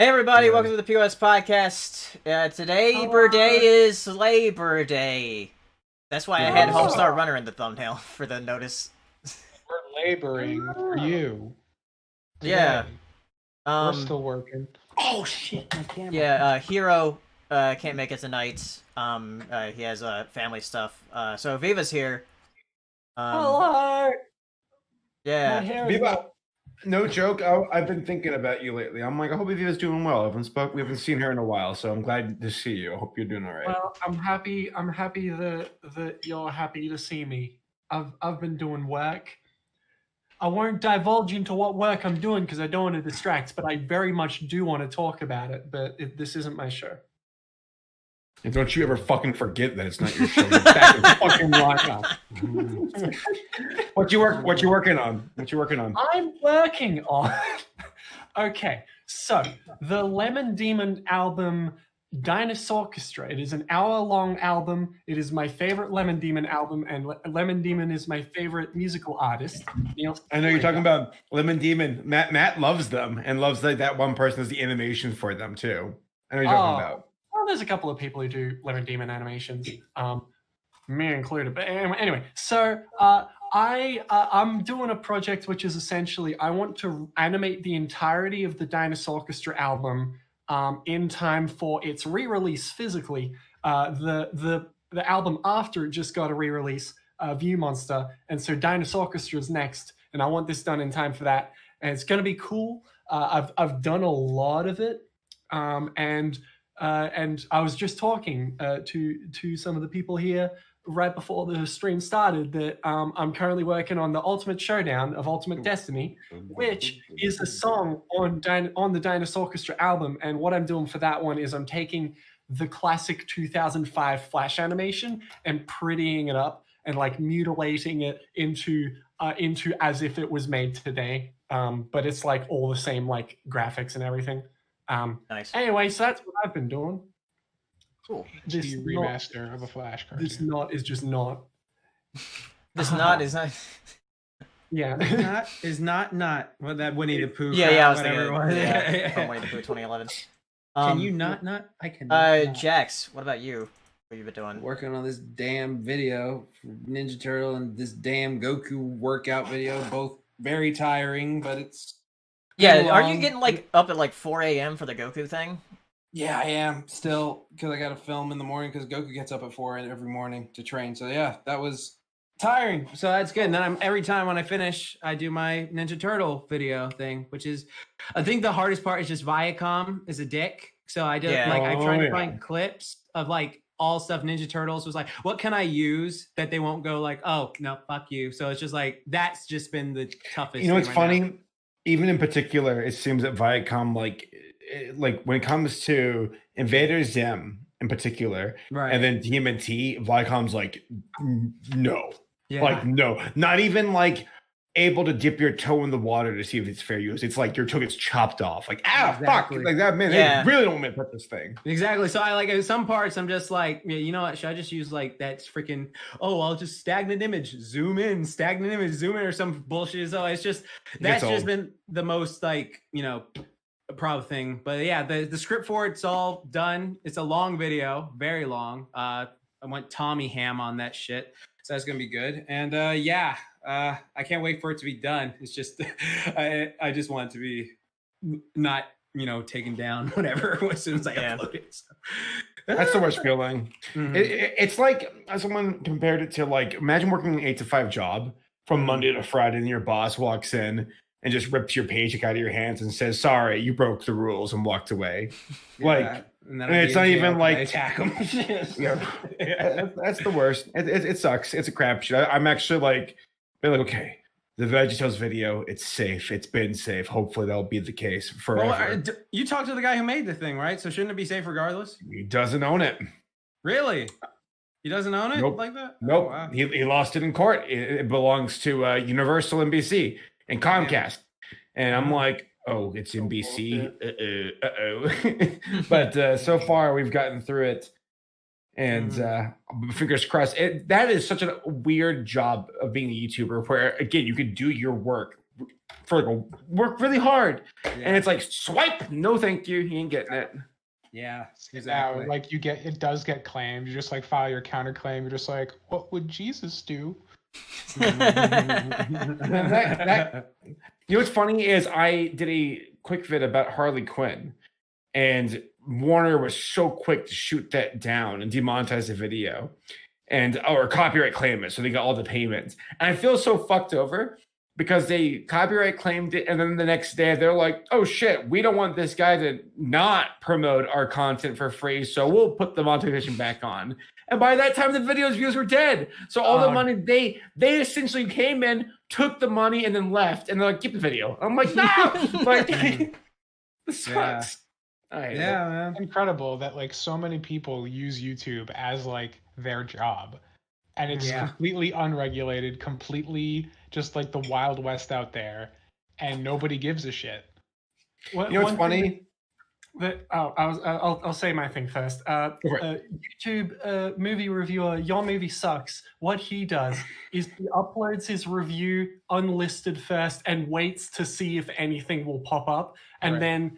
Hey everybody, welcome to the POS Podcast. Today, birthday is Labor Day. That's why I had Homestar Runner in the thumbnail for the notice. We're laboring for you. Today. Yeah. We're still working. Oh shit, my camera. Yeah, Hero can't make it tonight. He has family stuff. So Viva's here. Hello. Yeah. Viva, no joke. I've been thinking about you lately. I'm like, I hope Viva's doing well. We haven't seen her in a while, so I'm glad to see you. I hope you're doing all right. Well, I'm happy that you're happy to see me. I've been doing work. I won't divulge into what work I'm doing because I don't want to distract, but I very much do want to talk about it. But this isn't my show. And don't you ever fucking forget that it's not your show. Get back in fucking lock. What you working on? I'm working on. Okay, so the Lemon Demon album, Dinosaur Orchestra. It is an hour-long album. It is my favorite Lemon Demon album, and Lemon Demon is my favorite musical artist. I know you're talking about Lemon Demon. Matt loves them and loves that one person does the animation for them too. I know you're talking about. Well, there's a couple of people who do Lemon Demon animations, me included. But anyway, so I'm doing a project which is essentially I want to animate the entirety of the Dinosaur Orchestra album in time for its re-release physically. The album after it just got a re-release, View Monster, and so Dinosaur Orchestra is next, and I want this done in time for that, and it's gonna be cool. I've done a lot of it, and I was just talking to some of the people here right before the stream started that I'm currently working on the Ultimate Showdown of Ultimate Destiny, which is a song on the Dinosaur Orchestra album. And what I'm doing for that one is I'm taking the classic 2005 Flash animation and prettying it up and like mutilating it into as if it was made today. But it's like all the same like graphics and everything. Nice. Anyway, so that's what I've been doing. Cool. This remaster of a Flash cartoon. This not is just not. This not is not. Yeah. is not. Well, that Winnie the Pooh. Yeah, I was thinking. Yeah. From Winnie the Pooh 2011. Can you not? I can. Jax, what about you? What you been doing? Working on this damn video for Ninja Turtle and this damn Goku workout video. Both very tiring, but it's. Yeah, are you getting like up at like 4 a.m. for the Goku thing? Yeah, I am still because I got to film in the morning because Goku gets up at 4 every morning to train. So yeah, that was tiring. So that's good. And then every time when I finish, I do my Ninja Turtle video thing, which is, I think the hardest part is just Viacom is a dick. So I just I tried to find clips of like all stuff Ninja Turtles was like, what can I use that they won't go like, oh no, fuck you. So it's just like that's just been the toughest. You know what's right funny? now. Even in particular, it seems that Viacom, like when it comes to Invader Zim in particular, Right. and then TMNT, Viacom's like, no. Yeah. Like, no. Not even like able to dip your toe in the water to see if it's fair use. It's like your toe gets chopped off. Like, Exactly. fuck. Like that, man, they really don't want me to put this thing. Exactly. So I like in some parts I'm just like, yeah, you know what? Should I just use like that freaking I'll just stagnant image, zoom in, stagnant image, zoom in or some bullshit. So it's just that's just been the most like, proud thing. But yeah, the script for it's all done. It's a long video, very long. I went Tommy ham on that shit. So that's gonna be good. And I can't wait for it to be done. It's just I just want it to be not taken down whatever as soon as I upload it. So. That's the worst feeling. Mm-hmm. It's like someone compared it to like imagine working an 8 to 5 job from Monday to Friday, and your boss walks in and just rips your paycheck out of your hands and says, "Sorry, you broke the rules," and walked away. Yeah. And it's not even like attack them. That's the worst. It sucks. It's a crapshoot. I'm actually like, they're like, okay, the VeggieTales video, it's safe. It's been safe. Hopefully that'll be the case forever. Well, you talked to the guy who made the thing, right? So shouldn't it be safe regardless? He doesn't own it. Really? He doesn't own it like that? Nope. Oh, wow. He lost it in court. It belongs to Universal NBC and Comcast. And I'm like, oh, it's NBC. But so far we've gotten through it. And fingers crossed. That is such a weird job of being a YouTuber where, again, you could do your work for like work really hard, and it's like swipe, no thank you, you ain't getting it. Yeah, exactly. Now, like it does get claimed. You just like file your counterclaim. You're just like, what would Jesus do? You know what's funny is I did a quick vid about Harley Quinn, and Warner was so quick to shoot that down and demonetize the video, or copyright claim it, so they got all the payments. And I feel so fucked over because they copyright claimed it, and then the next day they're like, "Oh shit, we don't want this guy to not promote our content for free, so we'll put the monetization back on." And by that time, the video's views were dead. So all the money they essentially came in, took the money, and then left. And they're like, "Keep the video." I'm like, "No!" Like, this sucks. Man. Incredible that like so many people use YouTube as like their job, and it's completely unregulated, completely just like the Wild West out there, and nobody gives a shit. You know what's funny? I'll say my thing first. YouTube movie reviewer, Your Movie Sucks. What he does is he uploads his review unlisted first and waits to see if anything will pop up, and then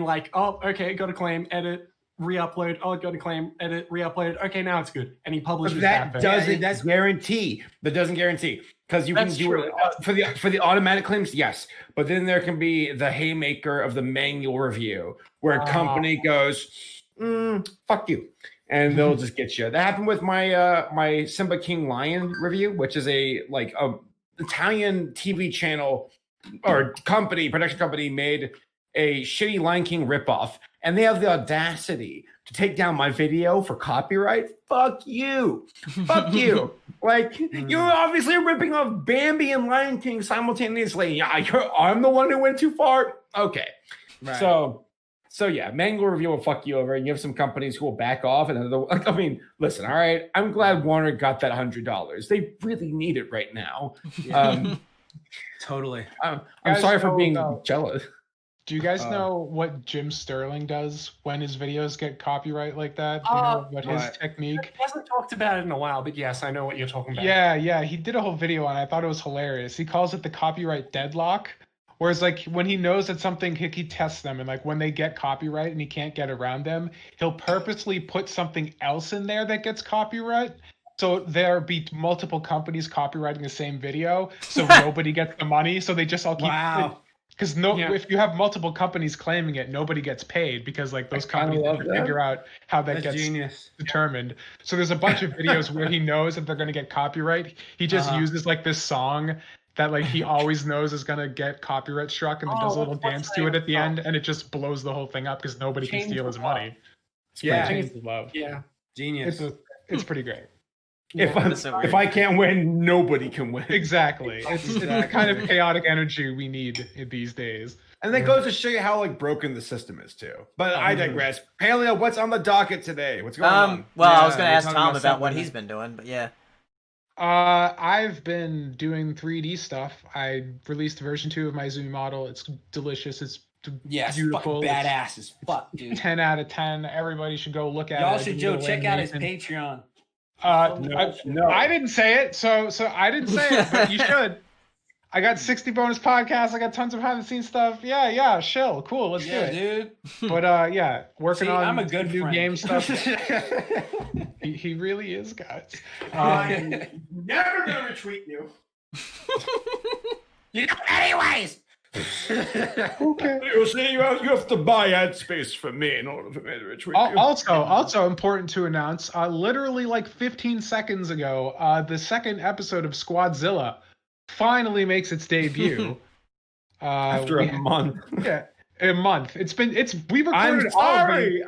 like, oh, okay, got a claim, edit, re-upload. Oh, got a claim, edit, re-upload. Okay, now it's good, and he publishes that. That's guarantee. That doesn't guarantee. Because you can do it for the automatic claims, yes. But then there can be the haymaker of the manual review where a company goes, fuck you. And they'll just get you. That happened with my my Simba King Lion review, which is a Italian TV channel or production company made a shitty Lion King ripoff. And they have the audacity to take down my video for copyright. Fuck you. Fuck you. Like, you're obviously ripping off Bambi and Lion King simultaneously. Yeah, I'm the one who went too far. Okay. Right. So yeah, manual review will fuck you over, and you have some companies who will back off. And I mean, listen, all right, I'm glad Warner got that $100. They really need it right now. Totally. I'm sorry for being jealous. Do you guys know what Jim Sterling does when his videos get copyright like that? Do you know what his technique? He hasn't talked about it in a while, but yes, I know what you're talking about. Yeah. He did a whole video on it. I thought it was hilarious. He calls it the copyright deadlock. Whereas, like, when he knows that something, he tests them. And, like, when they get copyright and he can't get around them, he'll purposely put something else in there that gets copyright. So there be multiple companies copyrighting the same video. So nobody gets the money. So they just all keep... Wow. Because if you have multiple companies claiming it, nobody gets paid because like those companies have to figure out how that gets determined. So there's a bunch of videos where he knows that they're going to get copyright. He just uses like this song that like he always knows is going to get copyright struck, and then does a little dance to it at the end, and it just blows the whole thing up because nobody can steal his money. Change the love. Yeah, genius. It's pretty great. If I can't win, nobody can win. Exactly. It's the kind of chaotic energy we need these days. And that goes to show you how like broken the system is too. But I digress. Paleo, what's on the docket today? What's going on? Well, I was going to ask Tom about what he's been doing, but yeah. I've been doing 3D stuff. I released version 2 of my Zoom model. It's delicious. It's beautiful. It's badass as fuck, dude. 10 out of 10. Everybody should go look at it. Y'all should check out his Patreon. No. I didn't say it, so I didn't say it, but you should. I got 60 bonus podcasts. I got tons of behind the scenes stuff. Yeah, chill, cool. Let's do it, dude. But working on I'm a good new friend. game stuff. he really is, guys. Never gonna retweet you. Anyways. Okay. You're saying you have to buy ad space for me in order for me to retweet you. Also important to announce, literally like 15 seconds ago, the second episode of Squadzilla finally makes its debut. After a month. Yeah, a month. We recorded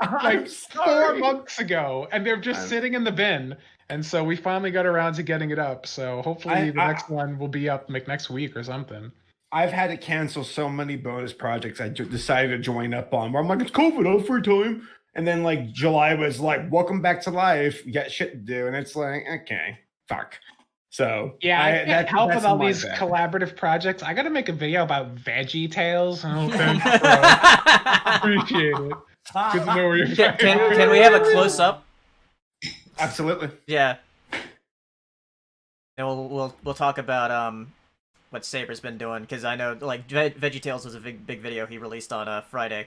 I'm 4 months ago, and they're just sitting in the bin. And so we finally got around to getting it up. So hopefully the next one will be up like next week or something. I've had to cancel so many bonus projects I decided to join up on. Where I'm like, it's COVID, I have free time. And then like July was like, welcome back to life. You got shit to do. And it's like, okay, fuck. So yeah, I can't help with all these collaborative projects. I got to make a video about Veggie Tales. Oh, thanks, bro. Appreciate it. Good to know where you're from. Can we have a close up? Absolutely. Yeah. And we'll talk about what Saber's been doing, because I know like VeggieTales was a big video he released on Friday.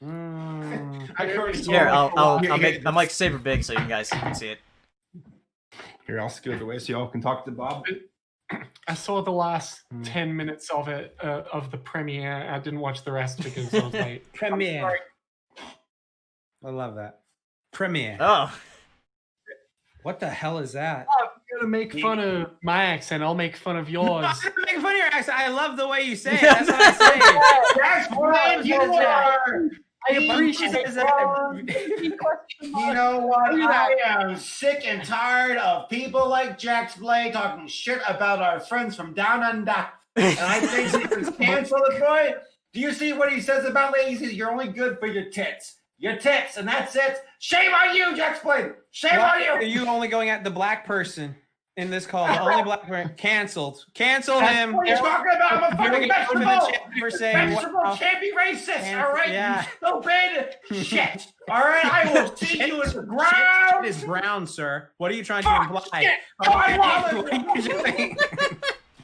Here, I'll make Saber big so you guys can see it. Here, I'll scoot away so y'all can talk to Bob. I saw the last 10 minutes of it, of the premiere. I didn't watch the rest because I was late. Premiere. I love that. Premiere. Oh. What the hell is that? Oh, if you're gonna make fun of my accent, I'll make fun of yours. I'm making fun of your accent. I love the way you say it. That's what I say. That's what you are. I appreciate You know what? I am sick and tired of people like Jax Blay talking shit about our friends from down under. And I think he should cancel the boy. Do you see what he says about ladies? He says, you're only good for your tits. Your tits, and that's it. Shame on you, Jax Blay. Shame on you. Are you only going at the black person in this call? The only black person. Canceled. Cancel him. What are you talking about? I'm a fucking vegetable. Vegetable can't be racist, all right? Yeah. You stupid shit. All right, I will see you in the Shit ground. is brown, sir. What are you trying to imply? Shit.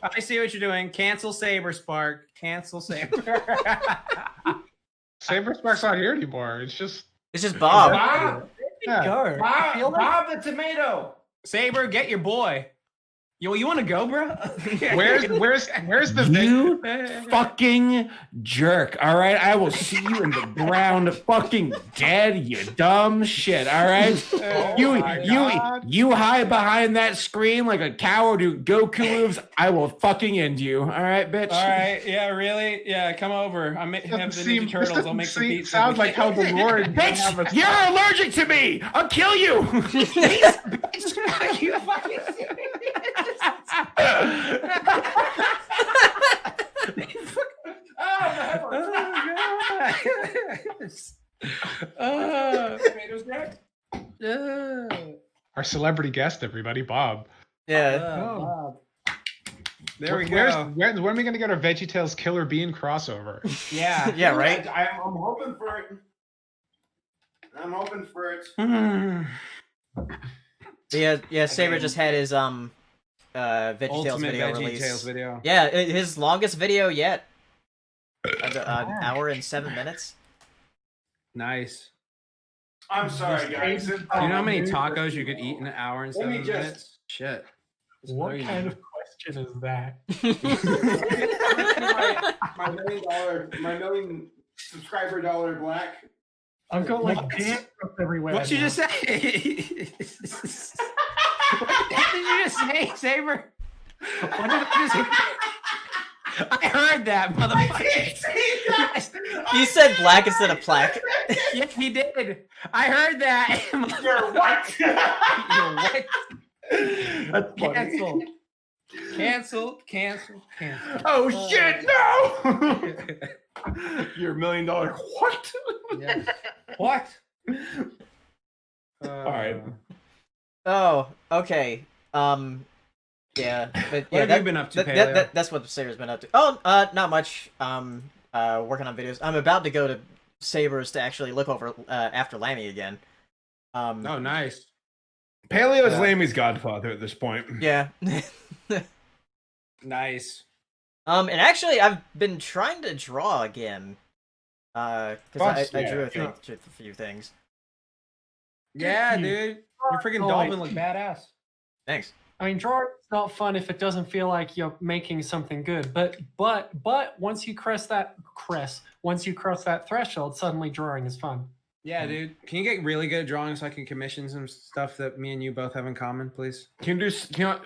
I see what you're doing. Cancel Saber Spark. Cancel Saber. Saber Spark's not here anymore. It's just Bob. yeah. Bob the tomato. Saber, get your boy. You want to go, bro? Where's the You fucking jerk, all right? I will see you in the ground fucking dead, you dumb shit, all right? You hide behind that screen like a coward who Goku moves, I will fucking end you, all right, bitch? All right, yeah, really? Yeah, come over. I have the Ninja Turtles. I'll make some pizza. Sounds like how the Lord Bitch, you're allergic to me! I'll kill you! You fucking Our celebrity guest, everybody, Bob. Yeah. Bob. There we go. When are we gonna get our VeggieTales Killer Bean crossover? Yeah. Yeah, right? I'm hoping for it. I'm hoping for it. Yeah, Saber just had his VeggieTales Ultimate video VeggieTales release. video. Yeah, his longest video yet. An hour and 7 minutes. Nice. I'm sorry, guys. Do you know how many tacos you could eat in an hour and 7 minutes? Shit. It's What crazy. kind of question is that? my $1 million subscriber black. I've got like dance everywhere. What'd you now. just say? What did you just say, Saber? What did I just I heard that, motherfucker. You said black instead of plaque. Yeah, he did. I heard that. You're what? You're what? That's Cancel. Oh shit! No. You're $1 million. What? Yeah. What? All right. Oh, okay. Yeah, but yeah, What have you been up to, Paleo? that's what Saber's been up to. Oh, not much. Working on videos. I'm about to go to Saber's to actually look over after Lammy again. Oh, nice. Paleo is Lammy's godfather at this point. Yeah. Nice. And actually, I've been trying to draw again. Because I drew a few things. Yeah, dude. Your freaking dolphin look badass. Thanks. I mean, drawing's not fun if it doesn't feel like you're making something good. But once you cross that threshold, suddenly drawing is fun. Yeah, dude. Can you get really good at drawing so I can commission some stuff that me and you both have in common, please?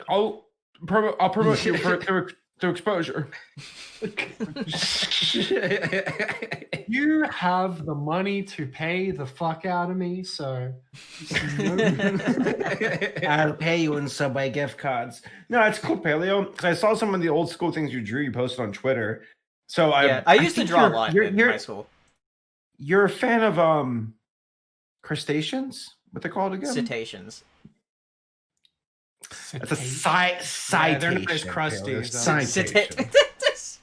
I'll promote you through exposure. You have the money to pay the fuck out of me, so I'll pay you in Subway gift cards. No, it's cool, Paleo. Because I saw some of the old school things you drew. You posted on Twitter. So I used to draw a lot in high school. You're a fan of crustaceans? What they called again? Cetaceans. It's a citation. Yeah, they're not as crusty.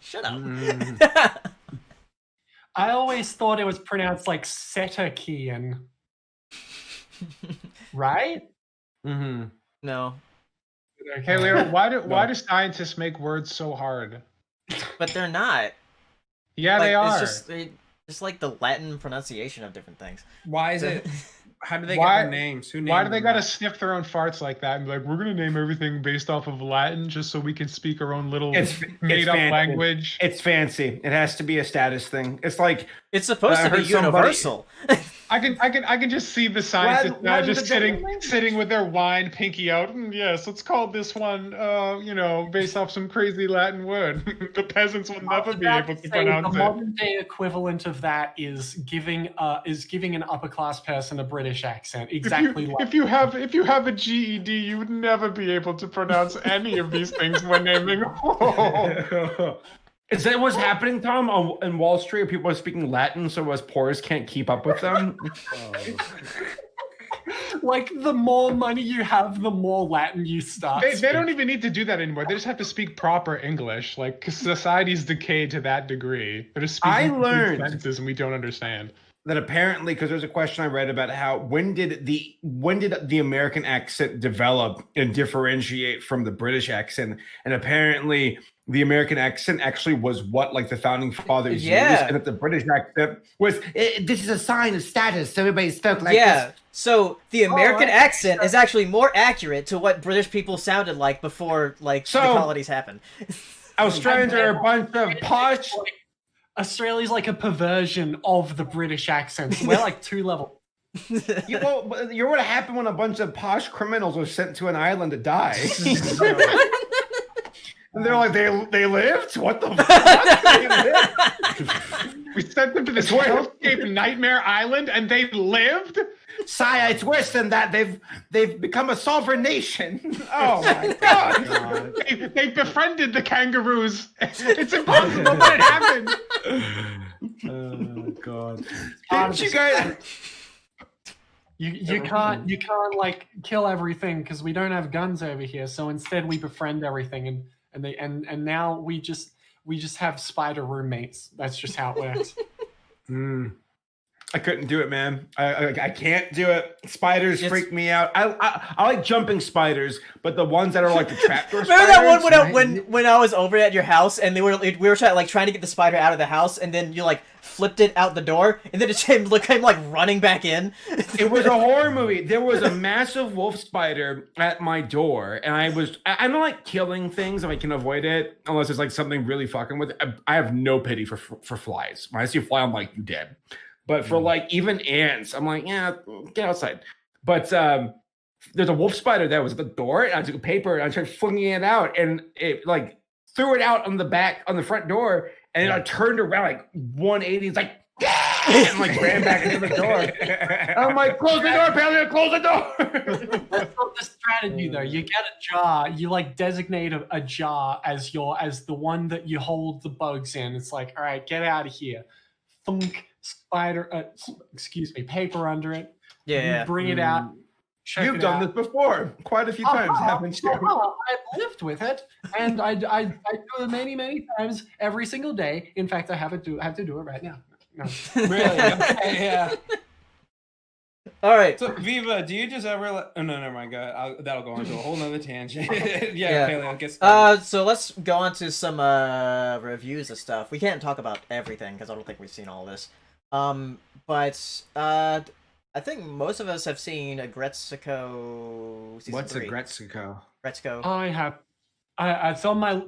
Shut up. I always thought it was pronounced like Cetacean. Right? Mm-hmm. No. Hey, Leo, why do scientists make words so hard? But they're not. Yeah, Like, they are. It's just like the Latin pronunciation of different things. Why is it? How do they get Why- their names? Who named Why do they them gotta that? sniff their own farts like that and be like, we're gonna name everything based off of Latin just so we can speak our own little It's made-up fancy. language? It's fancy. It has to be a status thing. It's like It's supposed I to be heard somebody- universal. I can just see the scientists now Latin's just a different sitting with their wine pinky out. Yes, let's call this one based off some crazy Latin word. The peasants will never be able to The pronounce it. modern day equivalent of that is giving an upper class person a British accent. Exactly like If you have a GED, you would never be able to pronounce any of these things when naming. Is that what's happening, Tom, in Wall Street? People are speaking Latin, so us poors can't keep up with them. like the more money you have, the more Latin you start. They don't even need to do that anymore. They just have to speak proper English. Like, 'cause society's decayed to that degree. They're just speaking I complete learned- sentences and we don't understand. That apparently, because there's a question I read about how when did the American accent develop and differentiate from the British accent, and apparently the American accent actually was what like the founding fathers used, and that the British accent was this is a sign of status. So everybody spoke like this. So the American accent is actually more accurate to what British people sounded like before the colonies happened. Australians are a bunch of posh. Australia's like a perversion of the British accent. So we're like 2 levels. You know what would happen when a bunch of posh criminals were sent to an island to die? And they're like, they lived? What the fuck? We sent them to this hellscape nightmare island and they lived? Sire, it's worse than that. They've become a sovereign nation. Oh my god. They befriended the kangaroos. It's impossible, but it happened. Oh god. Didn't you guys You can't like kill everything because we don't have guns over here. So instead we befriend everything and now we just have spider roommates. That's just how it works. I couldn't do it, man. I can't do it. Spiders freak me out. I like jumping spiders, but the ones that are like the trapdoor spiders. Remember that one when I was over at your house and we were trying to get the spider out of the house, and then you like flipped it out the door, and then it came like running back in. It was a horror movie. There was a massive wolf spider at my door, and I don't like killing things if I can avoid it, unless it's like something really fucking with it. I have no pity for flies. When I see a fly, I'm like, you dead. But for like even ants, I'm like, yeah, get outside. But there's a wolf spider that was at the door, and I took a paper and I started flinging it out, and it like threw it out on the front door, and then I turned around like 180. It's like, and like ran back into the door. I'm like, close the door, Paleo, close the door. That's not the strategy though. You get a jar. You like designate a jar as the one that you hold the bugs in. It's like, all right, get out of here. Thunk. Paper under it. Yeah. You bring it out. You've done this before quite a few times, haven't you? I've lived with it, and I do it many times every single day. In fact, I have to do it right now. No. Really? Okay, yeah. All right. So Viva, do you just ever? Oh no, never mind. That'll go on to a whole nother tangent. Yeah. Paleo, get started. So let's go on to some reviews of stuff. We can't talk about everything because I don't think we've seen all this. But I think most of us have seen Aggretsuko season What's 3. Aggretsuko? Aggretsuko. I have. It's on my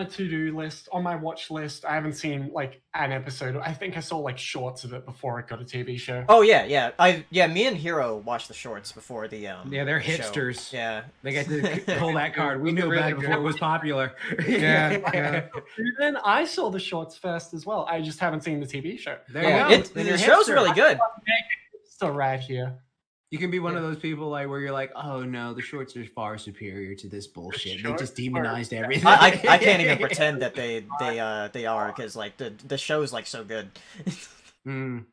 to-do list, on my watch list. I haven't seen like an episode. I think I saw like shorts of it before it got a TV show. Oh yeah. Me and Hero watched the shorts before the Yeah, they're the show. hipsters. Yeah. They got to pull that card. We knew about it before it was popular. Yeah. And then I saw the shorts first as well. I just haven't seen the TV show. There Yeah, you go. the show's really good. Still right here. You can be one of those people like where you're like, oh no, the shorts are far superior to this bullshit. They just demonized everything. I can't even pretend that they are because like the show's like so good. Well,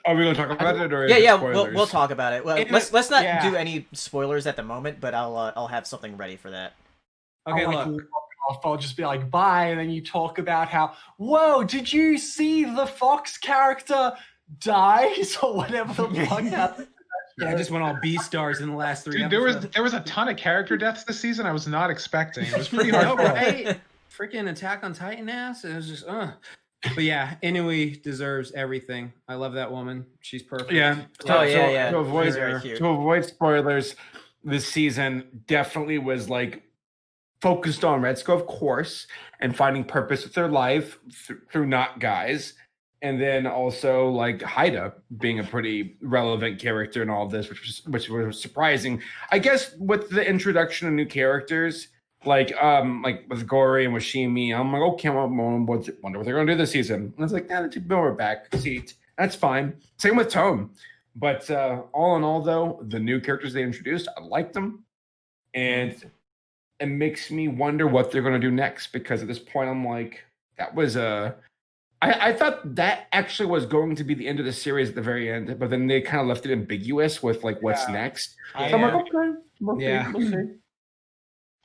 are we going to talk about it or? Yeah. Spoilers? We'll talk about it. Well, It- let's not yeah. do any spoilers at the moment, but I'll have something ready for that. Okay, I'll, like, look. I'll just be like, bye, and then you talk about how, whoa, did you see the Fox character dies or whatever the fuck happened? Yeah, I just went all B stars in the last 3 Dude, episodes. there was a ton of character deaths this season I was not expecting. It was pretty No, hard. right? Freaking Attack on Titan ass. It was just, But yeah, Inui deserves everything. I love that woman. She's perfect. Yeah. Yeah. To avoid, She's very cute. to avoid spoilers, this season definitely was like focused on Retsuko, of course, and finding purpose with their life through not guys. And then also like Haida being a pretty relevant character in all of this, which was surprising. I guess with the introduction of new characters, like with Gori and Washimi, I'm like, okay, I wonder what they're gonna do this season. And it's like, they took Miller back seat. That's fine. Same with Tome. But all in all, though, the new characters they introduced, I liked them, and it makes me wonder what they're gonna do next. Because at this point, I'm like, that was I thought that actually was going to be the end of the series at the very end, but then they kind of left it ambiguous with like what's next. So I'm like, okay, we'll see.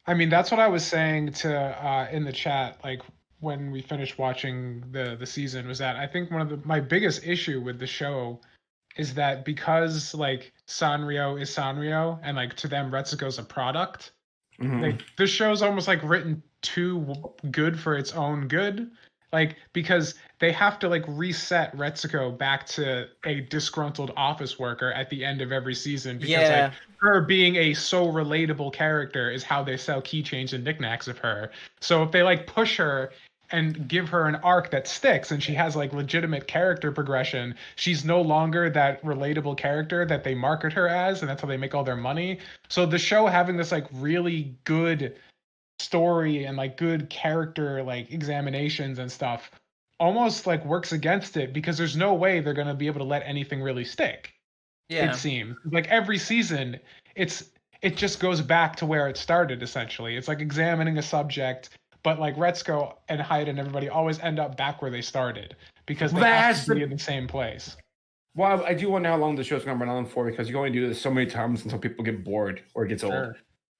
I mean, that's what I was saying to in the chat, like when we finished watching the season, was that I think one of my biggest issue with the show is that because like Sanrio is Sanrio and like to them Retsuko's a product, like this show's almost like written too good for its own good. Like, because they have to like reset Retsuko back to a disgruntled office worker at the end of every season because like her being a so relatable character is how they sell keychains and knickknacks of her. So if they like push her and give her an arc that sticks and she has like legitimate character progression, she's no longer that relatable character that they market her as, and that's how they make all their money. So the show having this like really good story and like good character like examinations and stuff almost like works against it, because there's no way they're going to be able to let anything really stick. It seems like every season it just goes back to where it started. Essentially, it's like examining a subject, but like Retsuko and Haida and everybody always end up back where they started because they have to be in the same place. Well, I do wonder how long the show's going to run on for, because you can only do this so many times until people get bored or it gets old.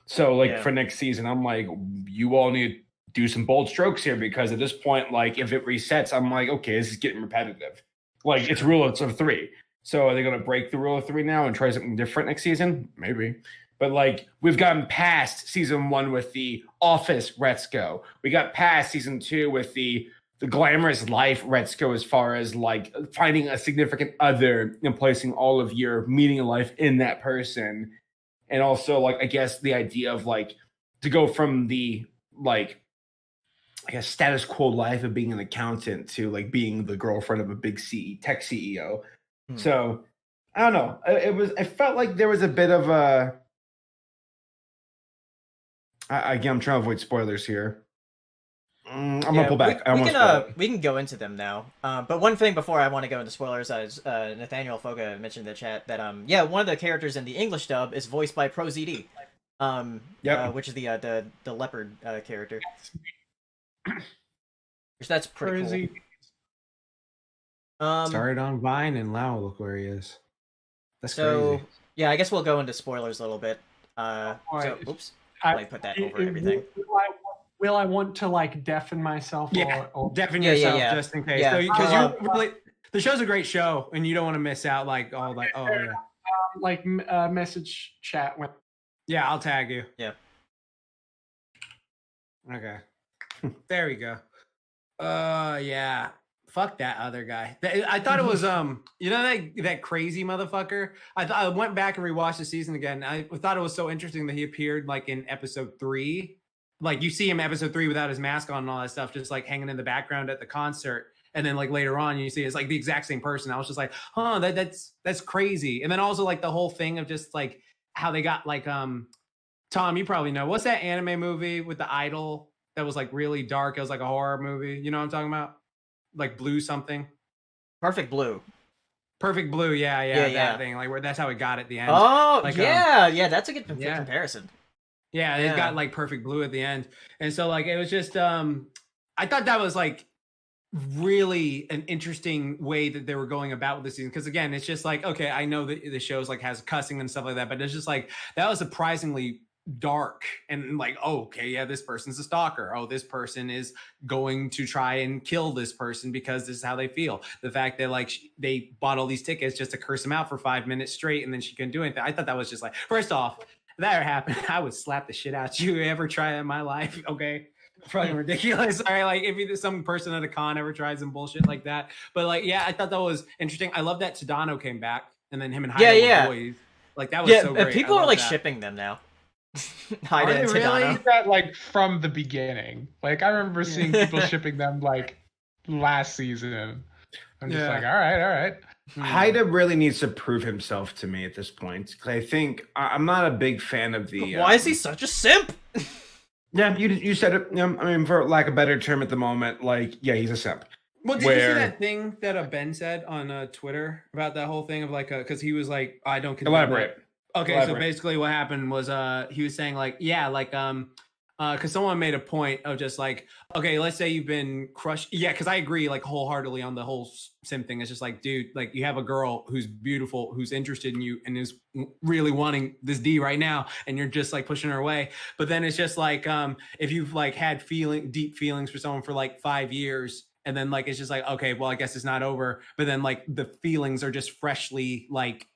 So, like, for next season, I'm like, you all need to do some bold strokes here, because at this point, like, if it resets, I'm like, okay, this is getting repetitive. Like, it's rule of 3. So are they going to break the rule of 3 now and try something different next season? Maybe. But, like, we've gotten past season 1 with the office Retsuko. We got past season 2 with the glamorous life Retsuko, as far as, like, finding a significant other and placing all of your meaning in life in that person. And also, like, I guess the idea of, like, to go from the, like, I guess, status quo life of being an accountant to, like, being the girlfriend of a big tech CEO. So, I don't know. I felt like there was a bit of a... Again, I'm trying to avoid spoilers here. I'm gonna pull back. We can go into them now. But one thing before I want to go into spoilers is Nathaniel Foga mentioned in the chat that one of the characters in the English dub is voiced by ProZD, which is the leopard character. Which that's pretty cool. Started on Vine, and now look where he is. That's so crazy. Yeah, I guess we'll go into spoilers a little bit. Oops, I put that over everything. Will I want to like deafen myself? Or deafen yourself just in case. Because the show's a great show, and you don't want to miss out. Like all like message chat. Yeah, I'll tag you. Yeah. Okay. There we go. Yeah. Fuck that other guy. I thought it was that crazy motherfucker. I went back and rewatched the season again. I thought it was so interesting that he appeared like in episode 3. Like you see him episode 3 without his mask on and all that stuff, just like hanging in the background at the concert. And then like later on you see it's like the exact same person. I was just like, that's crazy. And then also like the whole thing of just like how they got like Tom, you probably know, what's that anime movie with the idol that was like really dark? It was like a horror movie. You know what I'm talking about? Like Blue something. Perfect Blue. Yeah. That thing. Like where that's how it got at the end. Oh, like, that's a good comparison. Yeah, it got like Perfect Blue at the end. And so like it was just I thought that was like really an interesting way that they were going about with the season. Because again, it's just like, okay, I know that the show's like has cussing and stuff like that, but it's just like that was surprisingly dark and like, oh, okay, yeah, this person's a stalker. Oh, this person is going to try and kill this person because this is how they feel. The fact that like they bought all these tickets just to curse him out for 5 minutes straight and then she couldn't do anything. I thought that was just like, first off, if that ever happened, I would slap the shit out you. Ever try that in my life? Okay. Fucking ridiculous. All right, like if some person at a con ever tries some bullshit like that. But like, yeah, I thought that was interesting. I love that Tadano came back and then him and Haida were boys. Like that was so great. People are like shipping them now. Haida and Tadano. Really? That like from the beginning. Like I remember seeing people shipping them like last season. I'm just like, all right. Haida really needs to prove himself to me at this point. I think I'm not a big fan of the. Why is he such a simp? Yeah, you said it. I mean, for lack of a better term at the moment, like, yeah, he's a simp. Well, did you see that thing that Ben said on Twitter about that whole thing of like, because he was like, I don't elaborate. Okay, so basically what happened was he was saying like, yeah, like because someone made a point of just like, okay, let's say you've been crushed. Yeah, because I agree like wholeheartedly on the whole sim thing. It's just like, dude, like you have a girl who's beautiful, who's interested in you and is really wanting this D right now, and you're just like pushing her away. But then it's just like if you've like had deep feelings for someone for like 5 years, and then like it's just like, okay, well, I guess it's not over. But then like the feelings are just freshly like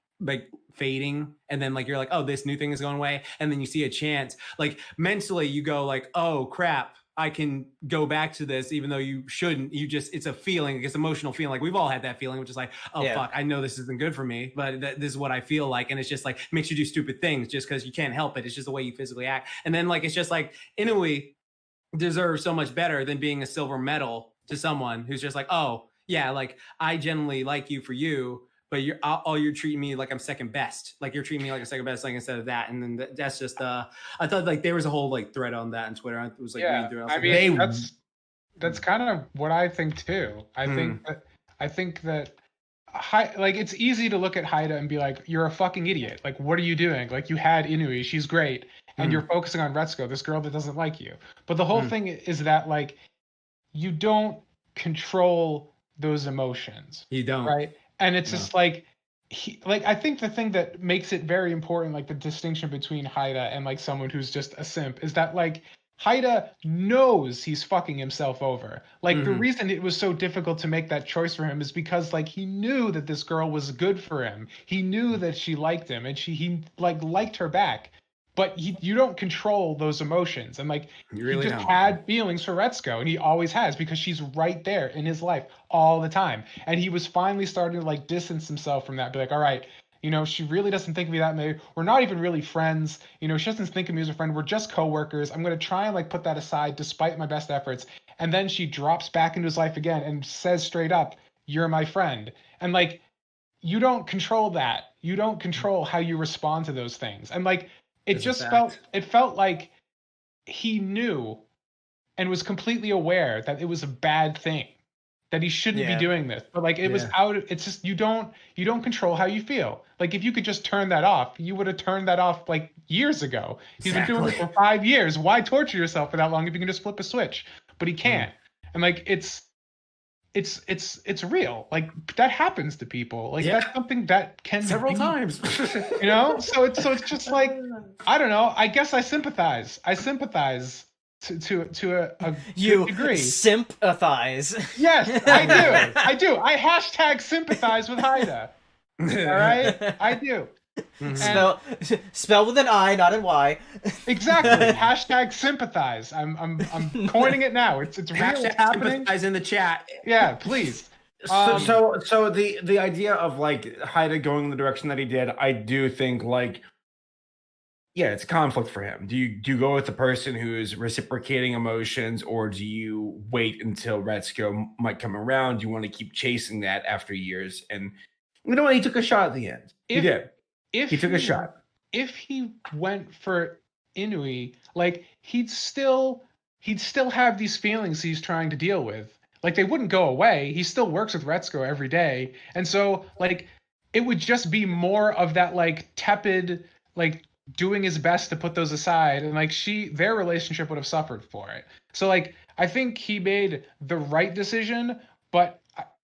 fading, and then like you're like, oh, this new thing is going away, and then you see a chance, like mentally you go like, oh crap, I can go back to this even though you shouldn't. You just, it's a feeling, it's emotional feeling. Like we've all had that feeling, which is like, oh fuck, I know this isn't good for me, but this is what I feel like. And it's just like makes you do stupid things just because you can't help it. It's just the way you physically act. And then like it's just like Inui deserves so much better than being a silver medal to someone who's just like, oh yeah, like I genuinely like you for you, but you're treating me like I'm second best. Like you're treating me like a second best, like instead of that. And then that's just I thought like there was a whole like thread on that on Twitter. I was like reading through it. I mean, that's kind of what I think too. I think that like it's easy to look at Haida and be like, you're a fucking idiot. Like what are you doing? Like you had Inui, she's great, and you're focusing on Retsuko, this girl that doesn't like you. But the whole thing is that like you don't control those emotions. You don't. Right? And it's just like I think the thing that makes it very important, like the distinction between Haida and like someone who's just a simp, is that like Haida knows he's fucking himself over. Like the reason it was so difficult to make that choice for him is because like he knew that this girl was good for him. He knew that she liked him and he like liked her back. But you don't control those emotions. And like he just had feelings for Retsuko, and he always has, because she's right there in his life all the time. And he was finally starting to like distance himself from that, be like, all right, you know, she really doesn't think of me that way. We're not even really friends. You know, she doesn't think of me as a friend. We're just coworkers. I'm going to try and like put that aside despite my best efforts. And then she drops back into his life again and says straight up, you're my friend. And like, you don't control that. You don't control how you respond to those things. And like, it felt like he knew and was completely aware that it was a bad thing, that he shouldn't be doing this. But like it was it's just you don't control how you feel. Like if you could just turn that off, you would have turned that off like years ago. He's been doing it for 5 years. Why torture yourself for that long if you can just flip a switch? But he can't. And like it's real. Like that happens to people. Like that's something that can several times. You know? So it's just like, I don't know. I guess I sympathize. To a you degree. Sympathize. Yes, I do. I hashtag sympathize with Haida. All right? I do. Spell with an I, not an Y. Exactly. Hashtag sympathize. I'm coining it now. It's real. It's happening. Sympathize in the chat. Yeah, please. So the idea of like Haida going in the direction that he did, I do think like, yeah, it's a conflict for him. Do you go with the person who's reciprocating emotions, or do you wait until Retsuko might come around? Do you want to keep chasing that after years? And you know what? He took a shot at the end. He did. He took a shot. If he went for Inui, like he'd still have these feelings he's trying to deal with. Like they wouldn't go away. He still works with Retsuko every day. And so like it would just be more of that like tepid, like doing his best to put those aside, and like their relationship would have suffered for it. So like I think he made the right decision, but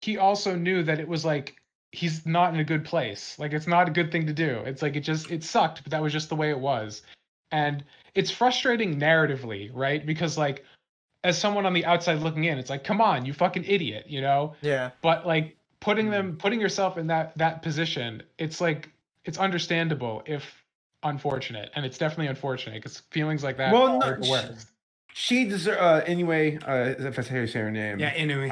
he also knew that it was like he's not in a good place. Like it's not a good thing to do. It's like it sucked, but that was just the way it was. And it's frustrating narratively, right? Because like as someone on the outside looking in, it's like, come on, you fucking idiot, you know? Yeah. But like putting yourself in that position, it's like it's understandable if unfortunate, and it's definitely unfortunate because feelings like that are the worst. She deserves anyway. If I say her name, Yeah, anyway.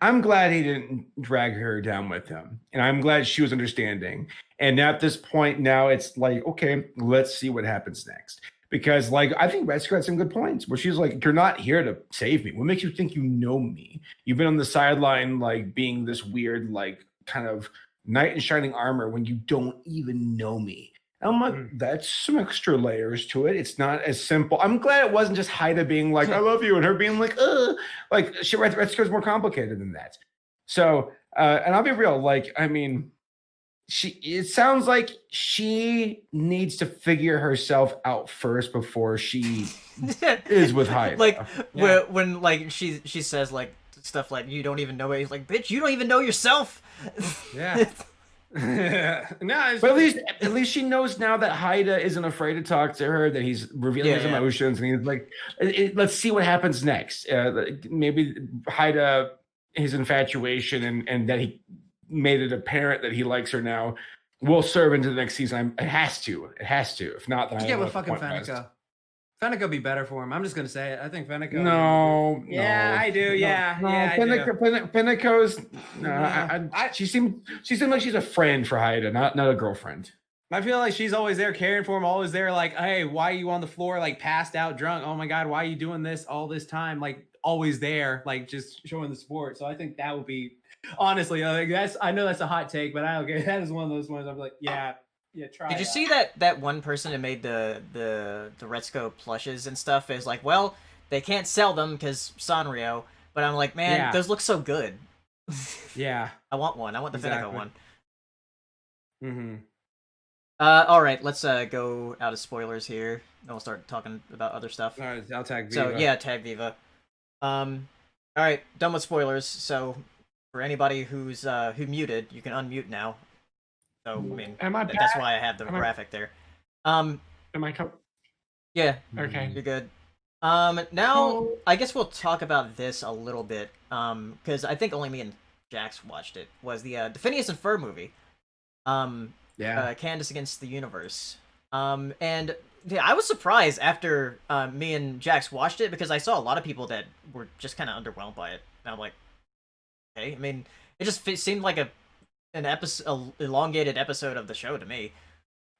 I'm glad he didn't drag her down with him, and I'm glad she was understanding. And now at this point, now it's like, okay, let's see what happens next. Because like I think Retsuko had some good points where she's like, "You're not here to save me. What makes you think you know me? You've been on the sideline, like being this weird, like kind of knight in shining armor when you don't even know me." And I'm like, that's some extra layers to it. It's not as simple. I'm glad it wasn't just Haida being like, "I love you," and her being like, "Ugh." Like Retsuko's more complicated than that. So, and I'll be real. Like, I mean, it sounds like she needs to figure herself out first before she is with Haida. Like when like she says like stuff like, "You don't even know it." He's like, "Bitch, you don't even know yourself." Yeah. No, but at least she knows now that Haida isn't afraid to talk to her, that he's revealing his emotions, and he's like, let's see what happens next. Maybe Haida, his infatuation and that he made it apparent that he likes her now will serve into the next season. It has to. If not, then I get with fucking Fenneco. Fenneco be better for him. I'm just gonna say it. I think Fenneco. No. I do. Yeah. Fenneco's. She seemed like she's a friend for Haida, not a girlfriend. I feel like she's always there caring for him, always there like, "Hey, why are you on the floor like passed out drunk? Oh my God, why are you doing this all this time?" Like always there, like just showing the support. So I think that would be honestly, like I know that's a hot take, but I don't get that is one of those ones I'm like, yeah, try. Did you see that one person who made the Retsuko plushes and stuff is like, well, they can't sell them because Sanrio, but I'm like, man, those look so good. Yeah. I want one. I want the Fenneco one. Mm-hmm. All right, let's go out of spoilers here. Then we'll start talking about other stuff. All right, I'll tag Viva. So yeah, tag Viva. All right, done with spoilers. So for anybody who's who muted, you can unmute now. So I mean, that's why I have the graphic there. Am I Yeah. Okay. You're good. Now I guess we'll talk about this a little bit. Because I think only me and Jax watched it. Was the Phineas and Ferb movie. Candace Against the Universe. And yeah, I was surprised after me and Jax watched it because I saw a lot of people that were just kind of underwhelmed by it. And I'm like, okay. I mean, it just seemed like an elongated episode of the show to me.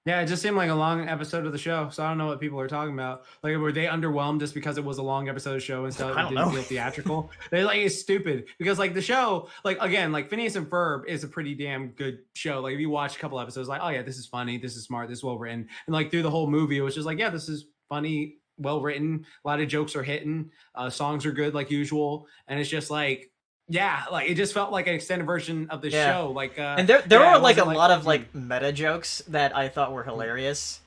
Yeah, it just seemed like a long episode of the show, so I don't know what people are talking about. Like, were they underwhelmed just because it was a long episode of the show instead of it didn't feel theatrical? They're like, it's stupid because like the show, like again, like Phineas and Ferb is a pretty damn good show. Like if you watch a couple episodes, like, oh yeah, this is funny, this is smart, this is well written, and like through the whole movie, it was just like, yeah, this is funny, well written, a lot of jokes are hitting, songs are good like usual, and it's just like. Yeah, like it just felt like an extended version of the show. Like, and there were like a lot of like meta jokes that I thought were hilarious.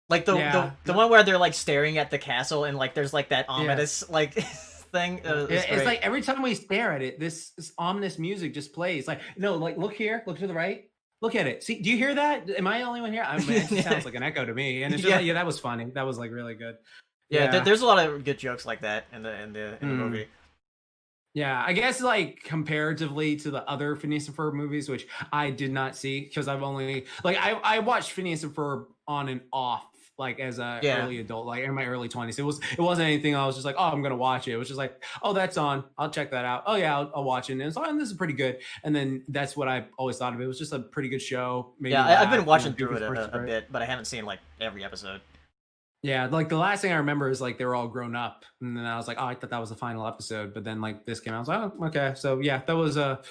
Like the one where they're like staring at the castle and like there's like that ominous like thing. It's like every time we stare at it, this ominous music just plays. Like no, like look here, look to the right, look at it. See, do you hear that? Am I the only one here? I mean, it just sounds like an echo to me. And it's just like, that was funny. That was like really good. Yeah, there's a lot of good jokes like that in the movie. Yeah, I guess like comparatively to the other Phineas and Ferb movies, which I did not see because I've only like I watched Phineas and Ferb on and off like as a early adult, like in my early 20s. It wasn't anything I was just like, oh, I'm gonna watch it. It was just like, oh, that's on. I'll check that out. Oh yeah, I'll watch it. And it's this is pretty good. And then that's what I always thought of it. It was just a pretty good show. Maybe I've been watching through it a bit, but I haven't seen like every episode. Yeah, like the last thing I remember is like they were all grown up, and then I was like, oh, I thought that was the final episode. But then like this came out, I was like, oh, okay. So yeah, that was a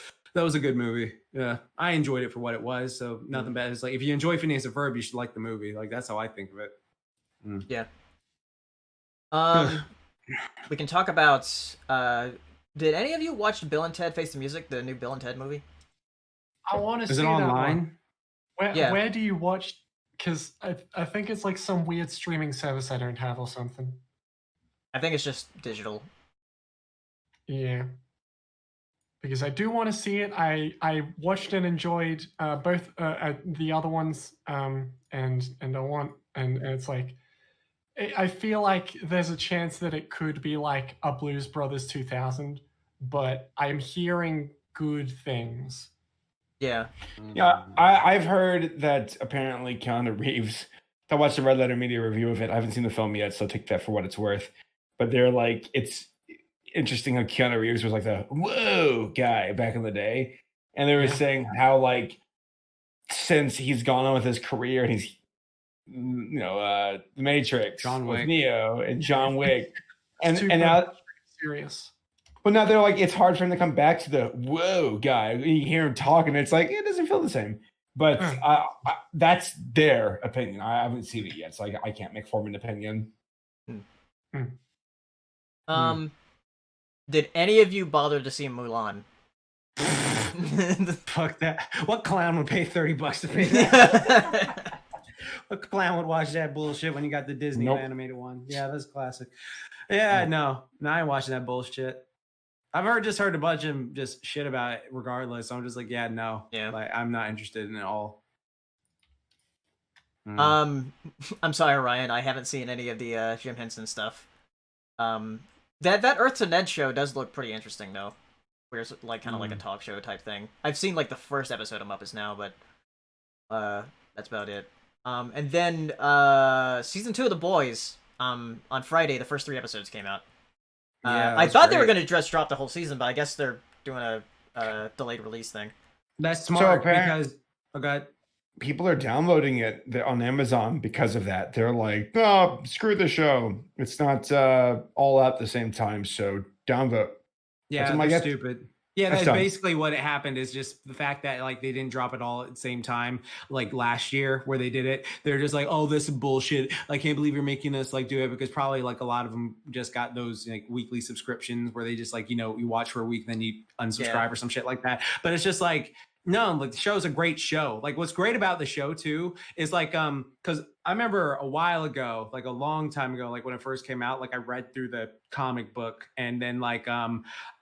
good movie. Yeah, I enjoyed it for what it was. So nothing bad. It's like if you enjoy Phineas and Ferb, you should like the movie. Like that's how I think of it. Yeah. We can talk about. Did any of you watch Bill and Ted Face the Music, the new Bill and Ted movie? I want to see it online? Where do you watch? Because I think it's like some weird streaming service I don't have or something. I think it's just digital. Yeah. Because I do want to see it. I watched and enjoyed both the other ones, and I want and it's like I feel like there's a chance that it could be like a Blues Brothers 2000, but I'm hearing good things. Yeah. Yeah, I've heard that apparently Keanu Reeves. I watched the Red Letter Media review of it. I haven't seen the film yet, so take that for what it's worth. But they're like, it's interesting how Keanu Reeves was like the whoa guy back in the day, and they were saying how like since he's gone on with his career and he's The Matrix, John Wick, with Neo and John Wick, and now serious. But now they're like, it's hard for him to come back to the whoa guy. You hear him talking, it's like it doesn't feel the same. But that's their opinion. I haven't seen it yet, so I can't make form an opinion. Did any of you bother to see Mulan? Fuck that. What clown would pay $30 to pay that? What clown would watch that bullshit when you got the Disney animated one? Yeah, that's classic. Yeah, no, I ain't watching that bullshit. I've just heard a bunch of just shit about it regardless. So I'm just like, like I'm not interested in it all. I'm sorry, Ryan. I haven't seen any of the Jim Henson stuff. That Earth to Ned show does look pretty interesting though. Where it's like kind of like a talk show type thing. I've seen like the first episode of Muppets Now, but that's about it. And then season 2 of The Boys. On Friday, the first 3 episodes came out. I thought they were going to just drop the whole season, but I guess they're doing a delayed release thing. That's smart because people are downloading it on Amazon because of that. They're like, oh, screw the show. It's not all out at the same time, so downvote. Yeah, they're stupid. Yeah, that's basically what it happened, is just the fact that like they didn't drop it all at the same time, like last year where they did it. They're just like, oh, this is bullshit. I can't believe you're making us like do it, because probably like a lot of them just got those like weekly subscriptions where they just like, you watch for a week, then you unsubscribe or some shit like that. But it's just like, no, like the show's a great show. Like what's great about the show too is like, because I remember a while ago, like a long time ago, like when it first came out, like I read through the comic book, and then like,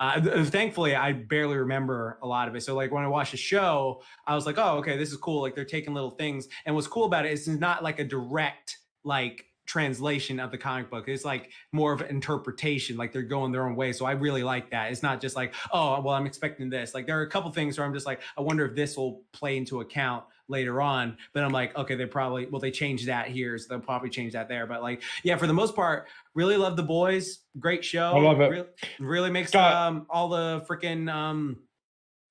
thankfully I barely remember a lot of it. So like when I watched the show, I was like, oh, okay, this is cool. Like they're taking little things. And what's cool about it is it's not like a direct, like translation of the comic book. It's like more of an interpretation, like they're going their own way. So I really like that. It's not just like, oh, well, I'm expecting this. Like there are a couple things where I'm just like, I wonder if this will play into account later on. But I'm like, okay, they changed that here, so they'll probably change that there. But like, yeah, for the most part, really love The Boys. Great show. I love it. Really makes all the freaking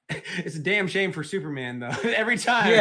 it's a damn shame for Superman though. Every time,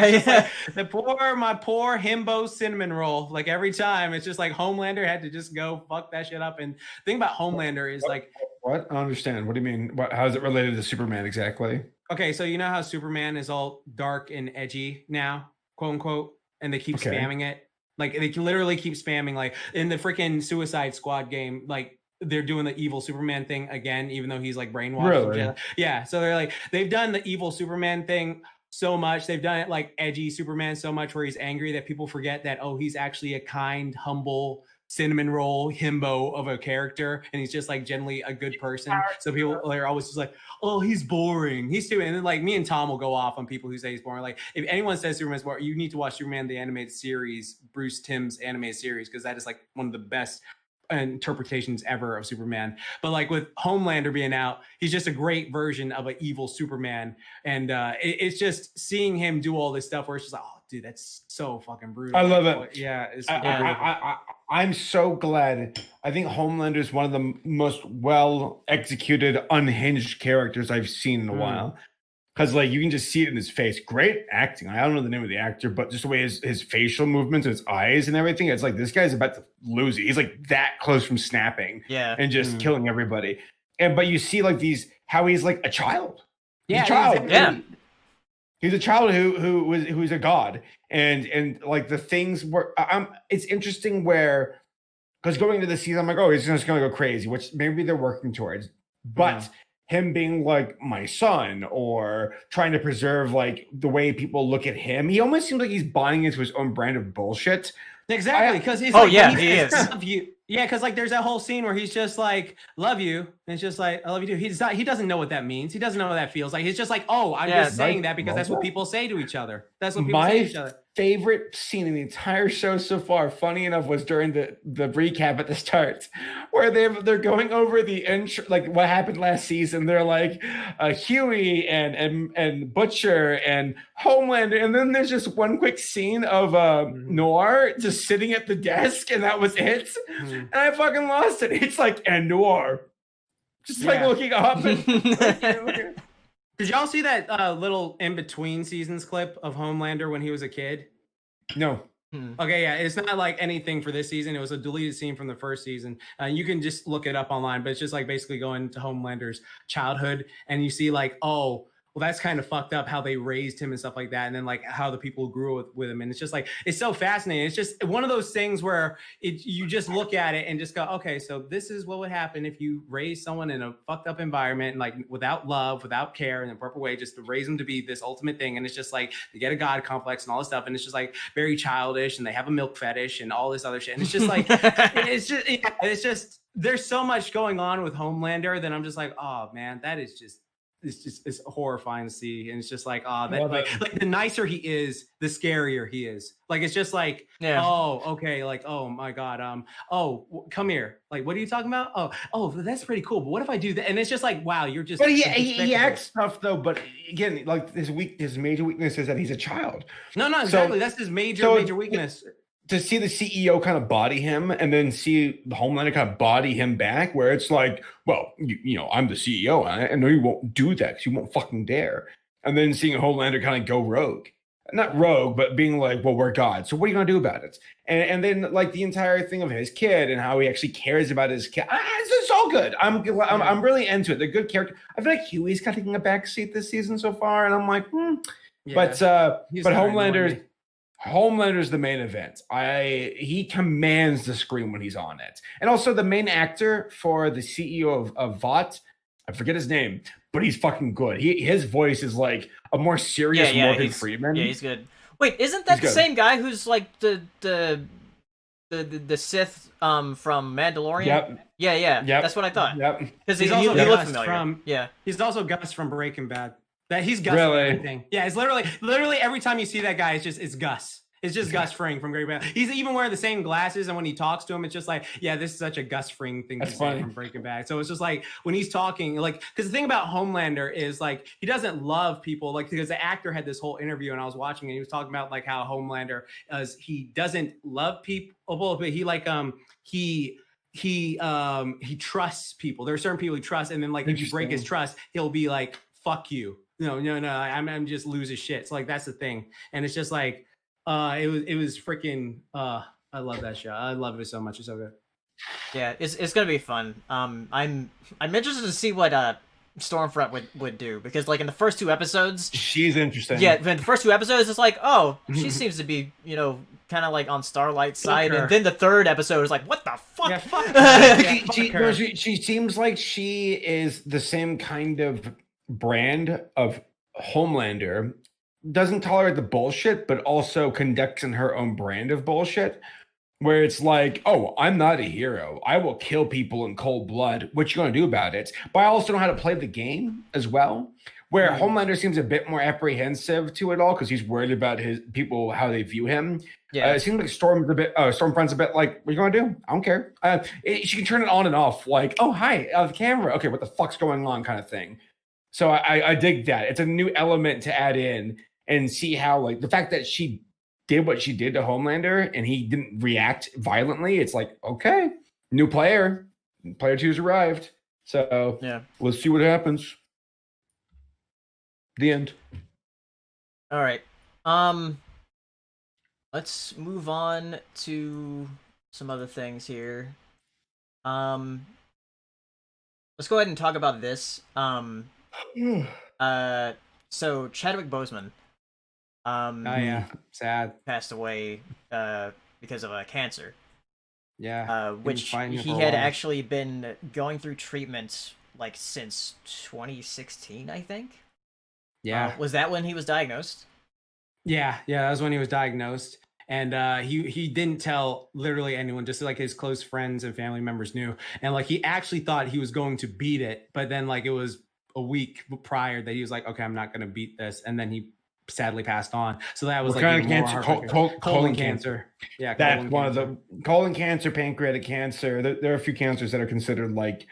like, my poor himbo cinnamon roll. Like every time, it's just like Homelander had to just go fuck that shit up. And the thing about Homelander is like, what? I don't understand. What do you mean? How is it related to Superman exactly? Okay, so you know how Superman is all dark and edgy now, quote unquote, and they keep spamming it. Like they can literally keep spamming. Like in the freaking Suicide Squad game, like they're doing the evil Superman thing again, even though he's like brainwashed. Really? Yeah. So they've done the evil Superman thing so much. They've done it like edgy Superman so much where he's angry that people forget that, oh, he's actually a kind, humble, cinnamon roll himbo of a character, and he's just like generally a good person. So people are always just like, oh, he's boring, he's too, and then like me and Tom will go off on people who say he's boring. Like if anyone says Superman's boring, you need to watch Superman the animated series, Bruce Timm's animated series, because that is like one of the best interpretations ever of Superman. But like with Homelander being out, he's just a great version of an evil Superman, and it's just seeing him do all this stuff where it's just like, oh dude, that's so fucking brutal. I love it. Yeah, I'm so glad. I think Homelander is one of the most well executed, unhinged characters I've seen in a while. Because like you can just see it in his face. Great acting. I don't know the name of the actor, but just the way his facial movements, his eyes and everything, it's like this guy's about to lose it. He's like that close from snapping and just killing everybody. But you see like how he's like a child. Yeah, he's a child. Exactly. He's a child who's a god. And like the things were it's interesting where, because going into the season, I'm like, oh, he's just gonna go crazy, which maybe they're working towards. But him being like my son, or trying to preserve like the way people look at him, he almost seems like he's buying into his own brand of bullshit. Exactly, because he's he is. Love you. Yeah, because like there's that whole scene where he's just like, love you, and it's just like, I love you too. He doesn't know what that means. He doesn't know what that feels like. He's just like, oh, I'm just saying that because that's what people say to each other. That's what people say to each other. favorite scene in the entire show so far, funny enough, was during the recap at the start, where they're going over the intro, like what happened last season. They're like Huey and Butcher and Homelander, and then there's just one quick scene of Noir just sitting at the desk, and that was it. And I fucking lost it. It's like, and Noir just like looking up and Did y'all see that little in-between seasons clip of Homelander when he was a kid? No. Okay, yeah, it's not like anything for this season. It was a deleted scene from the first season. You can just look it up online, but it's just like basically going to Homelander's childhood, and you see like, oh, well, that's kind of fucked up how they raised him and stuff like that, and then like how the people grew with him, and it's just like, it's so fascinating. It's just one of those things where you just look at it and just go, okay, so this is what would happen if you raise someone in a fucked up environment, and like without love, without care, in a proper way, just to raise them to be this ultimate thing. And it's just like they get a god complex and all this stuff, and it's just like very childish, and they have a milk fetish and all this other shit. And it's just like it's just there's so much going on with Homelander that I'm just like, oh man, that is just. It's horrifying to see, and it's just like, oh, that like the nicer he is, the scarier he is. Like it's just like, oh, okay, like, oh my god, come here. Like, what are you talking about? Oh, that's pretty cool. But what if I do that? And it's just like, wow, you're just. But he acts tough though. But again, like his major weakness is that he's a child. No, exactly. That's his major weakness. To see the CEO kind of body him and then see the Homelander kind of body him back, where it's like, well, you know, I'm the CEO. I know you won't do that because you won't fucking dare. And then seeing Homelander kind of go rogue. Not rogue, but being like, well, we're God. So what are you going to do about it? And then like the entire thing of his kid and how he actually cares about his kid. It's all good. I'm really into it. The good character. I feel like Huey's kind of taking a backseat this season so far. And I'm like, But Homelander's the main event. He commands the screen when he's on it. And also the main actor for the CEO of VOT, I forget his name, but he's fucking good. His voice is like a more serious Morgan Freeman. Yeah, he's good. Wait, isn't that the same guy who's like the Sith from Mandalorian? Yep. Yeah. That's what I thought. Yep. Because he looked familiar. He's also Gus from Breaking Bad. That he's Gus really? from everything. Yeah, it's literally every time you see that guy, it's Gus. It's just Gus Fring from Breaking Bad. He's even wearing the same glasses, and when he talks to him, it's just like, yeah, this is such a Gus Fring thing to say from Breaking Bad. So it's just like when he's talking, like, because the thing about Homelander is like he doesn't love people, like because the actor had this whole interview, and I was watching, and he was talking about like how Homelander he doesn't love people, but he like he trusts people. There are certain people he trusts, and then like if you break his trust, he'll be like, fuck you. No, I'm just lose his shit. So like that's the thing, and it's just like. It was freaking I love that show. I love it so much. It's so good. Yeah, it's gonna be fun. I'm interested to see what Stormfront would do, because like in the first 2 episodes, she's interesting. Yeah, in the first 2 episodes, it's like, oh, she seems to be, you know, kind of like on Starlight's side, and then the 3rd episode is like, what the fuck? Yeah, fuck she seems like she is the same kind of brand of Homelander. Doesn't tolerate the bullshit, but also conducts in her own brand of bullshit, where it's like, oh, I'm not a hero. I will kill people in cold blood. What you gonna do about it? But I also know how to play the game as well, where Homelander seems a bit more apprehensive to it all because he's worried about his people, how they view him. Yeah, it seems like Stormfront's a bit like, what are you gonna do? I don't care. She can turn it on and off, like, oh, hi, the camera. Okay, what the fuck's going on, kind of thing. So I dig that. It's a new element to add in. And see how, like, the fact that she did what she did to Homelander and he didn't react violently, it's like, okay, new player 2's arrived. So yeah, let's see what happens. The end. All right. Let's move on to some other things here. Let's go ahead and talk about this. So Chadwick Boseman. Sad. Passed away because of cancer. Yeah. Which he had actually been going through treatment like since 2016, I think. Yeah. Was that when he was diagnosed? Yeah, that was when he was diagnosed. And he didn't tell literally anyone, just like his close friends and family members knew. And like he actually thought he was going to beat it, but then like it was a week prior that he was like, okay, I'm not going to beat this. And then he sadly passed on. So that was What like kind of even more cancer? heartbreaking. Colon cancer. Yeah, That's colon one cancer. of the colon cancer, pancreatic cancer. There are a few cancers that are considered like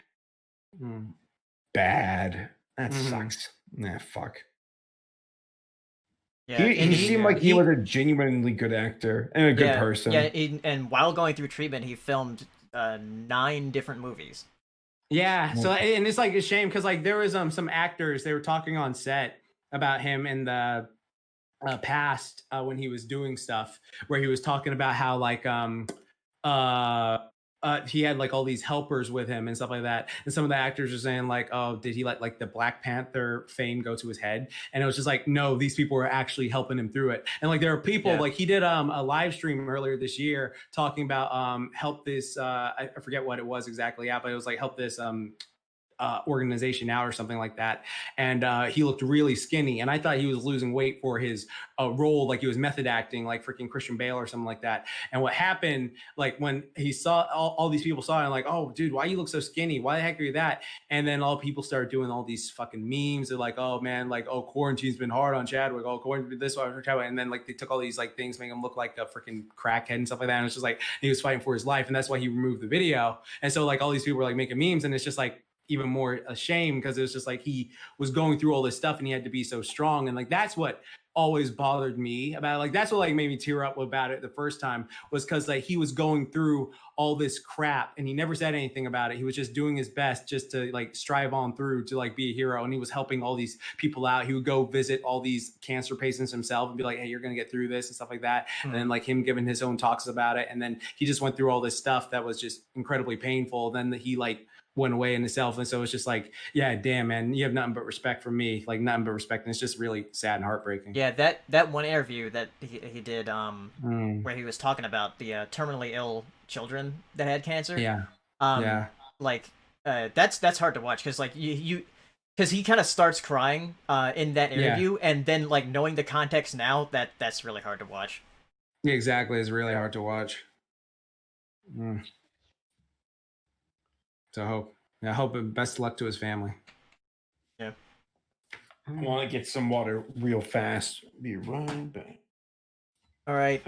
bad. That sucks. Nah, fuck. Yeah, He seemed like he was a genuinely good actor and a good person. Yeah, and while going through treatment, he filmed 9 different movies. Yeah, so and it's like a shame because like there was some actors, they were talking on set about him in the past when he was doing stuff where he was talking about how like he had like all these helpers with him and stuff like that, and some of the actors are saying like, oh, did he let like the Black Panther fame go to his head? And it was just like, no, these people were actually helping him through it. And like there are people like he did a live stream earlier this year talking about help this I forget what it was exactly but it was like help this organization out or something like that, and he looked really skinny, and I thought he was losing weight for his role, like he was method acting like freaking Christian Bale or something like that. And what happened, like when he saw all these people saw it, and like, oh dude, why you look so skinny, why the heck are you that? And then all people started doing all these fucking memes. They're like, oh man, like, oh, quarantine's been hard on Chadwick, oh, quarantine this one, and then like they took all these like things, making him look like a freaking crackhead and stuff like that, and it's just like he was fighting for his life, and that's why he removed the video. And so like all these people were like making memes, and it's just like even more a shame because it was just like he was going through all this stuff and he had to be so strong. And like that's what always bothered me about it. Like that's what like made me tear up about it the first time, was because like he was going through all this crap and he never said anything about it. He was just doing his best just to like strive on through to like be a hero, and he was helping all these people out. He would go visit all these cancer patients himself and be like, hey, you're gonna get through this and stuff like that. And then like him giving his own talks about it, and then he just went through all this stuff that was just incredibly painful. Then he like went away in himself, and so it's just like, yeah, damn man, you have nothing but respect for me, like nothing but respect. And it's just really sad and heartbreaking. Yeah, that one interview that he did where he was talking about the terminally ill children that had cancer. Like that's hard to watch because like you because he kind of starts crying in that interview, and then like knowing the context now, that's really hard to watch. Yeah, exactly, it's really hard to watch. So I hope best luck to his family. Yeah. I want to get some water real fast. Be right back. All right.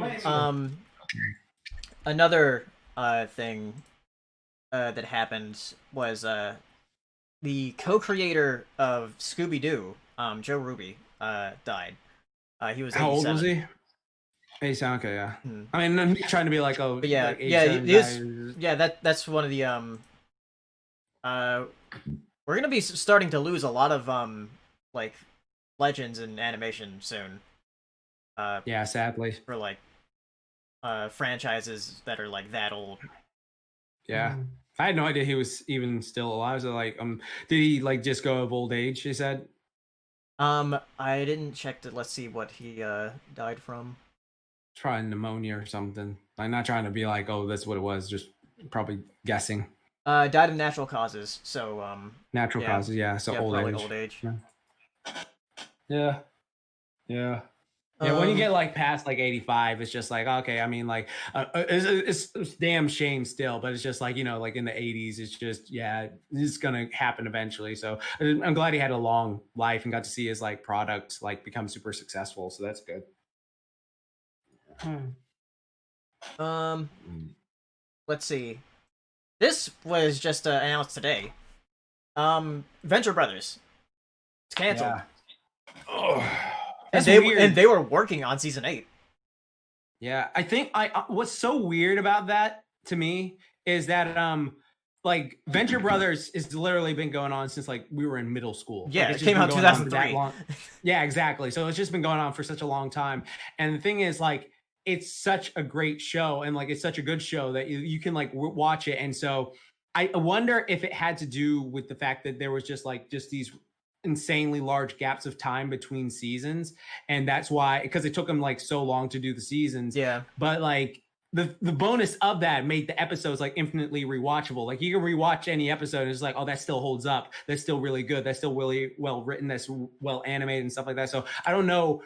Another thing that happened was the co-creator of Scooby-Doo, Joe Ruby, died. He was 87. How old was he? 87. Okay, yeah. I mean, I'm trying to be like, oh, but yeah, like that's one of the we're gonna be starting to lose a lot of like legends in animation soon. Yeah, sadly. For like franchises that are like that old. Yeah. I had no idea he was even still alive. So like did he like just go of old age, he said? I didn't check to let's see what he died from. Probably pneumonia or something. I'm not trying to be like, oh, that's what it was, just probably guessing. Died of natural causes, so natural causes, yeah. So old age. Yeah. When you get like past like 85, it's just like, okay, I mean, like it's damn shame still, but it's just like, you know, like in the 80s, it's just, yeah, it's gonna happen eventually. So I'm glad he had a long life and got to see his like product like become super successful. So that's good. Let's see. This was just announced today. Venture Brothers. It's canceled. Yeah. And they were working on season 8. Yeah, I think what's so weird about that to me is that like Venture Brothers has literally been going on since like we were in middle school. Yeah, like, it came out 2003. Yeah, exactly. So it's just been going on for such a long time. And the thing is, like, it's such a great show, and like it's such a good show that you can like watch it. And so I wonder if it had to do with the fact that there was just these insanely large gaps of time between seasons, and that's why, because it took them like so long to do the seasons. Yeah, but like the bonus of that made the episodes like infinitely rewatchable. Like you can rewatch any episode and it's like, oh, that still holds up, that's still really good, that's still really well written, that's well animated and stuff like that. So I don't know,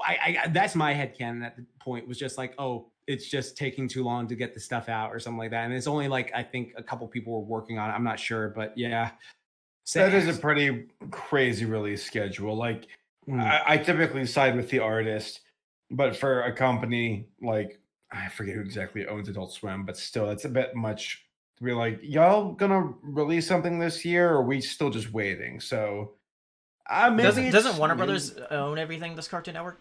I that's my headcanon at the point, was just like, oh, it's just taking too long to get the stuff out or something like that. And it's only like, I think a couple people were working on it, I'm not sure, but yeah. That is a pretty crazy release schedule. Like I typically side with the artist, but for a company like I forget who exactly owns Adult Swim, but still, it's a bit much to be like, y'all gonna release something this year, or are we still just waiting? So, maybe doesn't Warner Brothers own everything this Cartoon Network?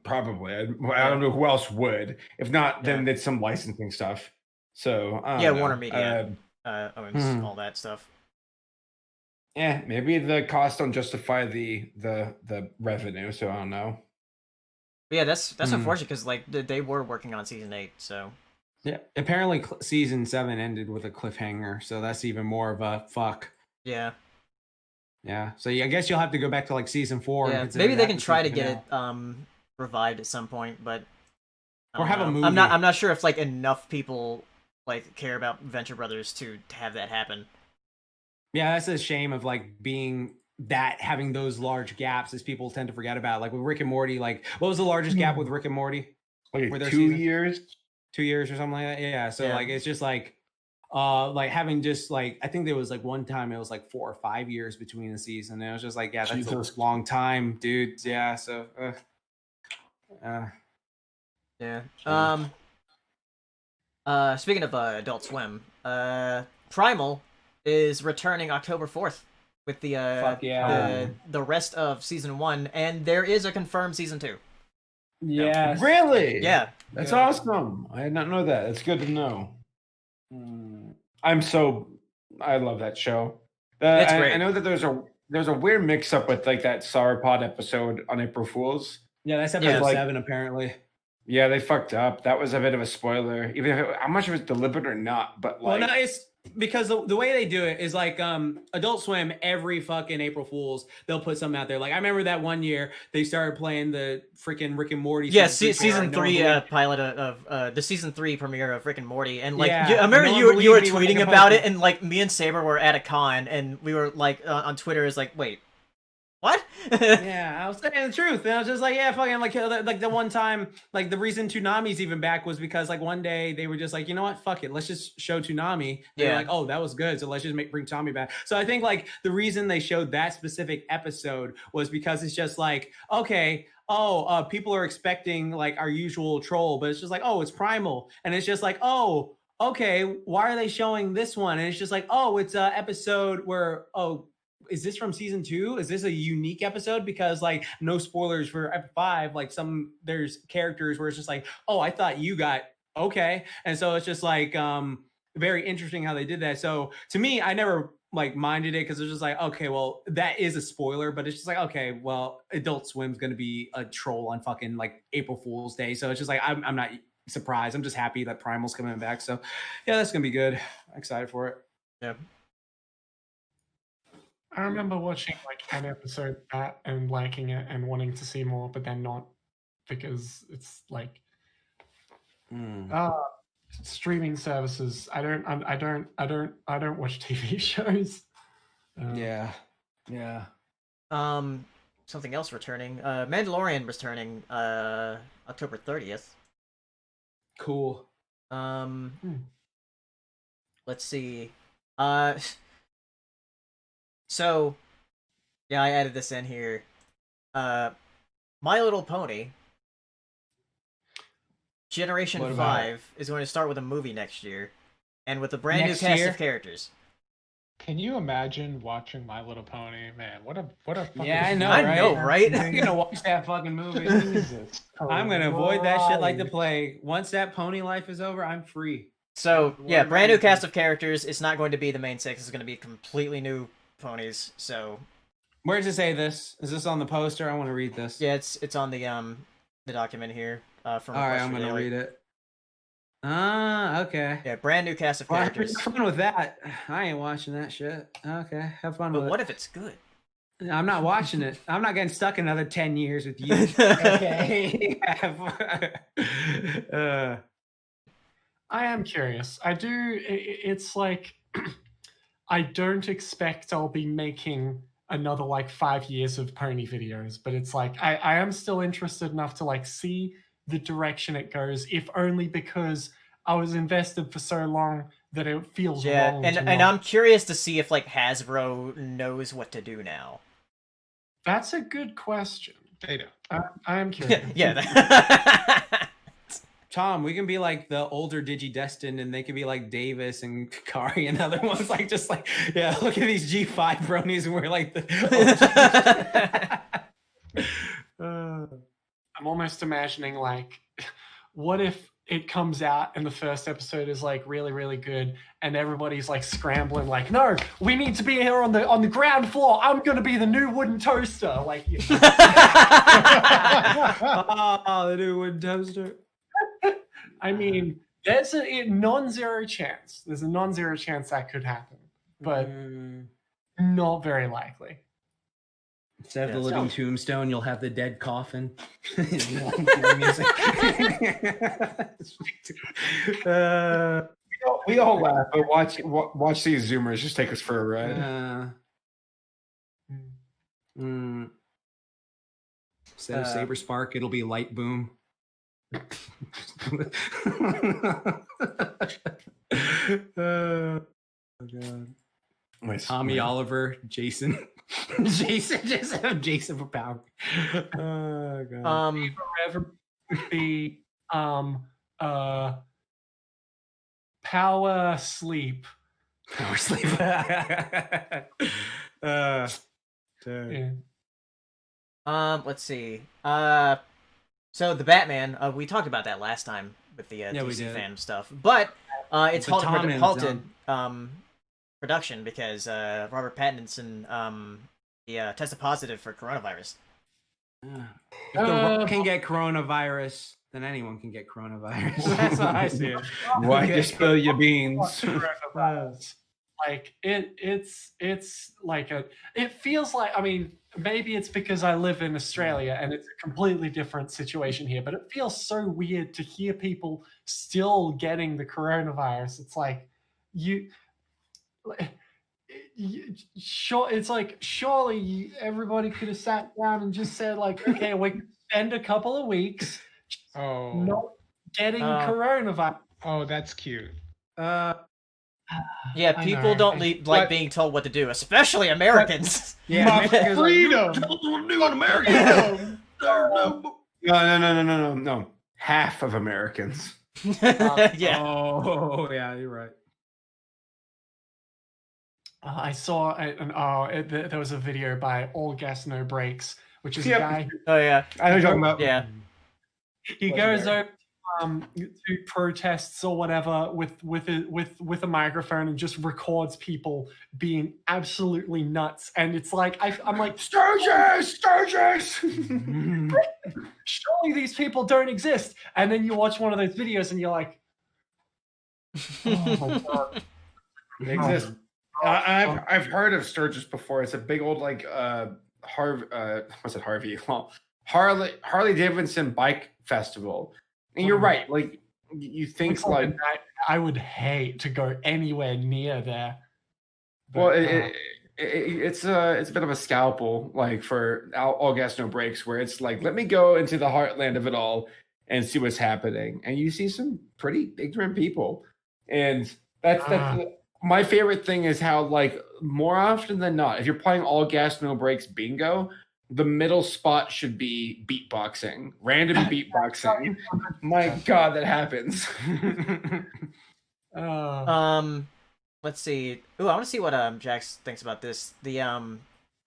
Probably. I don't know who else would. If not, then it's some licensing stuff. So Warner Media owns all that stuff. Yeah, maybe the costs don't justify the revenue. So I don't know. But yeah, that's unfortunate because like they were working on season 8, so yeah. Apparently, season 7 ended with a cliffhanger, so that's even more of a fuck. Yeah. Yeah. So I guess you'll have to go back to like season 4. Yeah. Maybe they can try to get it revived at some point, but or have a movie. I'm not sure if like enough people like care about Venture Brothers to have that happen. Yeah, that's a shame of like having those large gaps as people tend to forget about. Like with Rick and Morty, like what was the largest gap with Rick and Morty? Like 2 years? 2 years or something like that. Yeah. So like it's just like having just like I think there was like one time it was like 4 or 5 years between the season. And it was just like, yeah, that's a long time, dude. Yeah. So yeah. Speaking of Adult Swim, Primal is returning October 4th with the the rest of season 1, and there is a confirmed season 2. Yeah. Really? Yeah. That's awesome. I did not know that. It's good to know. I love that show. It's great. I know that there's a weird mix up with like that Sauropod episode on April Fools. Yeah, that's episode 7 apparently. Yeah, they fucked up. That was a bit of a spoiler. Even if I'm not sure if it's deliberate or not, but like, well, no, it's because the way they do it is like Adult Swim every fucking April Fools they'll put something out there. Like I remember that one year they started playing the freaking Rick and Morty. Yeah, season 3 pilot of the season 3 premiere of Rick and Morty, and like yeah, I remember you were tweeting about it, and like me and Saber were at a con, and we were like on Twitter is like, wait. What? Yeah, I was saying the truth. And I was just like, yeah, fucking like the one time, like the reason Toonami's even back was because like one day they were just like, you know what, fuck it, let's just show Toonami. They're like, oh, that was good, so let's just bring Tommy back. So I think like the reason they showed that specific episode was because it's just like, okay, people are expecting like our usual troll, but it's just like, oh, it's Primal, and it's just like, oh, okay, why are they showing this one? And it's just like, oh, it's a episode where is this from season 2? Is this a unique episode? Because like no spoilers for episode 5, like there's characters where it's just like, oh, I thought you got okay. And so it's just like very interesting how they did that. So to me, I never like minded it because it's just like, okay, well, that is a spoiler, but it's just like, okay, well, Adult Swim's gonna be a troll on fucking like April Fool's Day. So it's just like I'm not surprised. I'm just happy that Primal's coming back. So yeah, that's gonna be good. I'm excited for it. Yeah. I remember watching like an episode of that and liking it and wanting to see more, but then not because it's like streaming services. I don't watch TV shows. Yeah. Something else returning. Mandalorian returning October 30th. Cool. Let's see. So, yeah, I added this in here. My Little Pony Generation 5 is going to start with a movie next year, and with a brand new cast of characters. Can you imagine watching My Little Pony? Man, what a fucking I know, right? I'm gonna watch that fucking movie. Jesus. I'm gonna avoid that shit like the plague. Once that pony life is over, I'm free. So, yeah, brand new cast of characters. It's not going to be the main 6. It's going to be completely new ponies. So, where does it say this? Is this on the poster? I want to read this. Yeah, it's on the document here. From all right, I'm gonna read it. Okay. Yeah, brand new cast of characters. Have fun with that. I ain't watching that shit. Okay, have fun with it. But what if it's good? I'm not watching it. I'm not getting stuck another 10 years with you. Okay. I am curious. It's like I don't expect I'll be making another like 5 years of pony videos, but it's like I am still interested enough to like see the direction it goes, if only because I was invested for so long that it feels wrong. And I'm curious to see if like Hasbro knows what to do now. That's a good question. They don't. I am curious. Yeah. Tom, we can be like the older Digidestined, and they could be like Davis and Kari and other ones. Like, just like, yeah, look at these G5 bronies, and we're like the. I'm almost imagining like, what if it comes out and the first episode is like really, really good, and everybody's like scrambling, like, no, we need to be here on the ground floor. I'm gonna be the new wooden toaster. Like, Oh, the new wooden toaster. I mean, there's a non-zero chance. There's a non-zero chance that could happen, but not very likely. Instead of the living tombstone, you'll have the dead coffin. We all laugh, but watch these Zoomers just take us for a ride. Instead of Saber Spark, it'll be Light Boom. Oh god. Tommy Oliver, Jason. Jason for power. Oh god. Viva Reverie would be Power Sleep. Power Sleep. Yeah. Let's see. So the Batman, we talked about that last time with the DC fan stuff, but it's halted production because Robert Pattinson tested positive for coronavirus. If The Rock can get coronavirus, then anyone can get coronavirus. That's how I see it. Why you spill your beans? Like it's like it feels like, I mean, maybe it's because I live in Australia and it's a completely different situation here, but it feels so weird to hear people still getting the coronavirus. It's like it's like surely everybody could have sat down and just said like, okay, we can spend a couple of weeks not getting coronavirus. Oh, that's cute. Yeah, people don't like being told what to do, especially Americans. My freedom! No. Half of Americans. Yeah. Oh, yeah, you're right. I saw there was a video by All Gas No Brakes, which is a guy. Oh yeah, I know what you're talking about. Yeah. He goes over to protests or whatever with a microphone and just records people being absolutely nuts, and it's like I'm like, Sturgis. Surely these people don't exist. And then you watch one of those videos and you're like, oh my god, They exist. I've heard of Sturgis before. It's a big old like Harvey? Well, Harley Davidson bike festival. And you're right. Like you think like I would hate to go anywhere near there. But, well, it's a bit of a scalpel, like for all gas no brakes, where it's like, let me go into the heartland of it all and see what's happening. And you see some pretty ignorant people, and that's my favorite thing is how like more often than not, if you're playing all gas no brakes bingo, the middle spot should be beatboxing, random beatboxing. My God, that happens. Let's see. Ooh, I want to see what Jax thinks about this. The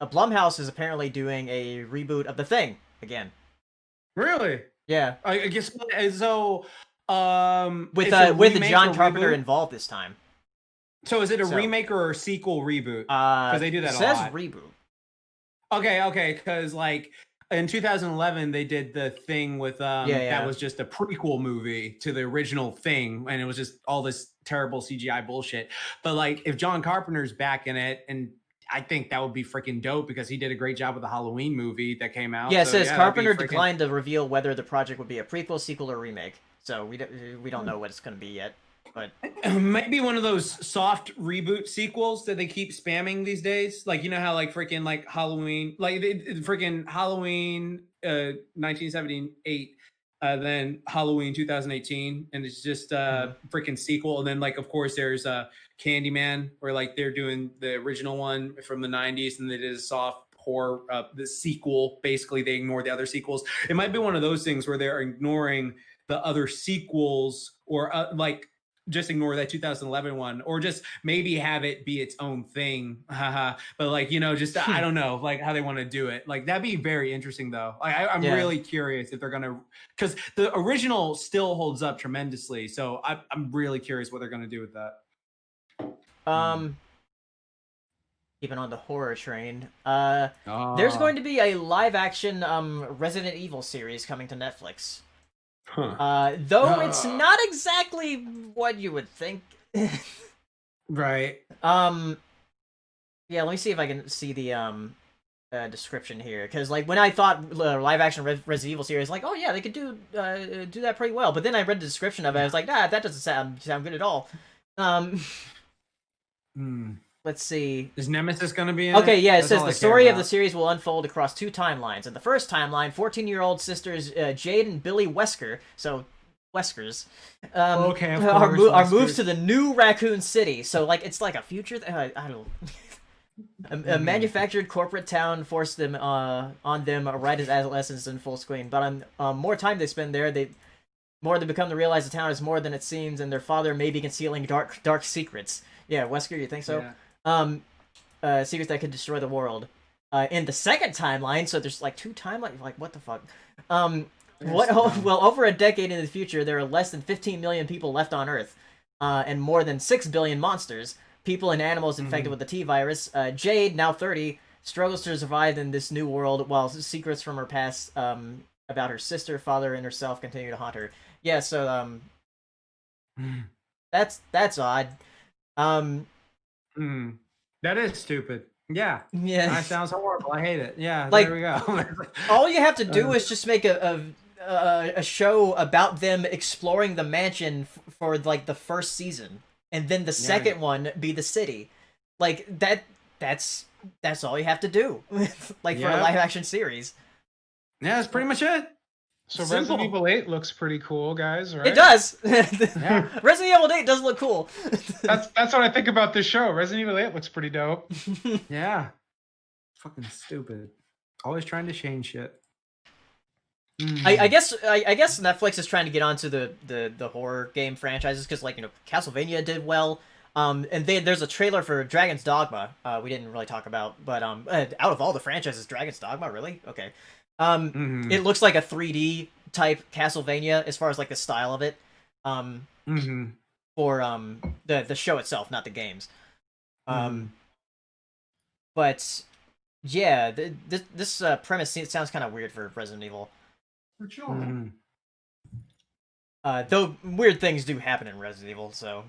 Blumhouse is apparently doing a reboot of The Thing again. Really? Yeah. I guess so. With the John Carpenter involved this time. So is it a remake or a sequel reboot? Because they do that a lot. It says reboot. Okay, because like in 2011 they did the Thing with that was just a prequel movie to the original Thing, and it was just all this terrible CGI bullshit. But like if John Carpenter's back in it, and I think that would be freaking dope because he did a great job with the Halloween movie that came out. Yeah, it says Carpenter declined to reveal whether the project would be a prequel, sequel, or remake. So we don't know what it's going to be yet. But maybe one of those soft reboot sequels that they keep spamming these days. Like, you know how like freaking like Halloween, like freaking Halloween 1978, then Halloween 2018, and it's just freaking sequel. And then like of course there's Candyman, where like they're doing the original one from the 90s, and they did a soft horror, the sequel. Basically, they ignore the other sequels. It might be one of those things where they're ignoring the other sequels, or like just ignore that 2011 one, or just maybe have it be its own thing. Haha. But like, just I don't know, like how they want to do it. Like that'd be very interesting though. I'm really curious if they're gonna, because the original still holds up tremendously. So I'm really curious what they're gonna do with that. Keeping on the horror train, there's going to be a live action Resident Evil series coming to Netflix. Though it's not exactly what you would think. Right. Yeah, let me see if I can see the description here, because like when I thought live action Resident Evil series, like, oh yeah, they could do that pretty well, but then I read the description of it, I was like, that doesn't sound good at all. Let's see. Is Nemesis going to be in Okay, it? yeah, it says the story of the series will unfold across 2 timelines. In the first timeline, 14-year-old sisters Jade and Billy Wesker, so Weskers, are moved to the new Raccoon City. So, like, it's like a future... I don't know. A manufactured corporate town forced them on them right as adolescents in full swing. But more time they spend there, they become to realize the town is more than it seems, and their father may be concealing dark secrets. Yeah, Wesker, you think so? Yeah. Secrets that could destroy the world. In the second timeline, so there's like 2 timelines. Like, what the fuck? Well, over a decade in the future, there are less than 15 million people left on Earth, and more than 6 billion monsters, people and animals infected with the T-virus. Jade, now 30, struggles to survive in this new world, while secrets from her past about her sister, father, and herself continue to haunt her. Yeah, so that's odd. That is stupid. Yeah. That sounds horrible. I hate it. Yeah, like, there we go. All you have to do is just make a show about them exploring the mansion for like the first season, and then the second one be the city. Like that's all you have to do. Like for a live action series. Yeah, that's pretty much it. So Simple. Resident Evil 8 looks pretty cool, guys, right? It does! Resident Evil 8 does look cool. That's what I think about this show. Resident Evil 8 looks pretty dope. Yeah. Fucking stupid. Always trying to change shit. I guess Netflix is trying to get onto the horror game franchises, because like, Castlevania did well. And there's a trailer for Dragon's Dogma, we didn't really talk about, but out of all the franchises, Dragon's Dogma, really? Okay. It looks like a 3D type Castlevania as far as like the style of it. For the show itself, not the games. But yeah, this premise sounds kind of weird for Resident Evil. For sure. Though weird things do happen in Resident Evil, so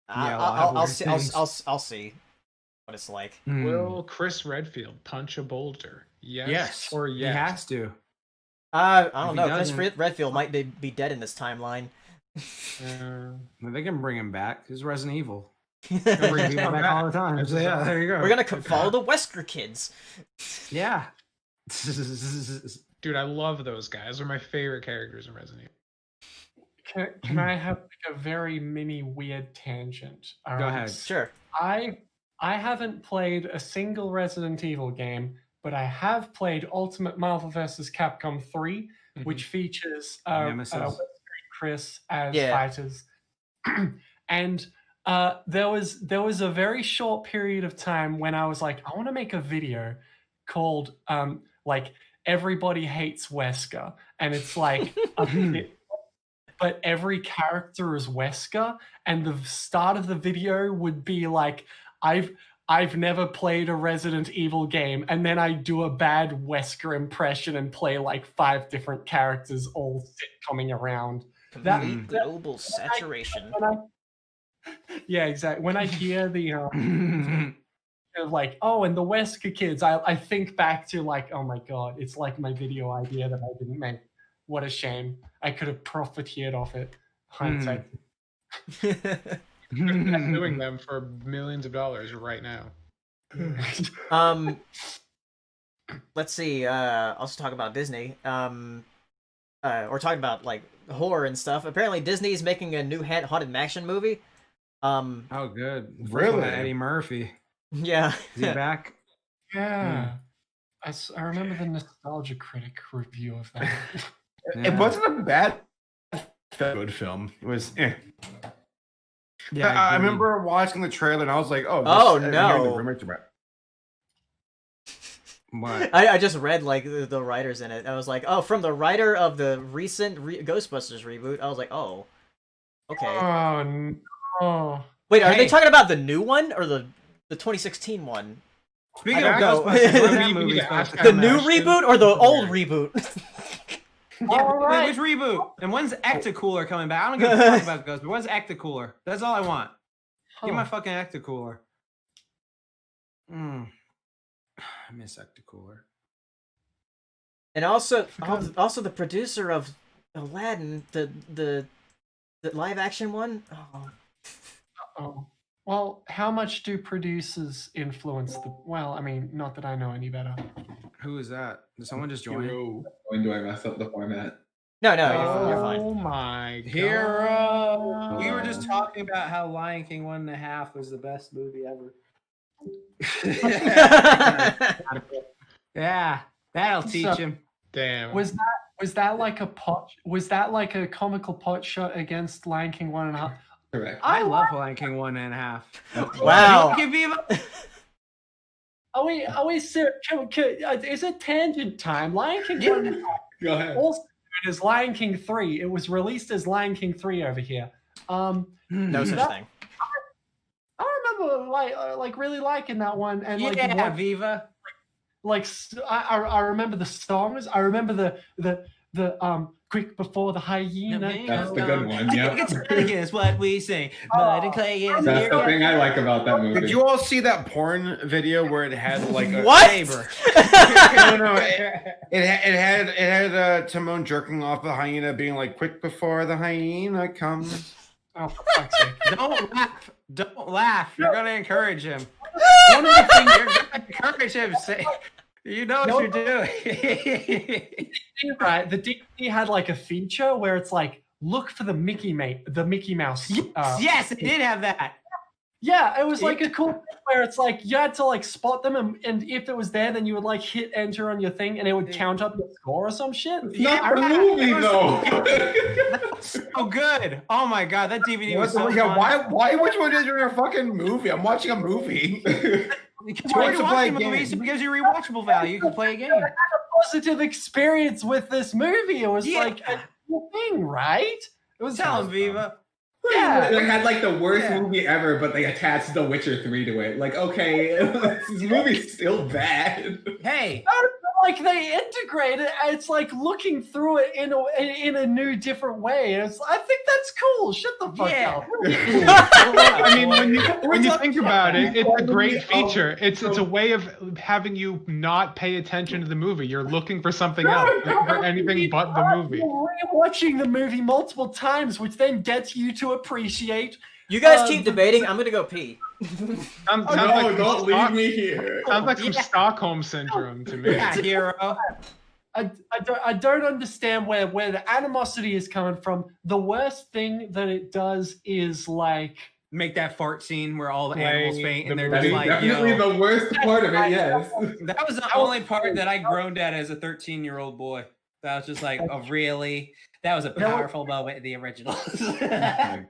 I'll see what it's like. Will Chris Redfield punch a boulder? Yes or yes? He has to. I don't know. Chris Redfield might be dead in this timeline. They can bring him back. He's Resident Evil. They bring people back all the time. So yeah, there you go. We're gonna follow the Wesker kids. Yeah. Dude, I love those guys. They're my favorite characters in Resident Evil. Can I have a very mini weird tangent? Go ahead. Sure. I haven't played a single Resident Evil game, but I have played Ultimate Marvel vs. Capcom 3, which features Wesker and Chris as fighters. And there was a very short period of time when I was like, I want to make a video called like Everybody Hates Wesker, and it's like but every character is Wesker, and the start of the video would be like, I've never played a Resident Evil game, and then I do a bad Wesker impression and play like 5 different characters all sitcoming around. Complete global saturation. Yeah, exactly. When I hear the like, oh, and the Wesker kids, I think back to like, oh my god, it's like my video idea that I didn't make. What a shame. I could have profiteered off it. Hindsight. Doing them for millions of dollars right now. Let's see. Also talk about Disney. Or talking about like horror and stuff. Apparently, Disney is making a new haunted mansion movie. Oh, good. Really? Eddie Murphy. Yeah. Is he back? Yeah. I remember the Nostalgia Critic review of that. It wasn't a bad, good film. It was. Yeah, I remember watching the trailer and I was like, "Oh, Oh, I'm no. hearing the rumors about it. What? I just read like the writers in it. I was like, oh, from the writer of the recent Ghostbusters reboot. I was like, oh, okay. Oh no! Wait, are they Hey. talking about the new one or the 2016 one? Speaking I of don't know. Ghostbusters, when that We movie's need to supposed to ask The come new out? reboot or the old reboot? Yeah, Alright. which reboot? And when's Ectocooler coming back? I don't give a fuck about Ghost, but when's Ectocooler? That's all I want. Give me my fucking Ectocooler. I miss Ectocooler. And also the producer of Aladdin, the live action one. Oh. Oh. Well, how much do producers influence the? Well, I mean, not that I know any better. Who is that? Did someone just join? When do I mess up the format? No, you're fine. Oh my god. Hero. We were just talking about how Lion King 1.5 was the best movie ever. Yeah, that'll teach him. Damn. Was that like a pot? Was that like a comical pot shot against Lion King 1.5? Correct. I love Lion King 1.5. Wow. Okay, Viva. Are we serious? Is it tangent time? Lion King Yeah. 1.5 Go ahead. also known as Lion King 3. It was released as Lion King 3 over here. No such That- thing. I remember like really liking that one, and like Yeah, what- Viva. like I remember the songs. I remember the quick before the hyena. That's the good one. Yep. It's against what we sing. Mud and clay is That's here. the thing I like about that movie. Did you all see that porn video where it had like a What? Saber. No, it had Timon jerking off the hyena, being like, "Quick before the hyena comes." Oh, for fuck's sake. Don't laugh. Don't laugh. You're gonna encourage him. One of the things You're gonna encourage him. Say, you know what you're doing. right, the DVD had like a feature where it's like, look for the Mickey Mouse. Yes, it did have that. Yeah, it was like a cool thing where it's like you had to like spot them, and if it was there, then you would like hit enter on your thing, and it would count up your score or some shit. Not the movie though. So good. Oh my god, that DVD was so Yeah, fun. why would you want to do a fucking movie? I'm watching a movie. Because Why you to watch play the a movies, game? it gives you rewatchable value. You can play a game. Positive experience with this movie. It was Yeah. like a cool thing, right? It was Tell him, Viva. Yeah. They had like the worst Yeah. movie ever, but they attached The Witcher 3 to it. Like, okay, this movie's still bad. Hey, Like they integrate it, and it's like looking through it in a new, different way. And I think that's cool. Shut the fuck Yeah. up. I mean, when you think about it, it's a great feature. It's a way of having you not pay attention to the movie. You're looking for something else, for anything but the movie. Watching the movie multiple times, which then gets you to appreciate. You guys keep debating. I'm gonna go pee. Sounds No, like don't some leave me here. Sounds like some Stockholm syndrome to me. yeah, hero. I don't understand where the animosity is coming from. The worst thing that it does is like Make that fart scene where all the Play animals faint and the they're That just is like, definitely yo. the worst part of it, yes. That was the only part that I groaned at as a 13-year-old boy. That was just like, oh, really? That was a powerful moment in the original. it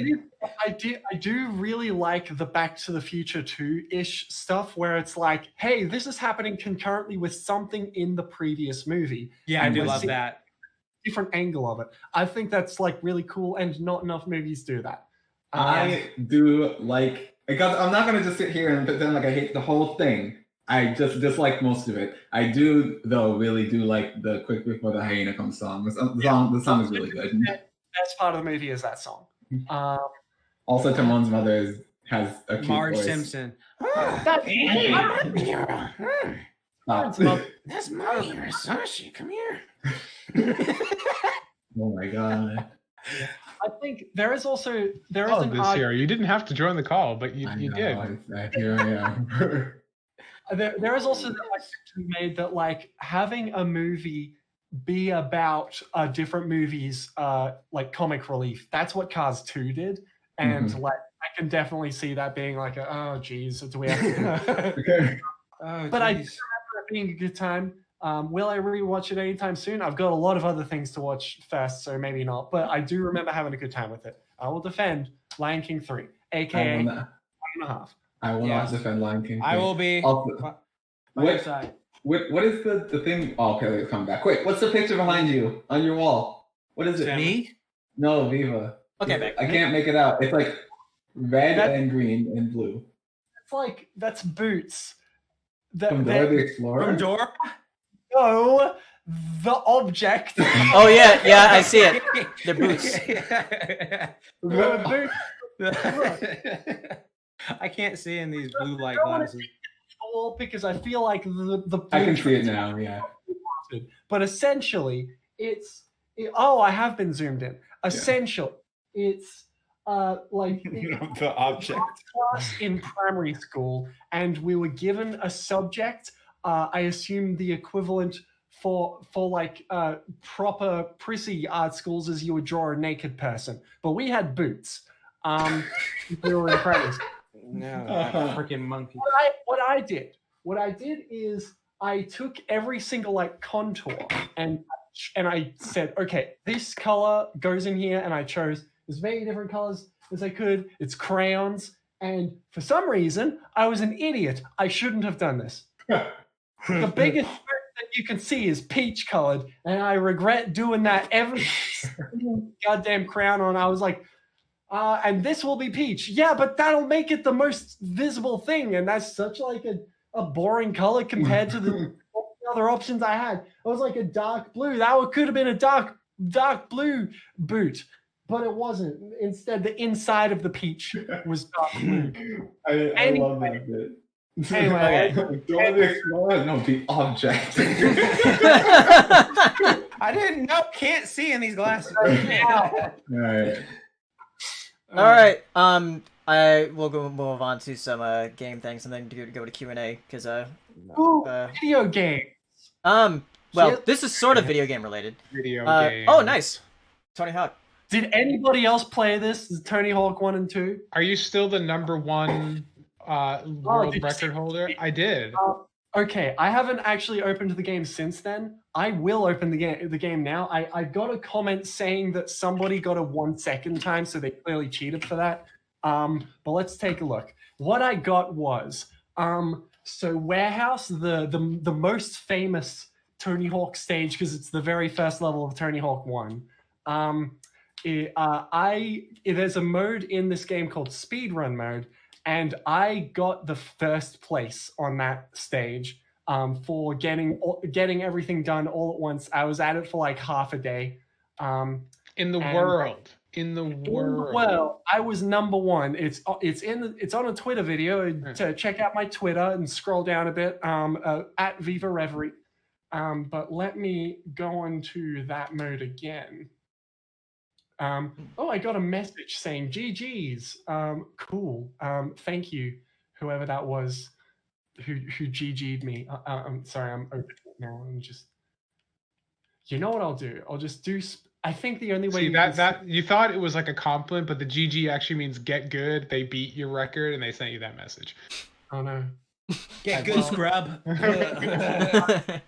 is. I do really like the Back to the Future 2-ish stuff where it's like, hey, this is happening concurrently with something in the previous movie. Yeah, I And do we're love seeing that. a different angle of it. I think that's like really cool, and not enough movies do that. I do like, because I'm not gonna just sit here and pretend like I hate the whole thing. I just dislike most of it. I do, though, really do like the Quick Before the Hyena Comes song. The song is really good. Best part of the movie is that song. Also, Timon's mother has a cute Marge voice. Simpson. That's That's my hero, Sashi. Come here. Oh my god. I think there is Oh, an this argument. year. You didn't have to join the call, but you I did. know, here I am. There is also the argument to be made that like having a movie be about different movies, like comic relief. That's what Cars 2 did, and like I can definitely see that being like, oh geez, do we have to do that? Okay. Oh, But I geez. being a good time. Will I rewatch it anytime soon? I've got a lot of other things to watch first, so maybe not. But I do remember having a good time with it. I will defend Lion King 3, aka 1.5. I will not defend Lion King 3. I will be Also, by your side. What is the thing? Oh, okay, let's come back. Quick, what's the picture behind you on your wall? What is it? Me? No, Viva. Okay, back. I can't make it out. It's like red and green and blue. It's like, that's Boots. From Dora the Explorer? From Dora? No, the object. Oh yeah, I see it. They're boots. The Boots. I can't see in these blue light I don't wanna glasses. because I feel like the I can see it now, yeah. But essentially, I have been zoomed in. Essentially, it's like The object. class in primary school, and we were given a subject. I assume the equivalent for like proper prissy art schools is you would draw a naked person, but we had boots. We were in primary school. No, that freaking monkey. What I did is I took every single like contour and I said, okay, this color goes in here, and I chose as many different colors as I could. It's crayons, and for some reason, I was an idiot. I shouldn't have done this. The biggest that you can see is peach colored, and I regret doing that every goddamn crown on. I was like, and this will be peach. Yeah, but that'll make it the most visible thing, and that's such like a boring color compared to the other options I had. It was like a dark blue. That could have been a dark blue boot, but it wasn't. Instead, the inside of the peach was dark blue. I love that bit. Anyway, Dora the Explorer? No, the object. I didn't know. Can't see in these glasses. All right. All right. I will move on to some game things and then go to Q&A because video game. well, this is sort of video game related. Video game. Oh, nice. Tony Hawk. Did anybody else play this? Tony Hawk 1 and 2? Are you still the number one world record holder? I did. Okay, I haven't actually opened the game since then. I will open the game now. I got a comment saying that somebody got a 1 second time, so they clearly cheated for that. But let's take a look. What I got was so Warehouse, the most famous Tony Hawk stage, because it's the very first level of Tony Hawk 1. There's a mode in this game called Speedrun mode, and I got the first place on that stage for getting everything done all at once. I was at it for like half a day. In the world. Well, I was number one. It's on a Twitter video. To check out my Twitter and scroll down a bit at Viva Reverie. But let me go into that mode again. I got a message saying GG's. Cool. Thank you, whoever that was who GG'd me. I'm sorry, I'm open now. I'm just, you know what I'll do? I'll just do. I think the only way. See, that you thought it was like a compliment, but the GG actually means get good. They beat your record and they sent you that message. Oh no. Get good, scrub. Okay.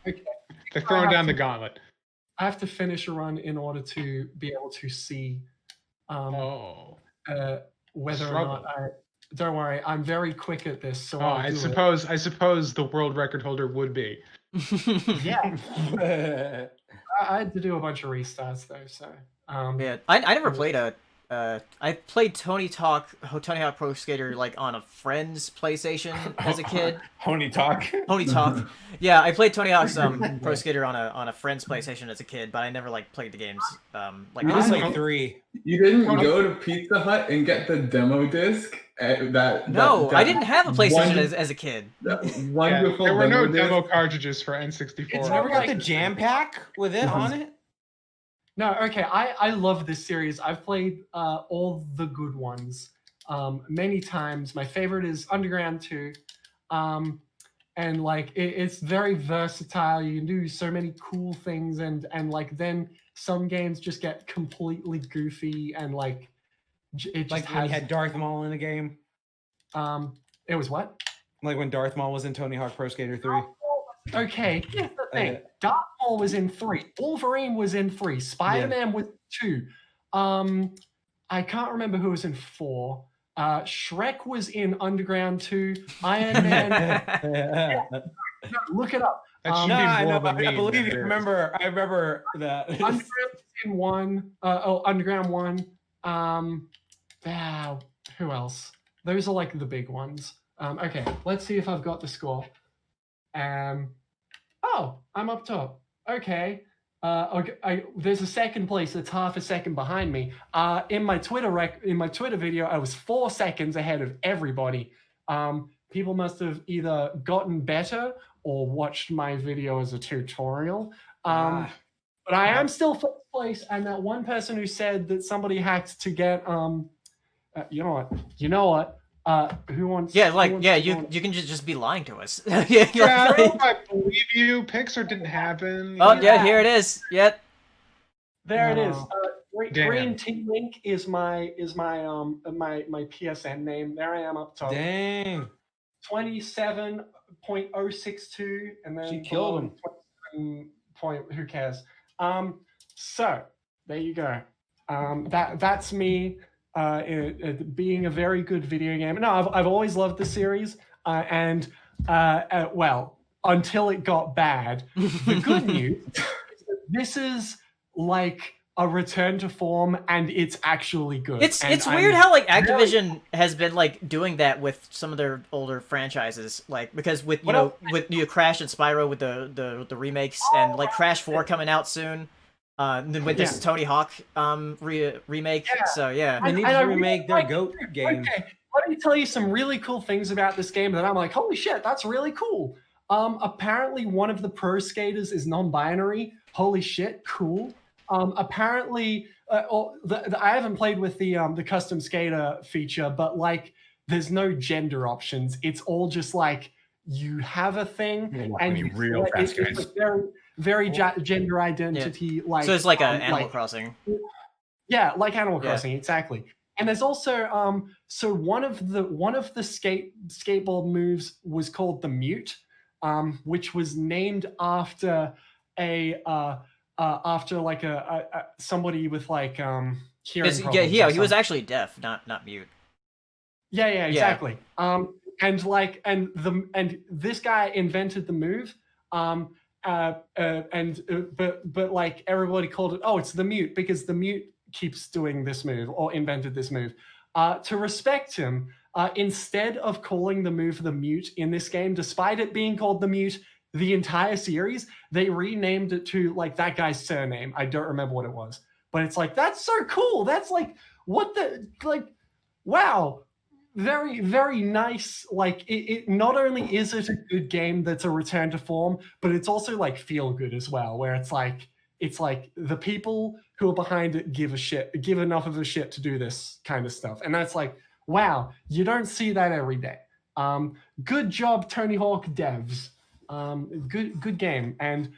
They're throwing down the gauntlet. I have to finish a run in order to be able to see whether or not I. Don't worry, I'm very quick at this. So I suppose the world record holder would be. Yeah. I had to do a bunch of restarts though, so. Yeah, I never played I played Tony Hawk Pro Skater like on a friend's PlayStation as a kid. Tony Talk. Yeah, I played Tony Hawk's Pro Skater on a friend's PlayStation as a kid, but I never like played the games. Like I was like 3. You didn't go to Pizza Hut and get the demo disc? No, I didn't have a PlayStation as a kid. Wonderful. There were no disc. demo cartridges for N64. It's never got the jam pack with it on it. No, okay. I love this series. I've played all the good ones many times. My favorite is Underground 2. And like it's very versatile. You can do so many cool things, and like then some games just get completely goofy and like it just like when you had Darth Maul in the game. It was what? Like when Darth Maul was in Tony Hawk Pro Skater 3. Okay, here's the thing. Darth Maul was in 3. Wolverine was in 3. Spider-Man was 2. I can't remember who was in 4. Shrek was in Underground 2. Iron Man. Look it up. That should No, be I more know. of a I meme believe than you. it is. I remember that. Underground was in 1. Underground 1. Who else? Those are like the big ones. Okay, let's see if I've got the score. Oh, I'm up top. Okay. There's a second place that's half a second behind me. In my Twitter video, I was 4 seconds ahead of everybody. People must have either gotten better or watched my video as a tutorial. But I am still first place, and that one person who said that somebody hacked to get you know what? Who wants? Yeah, who like wants yeah, to go you can just be lying to us. Yeah, I don't know if I believe you. Pixar didn't happen. Oh yeah, here it is. Yep. There it is. Damn. Green T Link is my PSN name. There I am up top. Dang. 27.062, and then She killed him. 27 point. Who cares? So there you go. That's me. Being a very good video game. No, I've always loved the series, and well, until it got bad. The good news is that this is like a return to form, and it's actually good. It's And weird I'm how like Activision has been like doing that with some of their older franchises, like because with with Crash and Spyro with the remakes and like Crash 4 coming out soon. With this Tony Hawk remake, so yeah. They need to remake their GOAT game. Okay, let me tell you some really cool things about this game that I'm like, holy shit, that's really cool. Apparently one of the pro skaters is non-binary. Holy shit, cool. Apparently, I haven't played with the custom skater feature, but like, there's no gender options. It's all just like you have a thing, and you real fast guys. like very gender identity like. So it's like Animal Crossing. Yeah, like Animal Crossing, exactly. And there's also so one of the skateboard moves was called the mute, which was named after after like a somebody with like hearing problems. Yeah, he was actually deaf, not mute. Yeah, exactly. And this guy invented the move. But like everybody called it, oh, it's the mute, because the mute keeps doing this move or invented this move. To respect him, instead of calling the move the mute in this game, despite it being called the mute the entire series, they renamed it to like that guy's surname. I don't remember what it was, but it's like, that's so cool. That's like, what the, like, wow. Very, very nice. Like it not only is it a good game that's a return to form, but it's also like feel good as well, where it's like the people who are behind it give enough of a shit to do this kind of stuff. And that's like, wow, you don't see that every day. Good job, Tony Hawk devs. Good game. And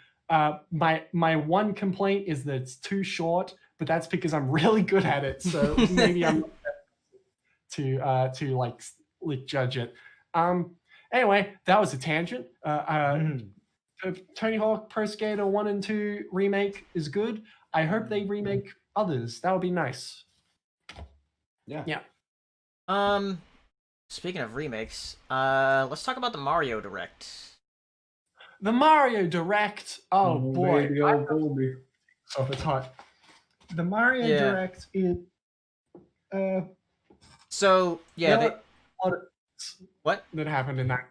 my one complaint is that it's too short, but that's because I'm really good at it. So maybe I'm to like judge it. Anyway, that was a tangent. Tony Hawk Pro Skater 1 and 2 remake is good. I hope they remake others. That would be nice. Yeah. Speaking of remakes, let's talk about the Mario Direct. The Mario Direct. Oh boy. Baby, oh, baby. So if it's hot. The Mario Direct is so yeah, what that happened in that?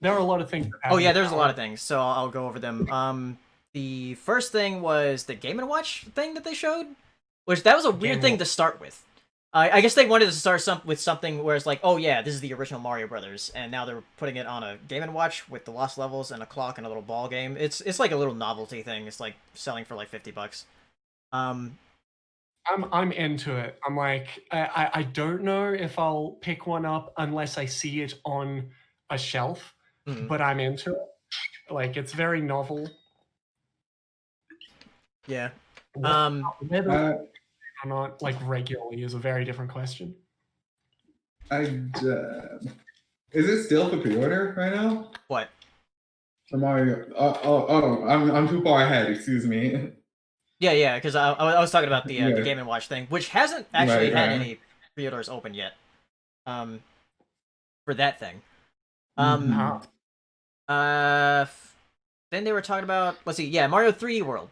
There were a lot of things. That happened. Oh yeah, there's a lot of things. So I'll go over them. The first thing was the Game & Watch thing that they showed, which that was a weird thing to start with. I guess they wanted to start with something where it's like, oh yeah, this is the original Mario Brothers, and now they're putting it on a Game & Watch with the lost levels and a clock and a little ball game. It's like a little novelty thing. It's like selling for like $50. I'm into it. I'm like, I don't know if I'll pick one up unless I see it on a shelf, but I'm into it. Like, it's very novel. Yeah. Whether or not like regularly is a very different question. Is it still for pre-order right now? What? Mario. I'm too far ahead. Excuse me. Yeah, because I was talking about the Yeah. Game and Watch thing, which hasn't actually Right, had right. any pre-orders open yet. For that thing. Mhm. Then they were talking about, let's see, yeah, Mario 3D World.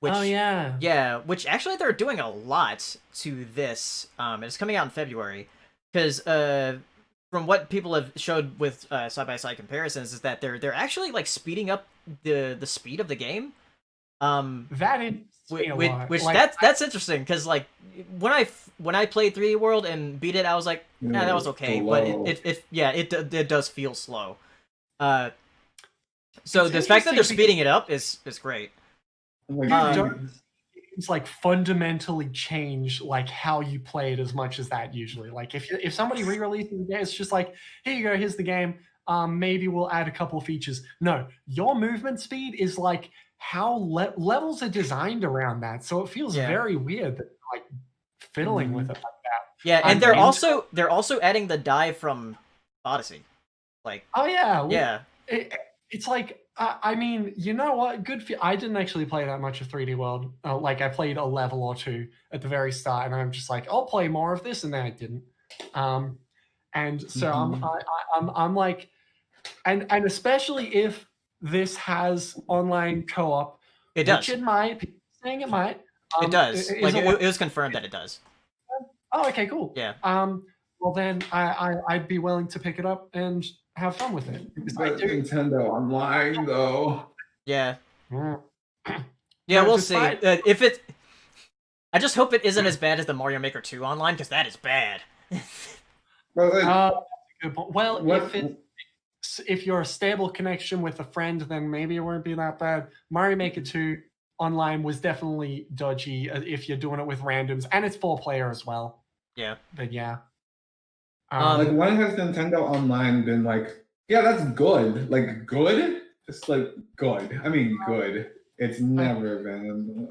Which, Oh yeah. yeah, which actually they're doing a lot to this. And it's coming out in February, because from what people have showed with side-by-side comparisons is that they're actually like speeding up the speed of the game. That is Which that's interesting, because like when I played 3D World and beat it, I was like, that was okay, but it does feel slow. So the fact that they're speeding it up is great. It's like fundamentally change like how you play it as much as that usually. Like if somebody re-releases the game, it's just like, here you go, here's the game. Maybe we'll add a couple of features. No, your movement speed is like how levels are designed around that. So it feels very weird that like fiddling with it like that. Yeah, and they're also adding the dive from Odyssey. Like, oh yeah, yeah. It's like, I mean, you know what? I didn't actually play that much of 3D World. Like, I played a level or two at the very start, and I'm just like, I'll play more of this, and then I didn't. And so I'm like, and especially if this has online co-op, it does. Which it might. People are saying it might. It does. Like, it was confirmed that it does. Oh, okay, cool. Yeah. Well, then I'd be willing to pick it up and have fun with it. But Nintendo Online, though. Yeah. Yeah, we'll see. If it, I just hope it isn't as bad as the Mario Maker 2 Online, because that is bad. Well, if you're a stable connection with a friend, then maybe it won't be that bad. Mario Maker 2 Online was definitely dodgy if you're doing it with randoms, and it's 4-player as well. Yeah. But yeah. Like, when has Nintendo Online been like, yeah, that's good? Like, good? It's like good. I mean, good. It's never been.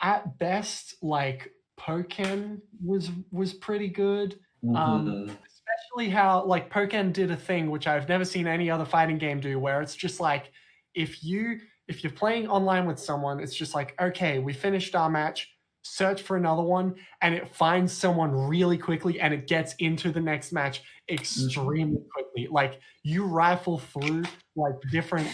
At best, like, Pokken was pretty good. Especially how, like, Pokken did a thing which I've never seen any other fighting game do, where it's just like, if you're playing online with someone, it's just like, okay, we finished our match, search for another one, and it finds someone really quickly, and it gets into the next match extremely quickly. Like, you rifle through like different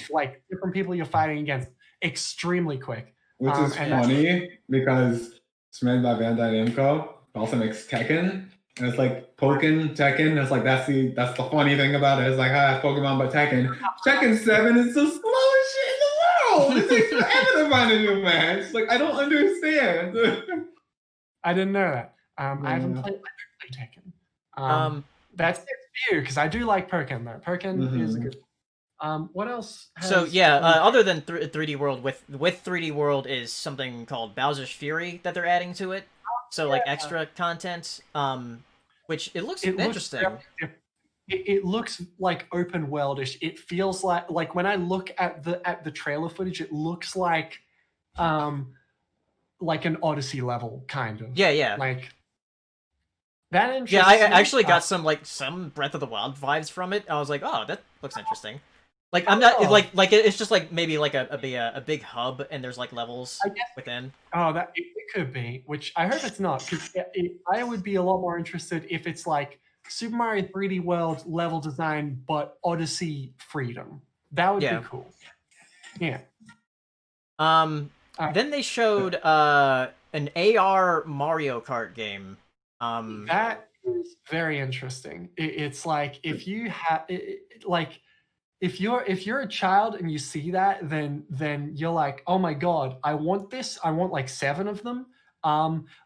people you're fighting against extremely quick. Which is funny because it's made by Bandai Namco. It also makes Tekken. And it's like Pokken, Tekken. It's like that's the funny thing about it. It's like, Pokemon but Tekken. Tekken 7 is the slowest shit in the world. It takes forever to find a new match. Like, I don't understand. I didn't know that. I haven't played Tekken. That's it for you, because I do like Pokken though. Pokken is a good. What else? So yeah, other than 3D World, with 3D World is something called Bowser's Fury that they're adding to it. So like extra content, which it looks interesting. It looks like open worldish. It feels like when I look at the trailer footage, it looks like an Odyssey level kind of. Yeah. Like that interesting. Yeah, I actually got some Breath of the Wild vibes from it. I was like, oh, that looks interesting. Like, I'm not like it's just like maybe like a big hub, and there's like levels within. Oh, that it could be, which I hope it's not, because I would be a lot more interested if it's like Super Mario 3D World level design, but Odyssey freedom. That would be cool. Yeah. Then they showed an AR Mario Kart game. That is very interesting. It's like if you have if you're a child and you see that, then you're like, oh my god, I want this. I want like 7 of them.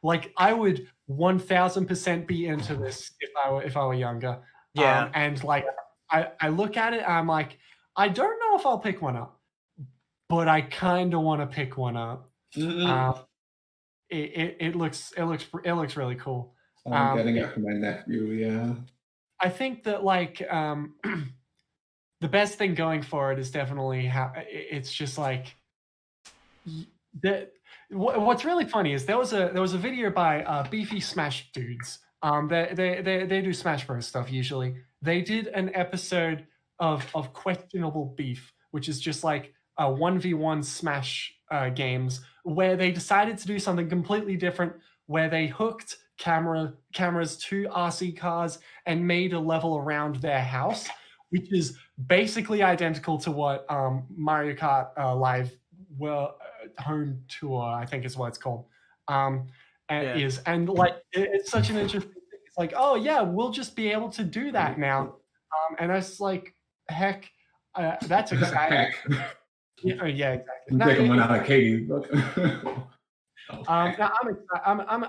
Like I would 1000% be into this if I were younger. Yeah. And like I look at it and I'm like, I don't know if I'll pick one up, but I kind of want to pick one up. It looks really cool. I'm getting it for my nephew. Yeah. I think that like the best thing going for it is definitely how it's just like what's really funny is there was a video by Beefy Smash Dudes. They do Smash Bros stuff usually. They did an episode of questionable beef, which is just like 1v1 Smash games where they decided to do something completely different, where they hooked cameras to RC cars and made a level around their house, which is basically identical to what Mario Kart Live Home Tour, I think is what it's called, is. And like, it's such an interesting thing. It's like, oh yeah, we'll just be able to do that now. And I was like, heck, that's exciting. Yeah, exactly. Taking one out of Katie's book. Now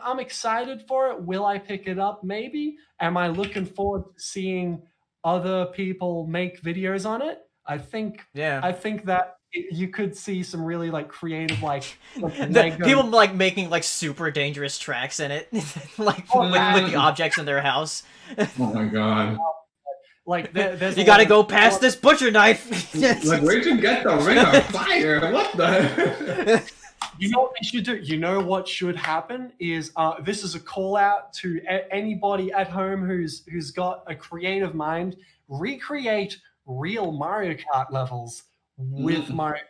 I'm excited for it. Will I pick it up? Maybe. Am I looking forward to seeing other people make videos on it? I think that you could see some really like creative like people like making like super dangerous tracks in it, like with the objects in their house. Oh my god. Like there's you gotta go past this butcher knife. Like, where'd you get the ring of fire? What the? You know what they should do? You know what should happen is this is a call out to anybody at home who's got a creative mind. Recreate real Mario Kart levels with Mario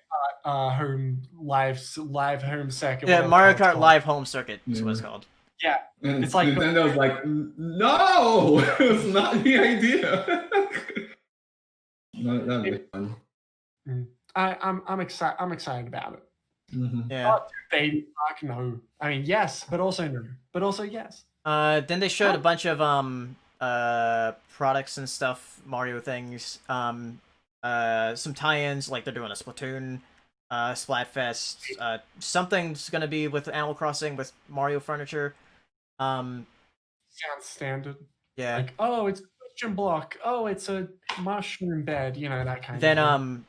Kart live home circuit. Yeah, Mario Kart Live Home Circuit is what it's called. Yeah, and it's like Nintendo's like, no, it's not the idea. That'd be fun. I'm excited about it. Yeah. Baby Park, no. I mean, yes, but also no, but also yes. Then they showed a bunch of products and stuff, Mario things. Some tie-ins, like they're doing a Splatoon, Splatfest. Something's gonna be with Animal Crossing with Mario furniture. Sounds standard. Yeah. Like, oh, it's a question block. Oh, it's a mushroom bed. You know, that kind then, of thing.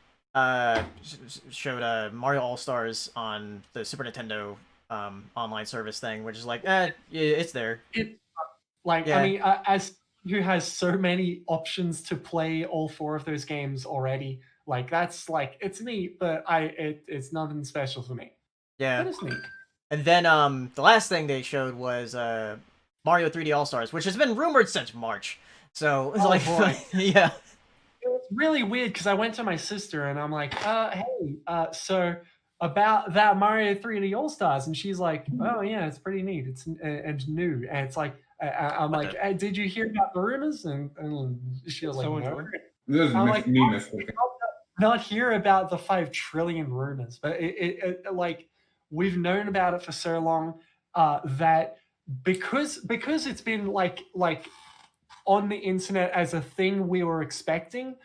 Showed Mario All-Stars on the Super Nintendo online service thing, which is like, it's there. I mean, as who has so many options to play all 4 of those games already, like that's like, it's neat, but it's nothing special for me. Yeah, but it's neat. And then the last thing they showed was Mario 3D All-Stars, which has been rumored since March. So it's yeah. It was really weird because I went to my sister and I'm like, hey, so about that Mario 3D All-Stars, and she's like, oh yeah, it's pretty neat. It's and new, and it's like, I'm like, hey, did you hear about the rumors? And she was like, no. I'm like, not hear about the 5 trillion rumors, but it like we've known about it for so long that because it's been like on the internet as a thing we were expecting,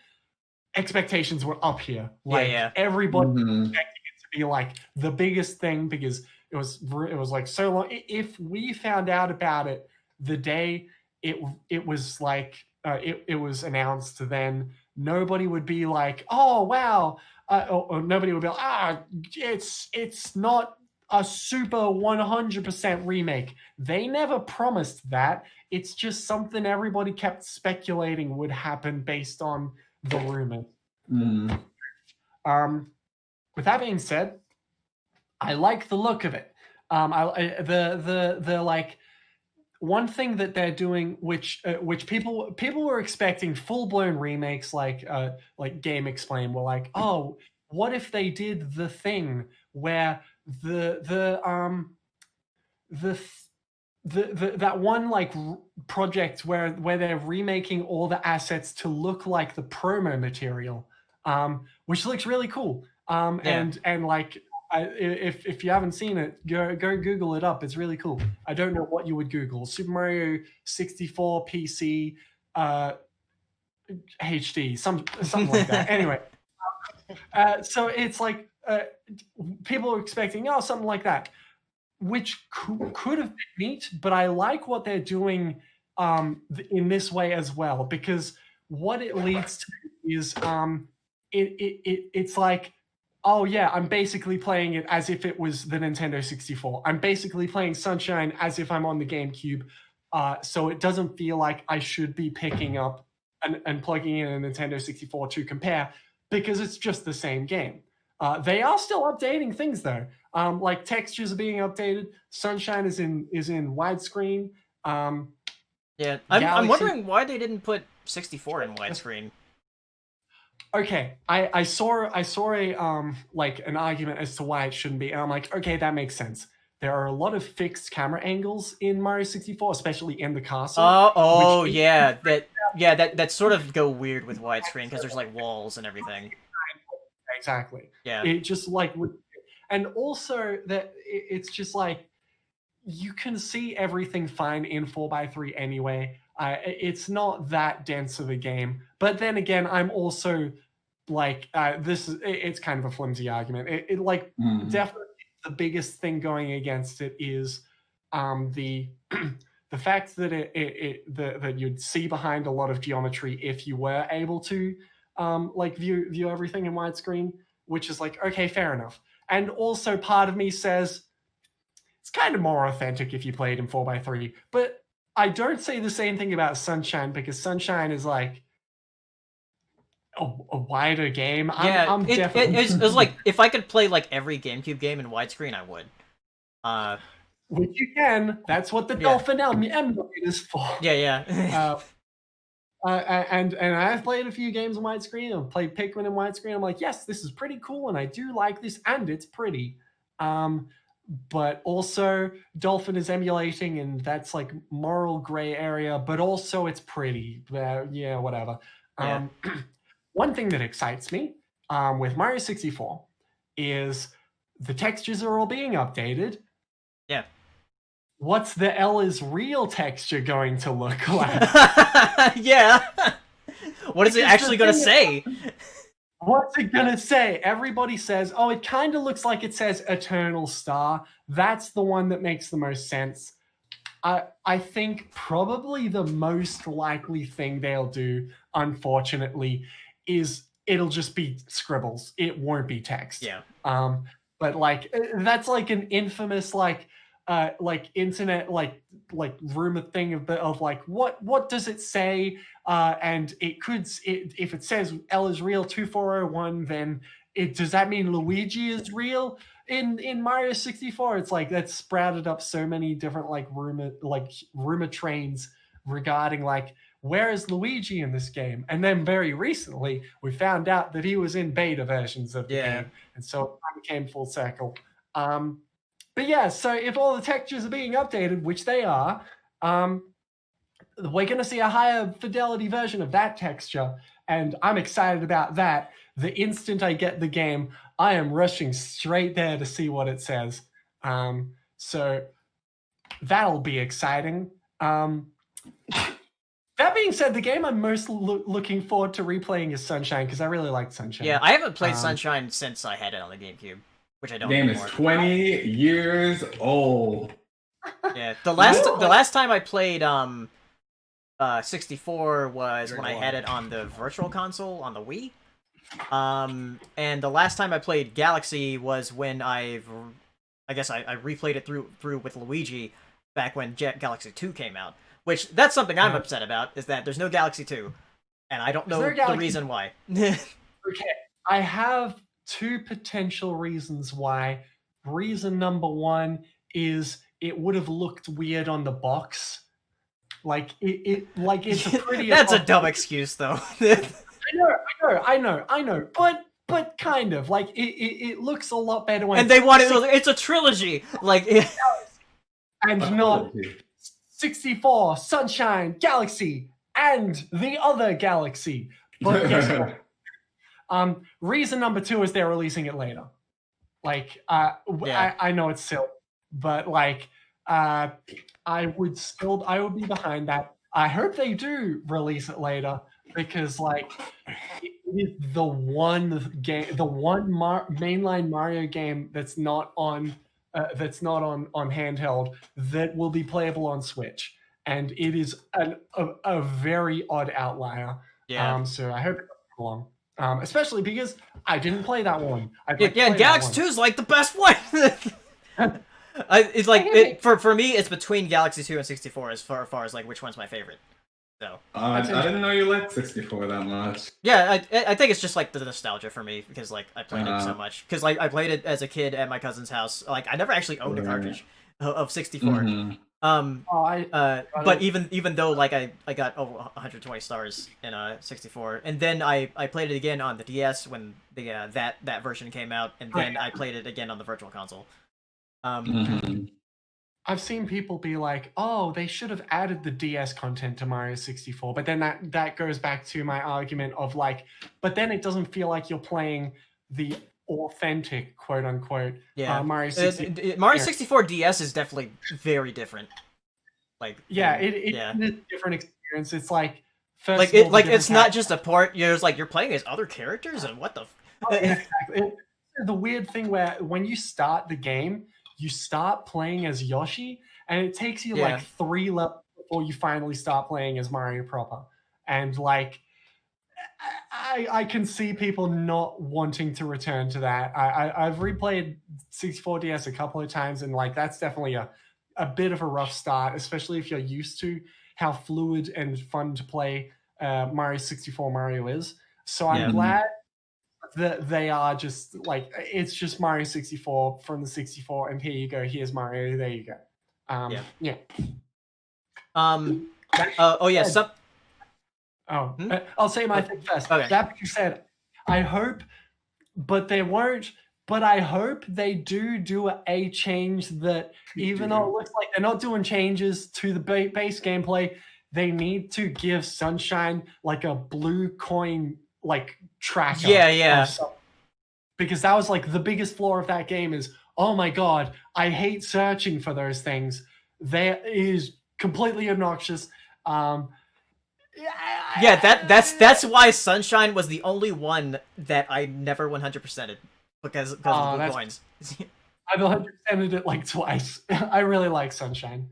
expectations were up here. Like everybody expecting it to be like the biggest thing because it was like so long. If we found out about it the day it was like it was announced, then nobody would be like, oh wow, or nobody would be like, it's not a super 100% remake. They never promised that. It's just something everybody kept speculating would happen based on the rumors. With that being said, I like the look of it. The like one thing that they're doing, which people were expecting full-blown remakes, like Game Explain were like, oh, what if they did the thing where that one like project where they're remaking all the assets to look like the promo material, which looks really cool. And like, if you haven't seen it, go Google it up. It's really cool. I don't know what you would Google. Super Mario 64 PC HD, something like that. Anyway, so it's like people are expecting something like that, which could have been neat. But I like what they're doing in this way as well, because what it leads to is it's like, oh yeah, I'm basically playing it as if it was the Nintendo 64. I'm basically playing Sunshine as if I'm on the GameCube. So it doesn't feel like I should be picking up and plugging in a Nintendo 64 to compare, because it's just the same game. They are still updating things though. Like textures are being updated. Sunshine is in widescreen. Yeah, I'm wondering why they didn't put 64 in widescreen. okay, I saw a like an argument as to why it shouldn't be, and I'm like, okay, that makes sense. There are a lot of fixed camera angles in Mario 64, especially in the castle. That sort of go weird with widescreen because there's like walls and everything. Exactly. Yeah. It just like would, and also that it's just like you can see everything fine in 4x3 anyway. It's not that dense of a game, but then again, I'm also like it's kind of a flimsy argument. It like definitely the biggest thing going against it is the the fact that that you'd see behind a lot of geometry if you were able to like view everything in widescreen, which is like, okay, fair enough. And also part of me says it's kind of more authentic if you play it in 4x3, but I don't say the same thing about Sunshine, because Sunshine is like a wider game. I'm definitely... It's like, if I could play like every GameCube game in widescreen, I would. Which you can. That's what the Dolphin emulator is for. Yeah. And I've played a few games in widescreen. I've played Pikmin in widescreen. I'm like, yes, this is pretty cool, and I do like this, and it's pretty. But also, Dolphin is emulating, and that's like moral gray area. But also, it's pretty. Yeah, whatever. Yeah. One thing that excites me with Mario 64 is the textures are all being updated. Yeah. What's the L is real texture going to look like? Yeah. What is it actually going to say? What's it going to say? Everybody says, oh, it kind of looks like it says Eternal Star. That's the one that makes the most sense. I think probably the most likely thing they'll do, unfortunately, is it'll just be scribbles. It won't be text. Yeah. But like that's like an infamous like internet like rumor thing of like what does it say? And it could if it says L is real 2401, then does that mean Luigi is real? In Mario 64, it's like that's sprouted up so many different like rumor trains regarding like where is Luigi in this game? And then very recently we found out that he was in beta versions of the game, and so it kind of came full circle. But yeah, so if all the textures are being updated, which they are, we're going to see a higher fidelity version of that texture, and I'm excited about that. The instant I get the game, I am rushing straight there to see what it says. So that'll be exciting. That being said, the game I'm most looking forward to replaying is Sunshine, because I really liked Sunshine. Yeah, I haven't played Sunshine since I had it on the GameCube, which I don't game anymore. Is 20 years old. Yeah, the last time I played 64 was when I had it on the Virtual Console on the Wii. And the last time I played Galaxy was when I guess I replayed it through with Luigi back when Galaxy 2 came out. Which, that's something I'm upset about, is that there's no Galaxy 2. And I don't know the reason why. Okay, I have two potential reasons why. Reason number one is it would have looked weird on the box. Like, it's a pretty... That's a dumb excuse, though. I know. But kind of. Like, it looks a lot better when... And they want it... It's a trilogy! Like... And not... 64, Sunshine, Galaxy, and the other Galaxy. But guess what? Reason number two is they're releasing it later. Like, I know it's silly, but like, I would be behind that. I hope they do release it later, because like, it is the one game, mainline Mario game that's not on handheld that will be playable on Switch, and it is a very odd outlier. Yeah. So I hope it comes along. Especially because I didn't play that one. Galaxy 2 is like the best one. It's like for me, it's between Galaxy 2 and 64 as far as like which one's my favorite. So I didn't know you liked 64 that much. Yeah, I think it's just like the nostalgia for me, because like I played it so much. Because like I played it as a kid at my cousin's house. Like I never actually owned a cartridge of 64. But even though like I got over 120 stars in 64, and then I played it again on the DS when the that version came out, and then I played it again on the Virtual Console. I've seen people be like, "Oh, they should have added the DS content to Mario 64," but then that goes back to my argument of like, but then it doesn't feel like you're playing the authentic quote unquote Mario 64. Mario 64 DS is definitely very different. Like it's a different experience. It's like it's not just a port. You're playing as other characters, and what the. Exactly. The weird thing where when you start the game, you start playing as Yoshi, and it takes you like 3 levels before you finally start playing as Mario proper. And like, I can see people not wanting to return to that. I've replayed 64 DS a couple of times, and like that's definitely a bit of a rough start, especially if you're used to how fluid and fun to play Mario 64 Mario is. So I'm glad that they are just like, it's just Mario 64 from the 64, and here you go, here's Mario, there you go. I'll say my thing first. Okay. That being said, I hope, but they won't, but I hope they do a change that, even though it looks like they're not doing changes to the base gameplay, they need to give Sunshine like a blue coin like tracker. Because that was like the biggest flaw of that game is, oh my god, I hate searching for those things. That is completely obnoxious. That's why Sunshine was the only one that I never 100%ed because of the blue coins. I've 100%ed it like twice. I really like Sunshine.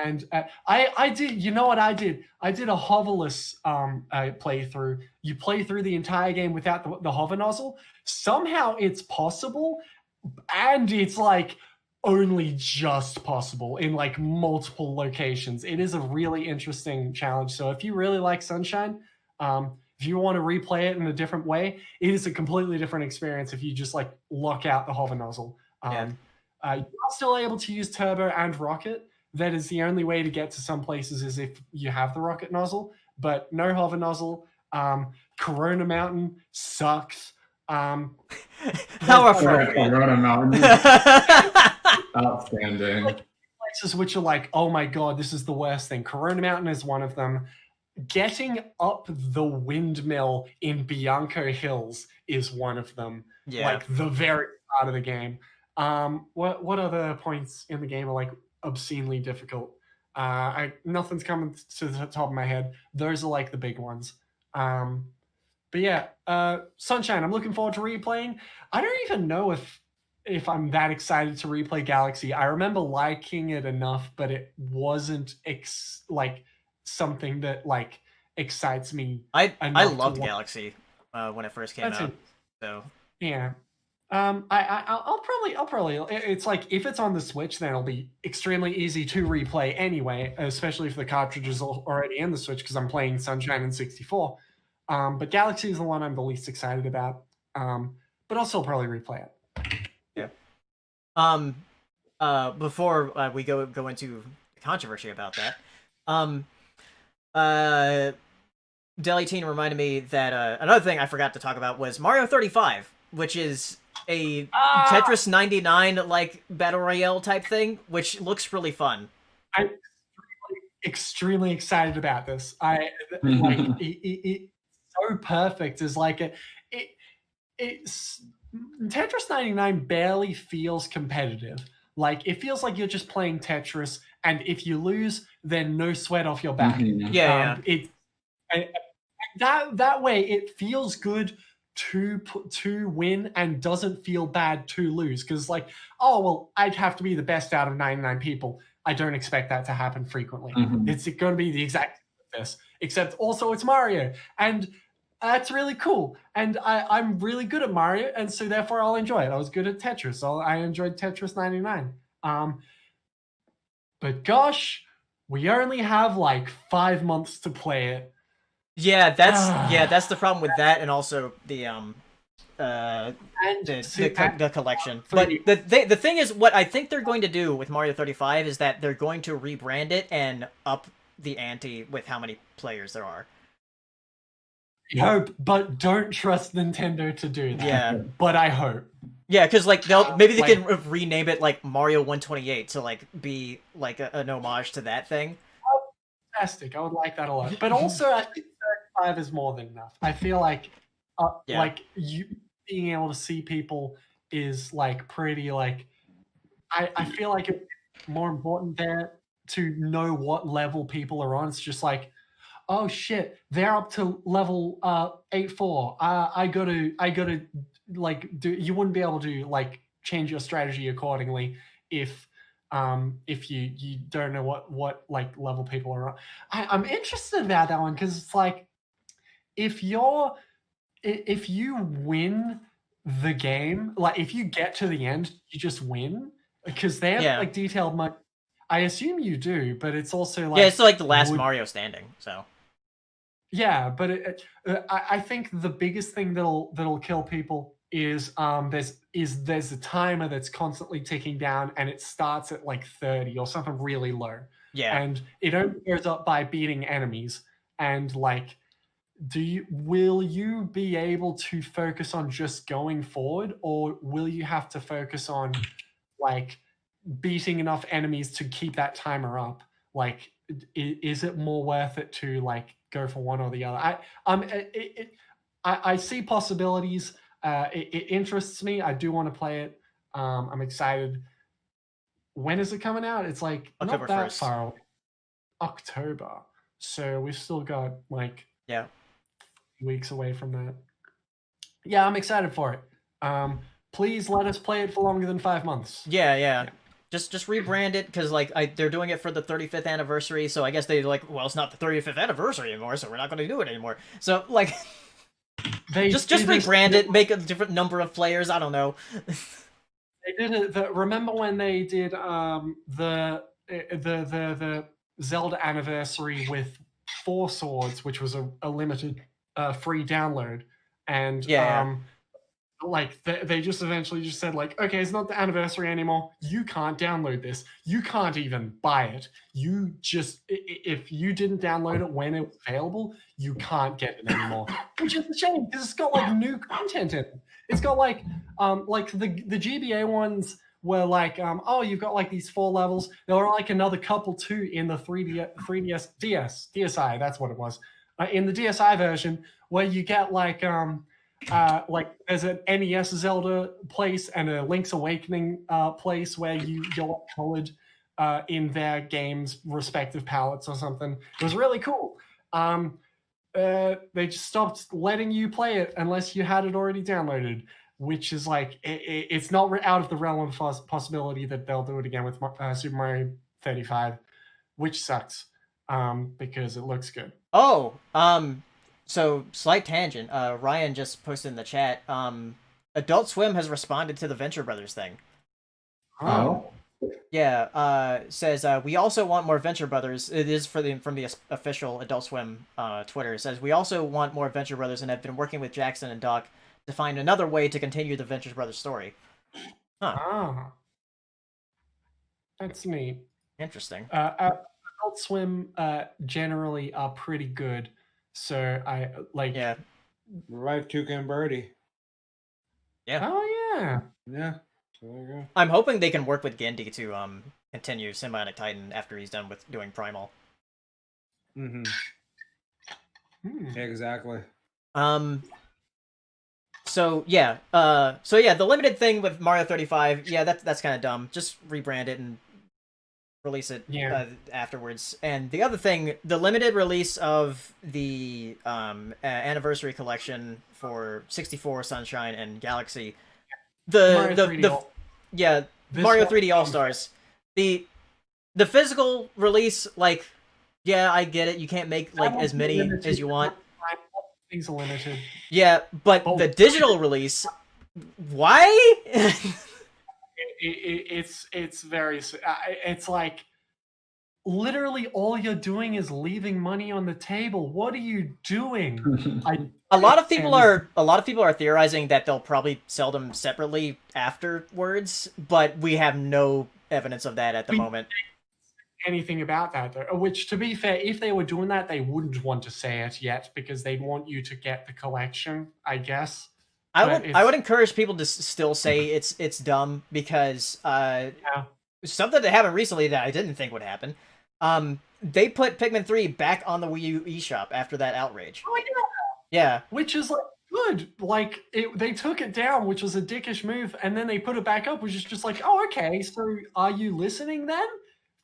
And I did, you know what I did? I did a hoverless playthrough. You play through the entire game without the hover nozzle. Somehow it's possible, and it's like only just possible in like multiple locations. It is a really interesting challenge. So if you really like Sunshine, if you want to replay it in a different way, it is a completely different experience if you just like lock out the hover nozzle. You're still able to use Turbo and Rocket. That is the only way to get to some places is if you have the rocket nozzle, but no hover nozzle. Corona Mountain sucks. How appropriate. Corona Mountain. Outstanding. Like, places which are like, oh my god, this is the worst thing. Corona Mountain is one of them. Getting up the windmill in Bianco Hills is one of them. Like the very start of the game. What other points in the game are like obscenely difficult? Nothing's coming to the top of my head. Those are like the big ones. But yeah, Sunshine, I'm looking forward to replaying. I don't even know if I'm that excited to replay Galaxy. I remember liking it enough, but it wasn't like something that like excites me. I loved Galaxy when it first came out. So yeah. I'll probably. It's like if it's on the Switch, then it'll be extremely easy to replay anyway, especially if the cartridge is already in the Switch because I'm playing Sunshine in 64. But Galaxy is the one I'm the least excited about. But I'll still probably replay it. Yeah. Before we go into controversy about that, Deli Teen reminded me that another thing I forgot to talk about was Mario 35, which is a Tetris 99 like battle royale type thing, which looks really fun. I'm extremely excited about this. It's so perfect. Is like it's Tetris 99 barely feels competitive. Like it feels like you're just playing Tetris, and if you lose, then no sweat off your back. That way it feels good to win and doesn't feel bad to lose, because like, oh well, I'd have to be the best out of 99 people. I don't expect that to happen frequently. It's going to be the exact same as this, except also it's Mario, and that's really cool. And I'm really good at Mario, and so therefore I'll enjoy it. I was good at Tetris, so I enjoyed Tetris 99. But gosh, we only have like 5 months to play it. Yeah, that's the problem with that, and also the the see, the collection. But the thing is, what I think they're going to do with Mario 35 is that they're going to rebrand it and up the ante with how many players there are. Hope, but don't trust Nintendo to do that. Yeah. But I hope. Yeah, because like maybe they can rename it like Mario 128 to like be like an homage to that thing. Fantastic. I would like that a lot. But also, I think 35 is more than enough. I feel like like you being able to see people is like pretty like I feel like it's more important there to know what level people are on. It's just like, oh shit, they're up to level 8-4. I gotta like do. You wouldn't be able to like change your strategy accordingly if you don't know what like level people are on. I'm interested about that one because it's like if you win the game, like if you get to the end, you just win because they have like detailed mode. I assume you do, but it's also like it's like the last Mario standing. So yeah, but I think the biggest thing that'll kill people is there's a timer that's constantly ticking down and it starts at like 30 or something really low. Yeah, and it only goes up by beating enemies. And like, will you be able to focus on just going forward, or will you have to focus on like beating enough enemies to keep that timer up? Like, is it more worth it to like go for one or the other? I see possibilities. It interests me. I do want to play it. I'm excited. When is it coming out? It's like October not that 1st. far away. October. So we've still got like weeks away from that. Yeah, I'm excited for it. Please let us play it for longer than 5 months. Yeah. Just rebrand it because like they're doing it for the 35th anniversary, so I guess they're like, well, it's not the 35th anniversary anymore, so we're not going to do it anymore. So like, just rebrand it, make a different number of players. I don't know. They did it. Remember when they did the Zelda anniversary with 4 Swords, which was a limited free download, and like they just eventually just said like, okay, it's not the anniversary anymore. You can't download this. You can't even buy it. You just, if you didn't download it when it was available, you can't get it anymore. Which is a shame because it's got like new content in it. It's got like the GBA ones were like, oh, you've got like these 4 levels. There were like another couple too in the 3DS DSi. That's what it was. In the DSi version, where you get like there's an NES Zelda place and a Link's Awakening place where you're colored in their game's respective palettes or something. It was really cool. They just stopped letting you play it unless you had it already downloaded, which is like it's not out of the realm of possibility that they'll do it again with Super Mario 35, which sucks because it looks good. Oh, so slight tangent. Ryan just posted in the chat. Adult Swim has responded to the Venture Brothers thing. Oh. Yeah. Says we also want more Venture Brothers. It is from the official Adult Swim Twitter. It says we also want more Venture Brothers and have been working with Jackson and Doc to find another way to continue the Venture Brothers story. Huh. Ah. That's neat. Interesting. Adult Swim generally are pretty good. So I like Revive Tuca and Birdie. Yeah. Oh yeah. Yeah. So there you go. I'm hoping they can work with Gendy to continue Symbiotic Titan after he's done with doing Primal. Mm-hmm. Exactly. So the limited thing with Mario 35, that's kind of dumb. Just rebrand it and release it afterwards. And the other thing, the limited release of the anniversary collection for 64, Sunshine, and Galaxy, Mario 3D All Stars, the physical release, like, yeah, I get it. You can't make like as many as you want. Things are limited. Yeah, but the digital release, why? It's very. It's like literally all you're doing is leaving money on the table. What are you doing? A lot of people are theorizing that they'll probably sell them separately afterwards, but we have no evidence of that at the moment. Anything about that, though. Which, to be fair, if they were doing that, they wouldn't want to say it yet because they'd want you to get the collection, I guess. I would encourage people to still say it's dumb because something that happened recently that I didn't think would happen. They put Pikmin 3 back on the Wii U eShop after that outrage. Oh, yeah. Which is like good. Like they took it down, which was a dickish move, and then they put it back up, which is just like, oh, okay. So are you listening then?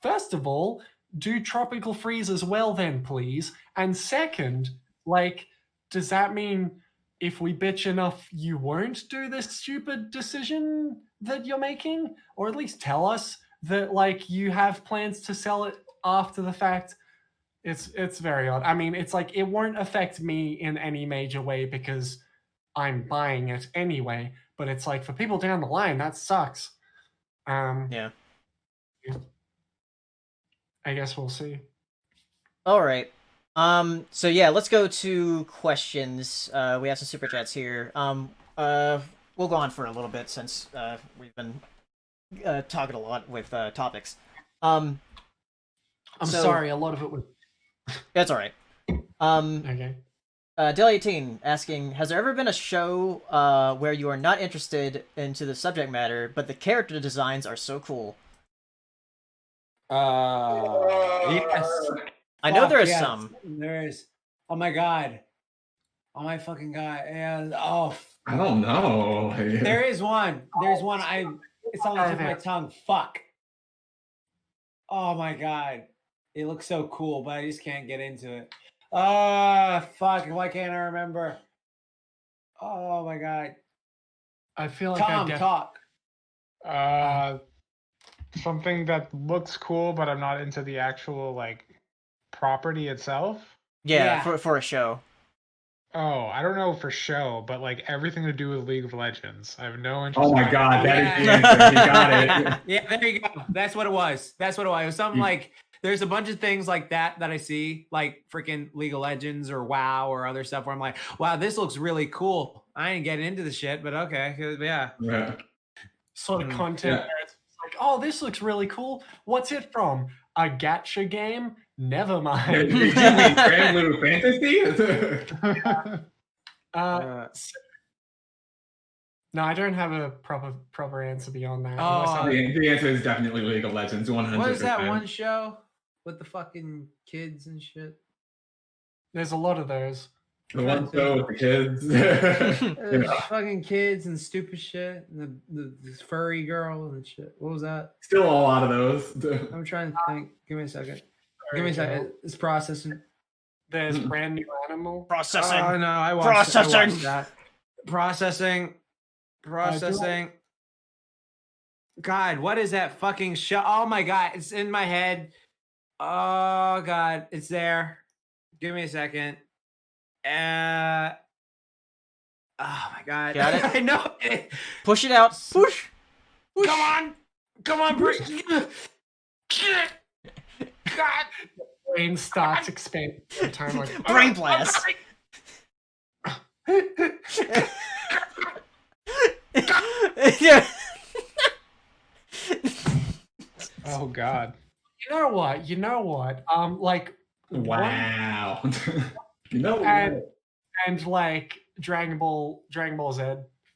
First of all, do Tropical Freeze as well then, please. And second, like, does that mean if we bitch enough, you won't do this stupid decision that you're making? Or at least tell us that, like, you have plans to sell it after the fact. It's very odd. I mean, it's like it won't affect me in any major way because I'm buying it anyway. But it's like for people down the line, that sucks. Yeah. I guess we'll see. All right. So yeah, let's go to questions. We have some super chats here. We'll go on for a little bit since we've been talking a lot with topics. I'm sorry, a lot of it was. That's all right. Okay. Del18 asking, has there ever been a show where you are not interested into the subject matter, but the character designs are so cool? Yes. I know there is some. There is. Oh my god. Oh my fucking god. And I don't know. There is one. There's one. It's on the tip of my tongue. Fuck. Oh my god. It looks so cool, but I just can't get into it. Fuck. Why can't I remember? Oh my god. I feel like Tom, talk. Something that looks cool, but I'm not into the actual like property itself. Yeah. For a show. Oh, I don't know for show, but like everything to do with League of Legends. I have no interest. Oh my god, that is the answer. You got it. Yeah, there you go. That's what it was. It was something like there's a bunch of things like that I see, like freaking League of Legends or WoW or other stuff where I'm like, wow, this looks really cool. I ain't getting into the shit, but okay, yeah. Sort of content where it's like, oh, this looks really cool. What's it from? A gacha game? Never mind. Grand Blue Fantasy? No, I don't have a proper answer beyond that. The answer is definitely League of Legends, 100%. What is that one show with the fucking kids and shit? There's a lot of those. The one show with the kids. Fucking kids and stupid shit. And this furry girl and shit. What was that? Still a lot of those. I'm trying to think. Give me a second. It's processing. There's Brand New Animal. Processing. Oh no, I watched that. Processing. God, what is that fucking show? Oh my god, it's in my head. Oh god, it's there. Give me a second. Oh my god. Got it? I know it. Push it out. Push. Come on, Bruce. God. Brain starts expanding. Time like Brain blast. Yeah. Oh god. You know what? Like Wow. And like Dragon Ball Z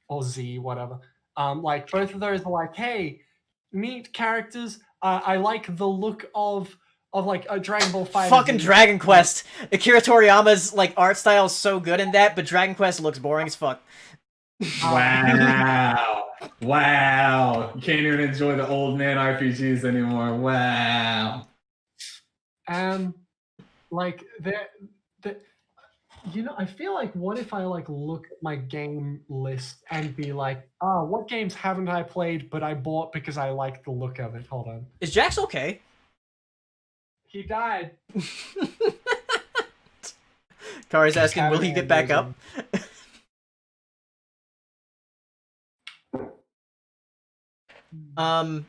or Z, whatever. Like both of those are like, hey, neat characters. I like the look of like a Dragon Ball Fighter. Fucking Dragon Quest. Akira Toriyama's like art style is so good in that, but Dragon Quest looks boring as fuck. Wow. You can't even enjoy the old man RPGs anymore. Wow. Like I feel like what if I like look at my game list and be like, what games haven't I played but I bought because I like the look of it? Hold on. Is Jax okay? He died. Kari's asking, will he get back up? I'll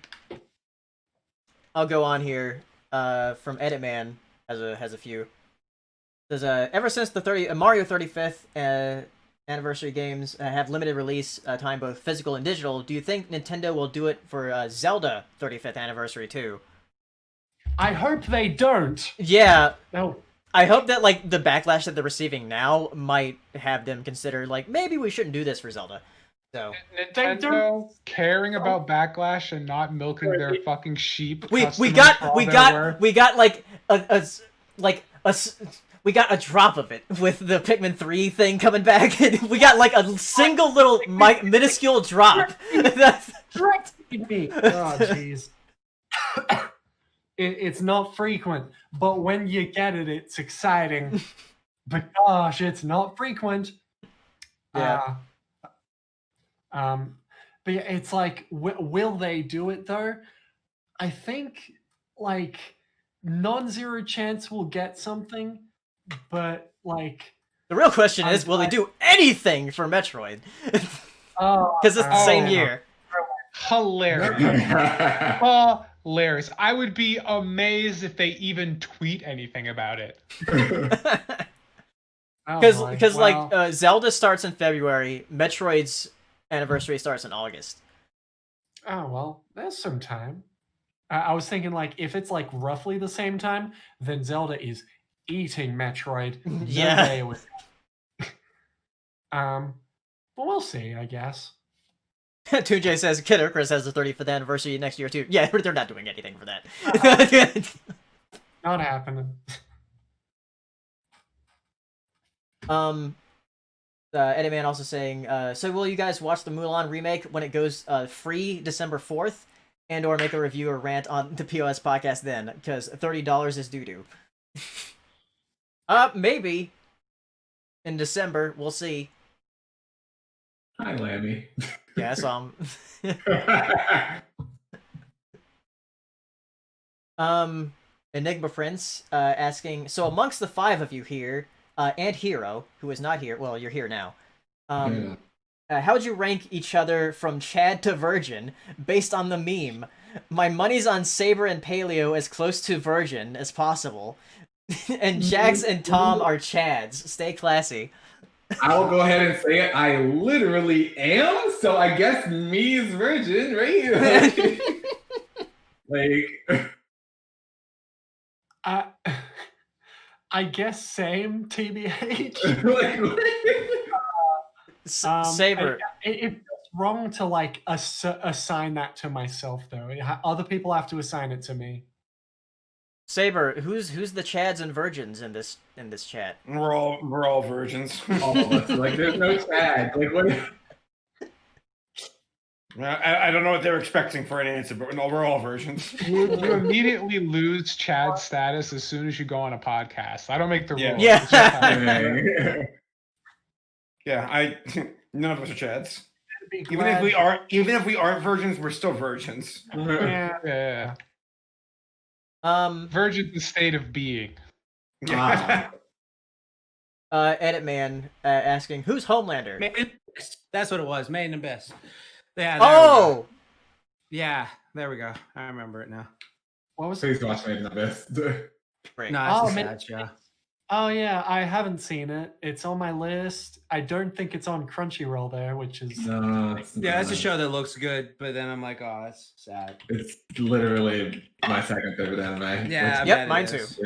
go on here. from Editman has a few. Says ever since the Mario 35th anniversary games have limited release time, both physical and digital, do you think Nintendo will do it for Zelda 35th anniversary too? I hope they don't. Yeah. No. I hope that like the backlash that they're receiving now might have them consider like maybe we shouldn't do this for Zelda. So Nintendo caring about backlash and not milking their fucking sheep. we got like we got a drop of it with the Pikmin 3 thing coming back. We got like a single little minuscule drop. me. Oh jeez. It's not frequent, but when you get it, it's exciting. But gosh, it's not frequent. Yeah. But yeah, it's like, will they do it though? I think like non-zero chance we'll get something, but like the real question is, will they do anything for Metroid? Oh, because it's the same year. Hilarious. Hilarious. I would be amazed if they even tweet anything about it. Because like Zelda starts in February, Metroid's anniversary starts in August. Oh well, there's some time. I was thinking like if it's like roughly the same time, then Zelda is eating Metroid. Yeah. But we'll see, I guess. 2J says Kid Icarus has the 35th anniversary next year too. Yeah, they're not doing anything for that. Not happening. Eddieman also saying, so will you guys watch the Mulan remake when it goes free December 4th? And or make a review or rant on the POS podcast then? Because $30 is doo-doo. Maybe. In December, we'll see. Hi, Lammy. Yeah, Enigma Prince asking, so amongst the 5 of you here, and Hero, who is not here, well, you're here now, how would you rank each other from Chad to Virgin based on the meme? My money's on Saber and Paleo as close to Virgin as possible. And Jax and Tom are Chads. Stay classy. I will go ahead and say it. I literally am, so I guess me is Virgin, right? Like... I guess same, TBH. Saber. It's wrong to like assign that to myself though. Other people have to assign it to me. Saber, who's the Chads and Virgins in this chat? We're all virgins. All of us. Like there's no Chad. Like what? I don't know what they're expecting for an answer, but no, we're all virgins. You immediately lose Chad status as soon as you go on a podcast. I don't make the rules. Yeah. Yeah, none of us are Chads. Even if we aren't virgins, we're still virgins. Yeah. Virgin's the state of being. Edit Man asking, who's Homelander? That's what it was. Made and Best. Yeah. Oh. Yeah. There we go. I remember it now. What was Please watch Made in the Best. Great. No, it's a sad show. Oh yeah, I haven't seen it. It's on my list. I don't think it's on Crunchyroll there, which is it's a show that looks good, but then I'm like, oh, that's sad. It's literally my second favorite anime. Yeah, yep, mine too. It's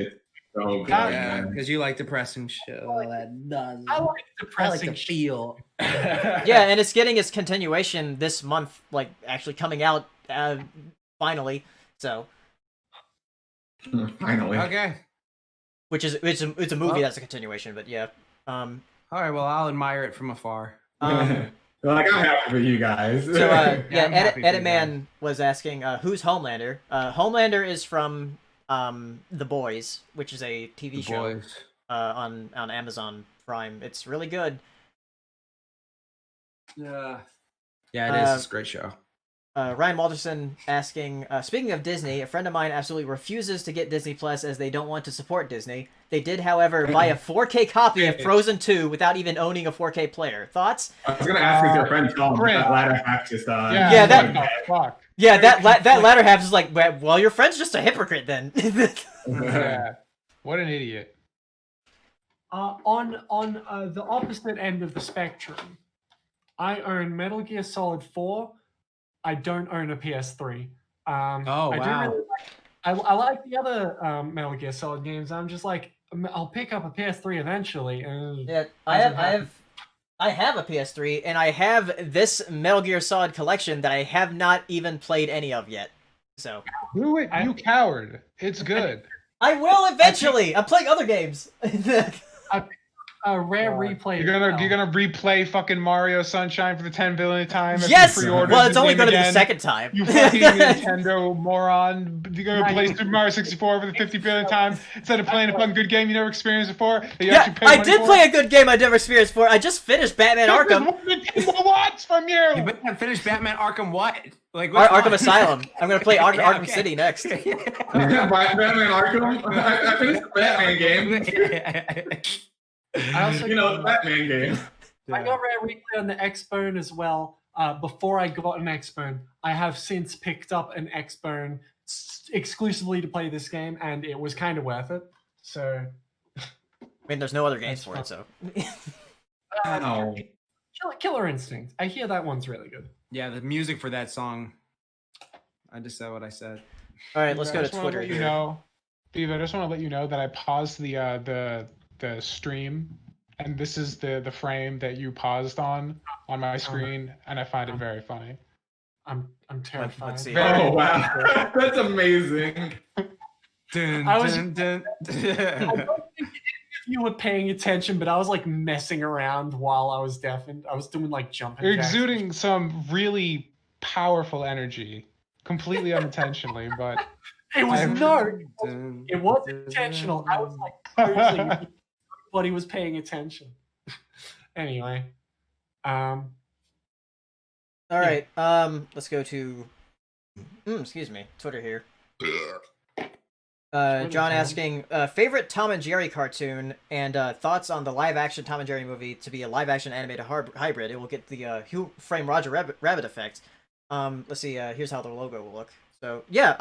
so good, because you like depressing shit. That does. I like depressing the feel. Yeah, and it's getting its continuation this month, like actually coming out finally. So finally. Okay. Which is it's a movie that's a continuation, but yeah. All right, well, I'll admire it from afar. Like I'm happy for you guys. So Editman was asking, who's Homelander? Homelander is from The Boys, which is a TV show on Amazon Prime. It's really good. Yeah, it is. It's a great show. Ryan Walterson asking, speaking of Disney, a friend of mine absolutely refuses to get Disney Plus as they don't want to support Disney. They did, however, buy a 4K copy of Frozen 2 without even owning a 4K player. Thoughts? I was gonna ask if your friend Tom that latter half just fuck. Yeah, that latter half is like, well, your friend's just a hypocrite then. Yeah. What an idiot. On the opposite end of the spectrum, I own Metal Gear Solid 4. I don't own a PS3. I do really I like the other Metal Gear Solid games. I'm just like, I'll pick up a PS3 eventually. And yeah, I have a PS3, and I have this Metal Gear Solid collection that I have not even played any of yet. So do it, you coward! It's good. I will eventually. I'm playing other games. A rare replay. You're gonna replay fucking Mario Sunshine for the 10 billionth time. Yes. Well, it's only gonna be the second time. You fucking Nintendo moron. You're gonna play Super Mario 64 for the 50 billionth time instead of playing a fucking good game you never experienced before. Yeah, I did play a good game I never experienced before. I just finished Batman Arkham. What Nintendo wants from you? You better finish Batman Arkham what? Like Arkham Asylum. I'm gonna play Arkham City next. Batman Arkham. I finished the Batman game. I also the Batman game. I got Rare Replay on the Xbone as well. Before I got an Xbone, I have since picked up an Xbone exclusively to play this game, and it was kind of worth it. So, I mean, there's no other games for it, so. Killer Instinct. I hear that one's really good. Yeah, the music for that song. I just said what I said. All right, let's go to Twitter here. Viva, I just want to let you know that I paused the stream, and this is the frame that you paused on my screen, and I find it very funny. I'm terrified. Let's see. Oh wow, that's amazing. I don't think you were paying attention, but I was like messing around while I was deafened. I was doing like jumping. You're exuding some really powerful energy, completely unintentionally, but it was intentional. I was like posing. Everybody was paying attention. Anyway, all right. Let's go to excuse me, Twitter here. John asking favorite Tom and Jerry cartoon and thoughts on the live action Tom and Jerry movie to be a live action animated hybrid. It will get the Who Framed Roger Rabbit effect. Let's see. Here's how the logo will look. So yeah,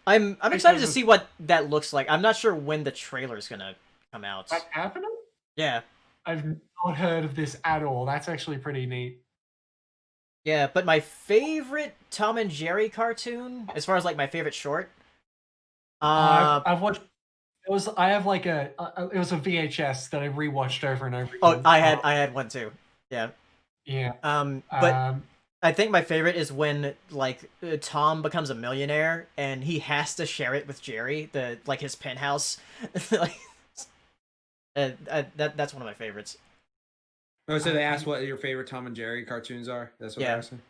I'm excited to see what that looks like. I'm not sure when the trailer is gonna come out. That's happening? Yeah. I've not heard of this at all. That's actually pretty neat. Yeah, but my favorite Tom and Jerry cartoon, as far as like my favorite short, I've watched. I have like it was a VHS that I rewatched over and over again. Oh, I had one too. Yeah. Yeah. But I think my favorite is when like Tom becomes a millionaire and he has to share it with Jerry, his penthouse. Like, that's one of my favorites. Oh, so they asked what your favorite Tom and Jerry cartoons are? That's what they're asking?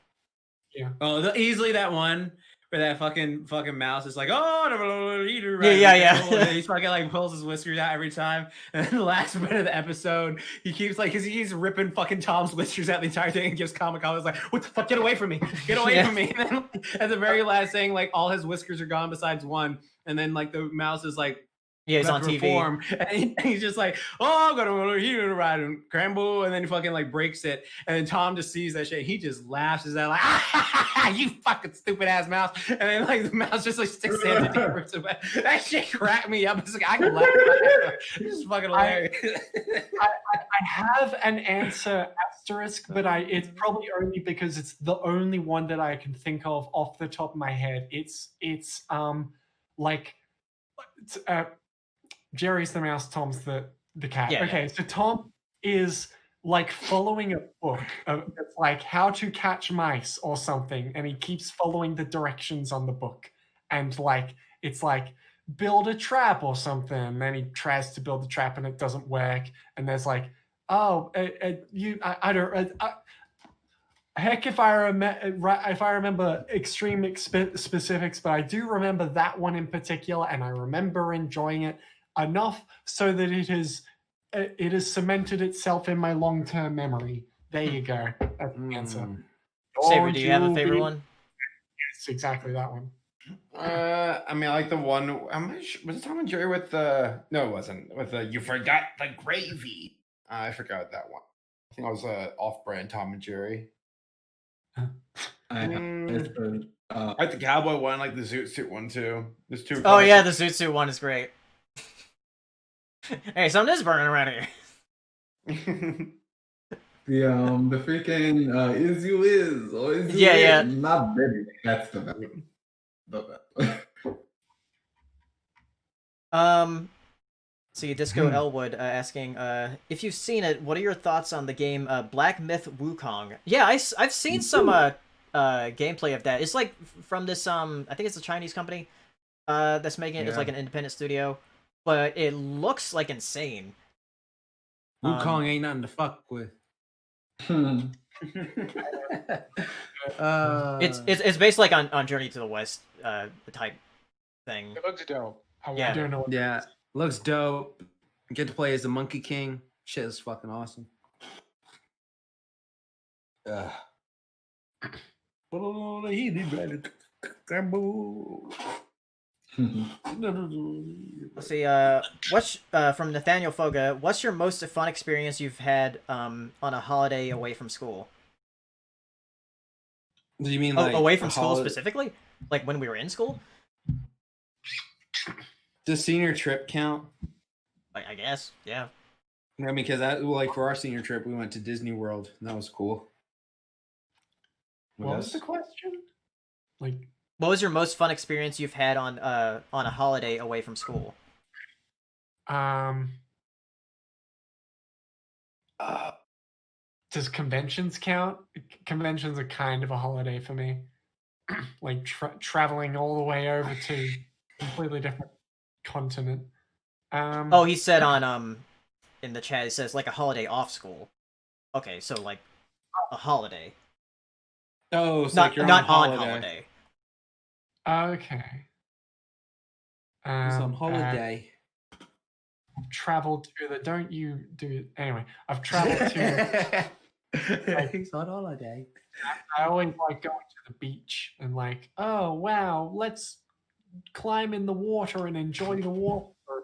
Yeah. Oh, easily that one where that fucking mouse is like, oh, yeah. He fucking like pulls his whiskers out every time. And then the last bit of the episode, he keeps like, because he's ripping fucking Tom's whiskers out the entire thing and gives Comic Con like, what the fuck, get away from me, get away from me. And then at the very last thing, like all his whiskers are gone besides one. And then like the mouse is like, yeah, he's on TV. And he's just like, oh, I'm gonna here ride and crumble, and then he fucking like breaks it, and then Tom just sees that shit. He just laughs. Is that like, you fucking stupid ass mouse? And then like the mouse just like sticks his hand and rips it back. That shit cracked me up. It's like I can laugh. It's just fucking hilarious. I have an answer asterisk, but it's probably only because it's the only one that I can think of off the top of my head. It's Jerry's the mouse, Tom's the cat. Yeah, okay, so Tom is like following a book of it's like how to catch mice or something, and he keeps following the directions on the book. And like it's like build a trap or something. And then he tries to build the trap and it doesn't work. And there's like, heck if I remember extreme specifics, but I do remember that one in particular, and I remember enjoying it enough so that it has cemented itself in my long-term memory. There you go. That's the answer. Saber, do you have a favorite one? It's exactly that one. I mean, I like the one. Was it Tom and Jerry with the? No, it wasn't. With the you forgot the gravy. I forgot that one. I think it was off-brand Tom and Jerry. I like the cowboy one, like the zoot suit one too. There's two. Oh yeah, the zoot suit one is great. Hey, something is burning around here. the freaking is you is or is you Yeah. is, not baby. That's the best. See, Disco Elwood asking, if you've seen it, what are your thoughts on the game Black Myth Wukong? Yeah, I've seen some gameplay of that. It's like from this I think it's a Chinese company that's making it. It's like an independent studio, but it looks like insane. Wukong ain't nothing to fuck with. It's based like on Journey to the West type thing. It looks dope. I don't know. Yeah, looks dope. Get to play as the Monkey King. Shit is fucking awesome. Let's see. What's from Nathaniel Foga? What's your most fun experience you've had on a holiday away from school? Do you mean like away from school specifically? Like when we were in school? Does senior trip count? I guess, yeah. I mean, because like for our senior trip, we went to Disney World, and that was cool. What was the question? Like, what was your most fun experience you've had on a holiday away from school? Does conventions count? Conventions are kind of a holiday for me. Like traveling all the way over to a completely different continent. Oh, he said on in the chat, it says like a holiday off school. Okay, so like a holiday. Oh, so not like you're not on on holiday. Okay. Some holiday. I've traveled to the. Don't you do anyway? I've traveled to. He's on holiday. I always like going to the beach and like, oh wow, let's climb in the water and enjoy the water for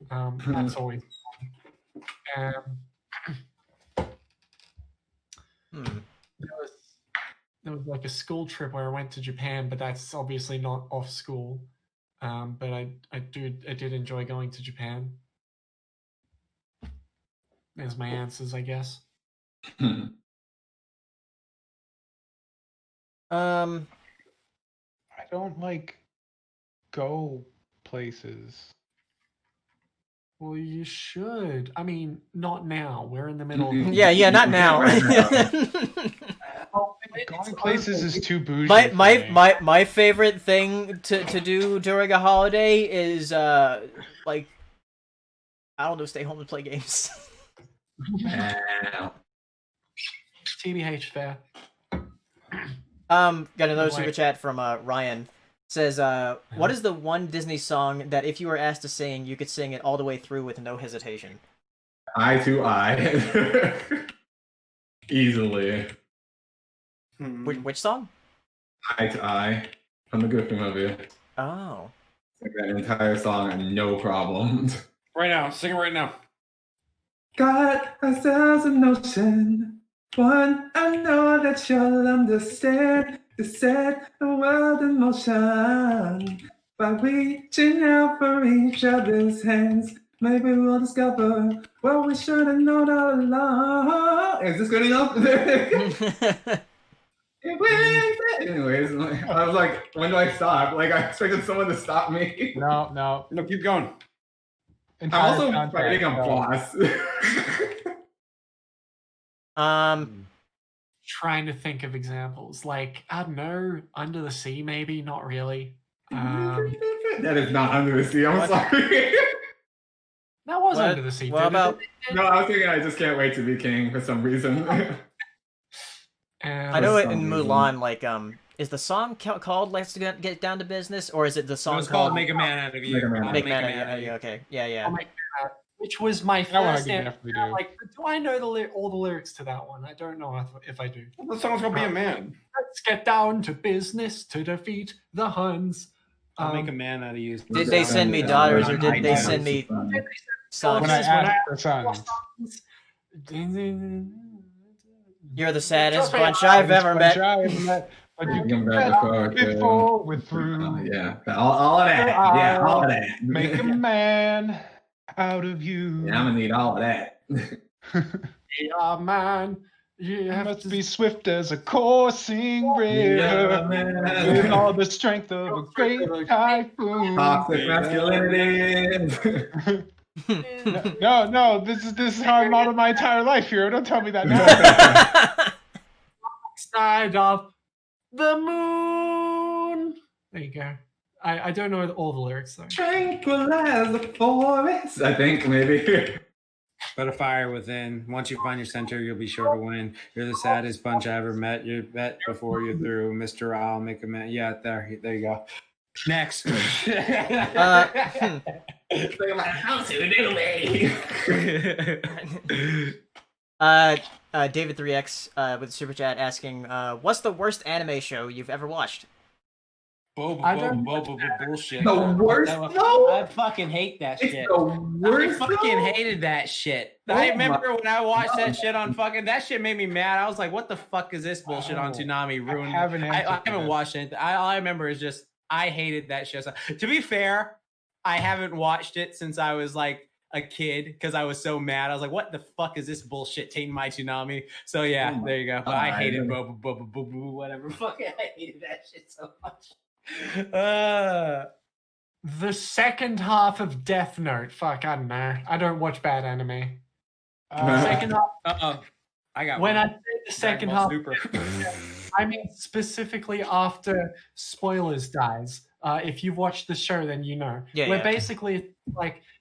a bit. That's always fun. There was like a school trip where I went to Japan, but that's obviously not off school. But I did enjoy going to Japan. There's my answers, I guess. I don't like go places. Well, you should. I mean, not now. We're in the middle of Yeah, not now. Going places is too bougie. My favorite thing to do during a holiday is like I don't know, stay home and play games. TBH fair. Got another super chat from Ryan. Says, what is the one Disney song that if you were asked to sing, you could sing it all the way through with no hesitation? Eye to eye. Easily. Which song? Eye to eye. From the Goofy movie. Oh. Like that entire song, no problem. Right now, sing it right now. Got ourselves an ocean. One I know that you'll understand. To set the world in motion by reaching out for each other's hands. Maybe we'll discover what we should have known all along. Is this good enough? Anyways, I was like, when do I stop? Like, I expected someone to stop me. No, keep going. I'm also fighting a boss. Trying to think of examples. Like, I don't know, Under the Sea, maybe? Not really. That is not Under the Sea, I'm sorry. That was Under the Sea. What about... No, I was thinking I just can't wait to be king for some reason. I know it in Mulan, like, is the song called Let's Get Down to Business, or is it the song called Make a Man Out of You? Make a Man Out of You, okay. Yeah. which was my That one I first can anime. definitely I'm do. like, do I know all the lyrics to that one? I don't know if I do. The song's gonna be a man. Let's get down to business to defeat the Huns. I'll make a man out of you. Did they send me daughters or did they send me sons? When I asked for sons. You're the saddest bunch I've ever met. But you Come can back bet before we're through. Yeah, all of that. Yeah, all of that. Make a man out of you. Yeah, I'm gonna need all of that. Yeah, man. You have must to be swift as a coursing river, with all the strength of a great typhoon. Toxic masculinity. No, this is how I model my entire life, hero. Don't tell me that now. side of the moon. There you go. I don't know all the lyrics though. Tranquilize the forest. I think maybe. But a fire within. Once you find your center, you'll be sure to win. You're the saddest bunch I ever met. You're bet before you're through. Mr. I'll make a man. Yeah, there you go. Next. David 3X with super chat asking, what's the worst anime show you've ever watched? Bullshit. The worst? No. I fucking hate that It's shit. the I worst. fucking though? hated that shit. Oh I remember when I watched my that shit on fucking, that shit made me mad. I was like, what the fuck is this bullshit on Oh, Toonami? Ruined. I haven't I haven't watched it. All I remember is just, I hated that show. So, to be fair, I haven't watched it since I was like a kid because I was so mad. I was like, what the fuck is this bullshit taking my Toonami? So yeah, there you go. But I hated whatever. Fucking I hated that shit so much. The second half of Death Note. Fuck, I don't know. I don't watch bad anime. Second half. I got When one. I say the second half, Super. I mean specifically after spoilers dies. If you've watched the show, then you know. Yeah, Where yeah. basically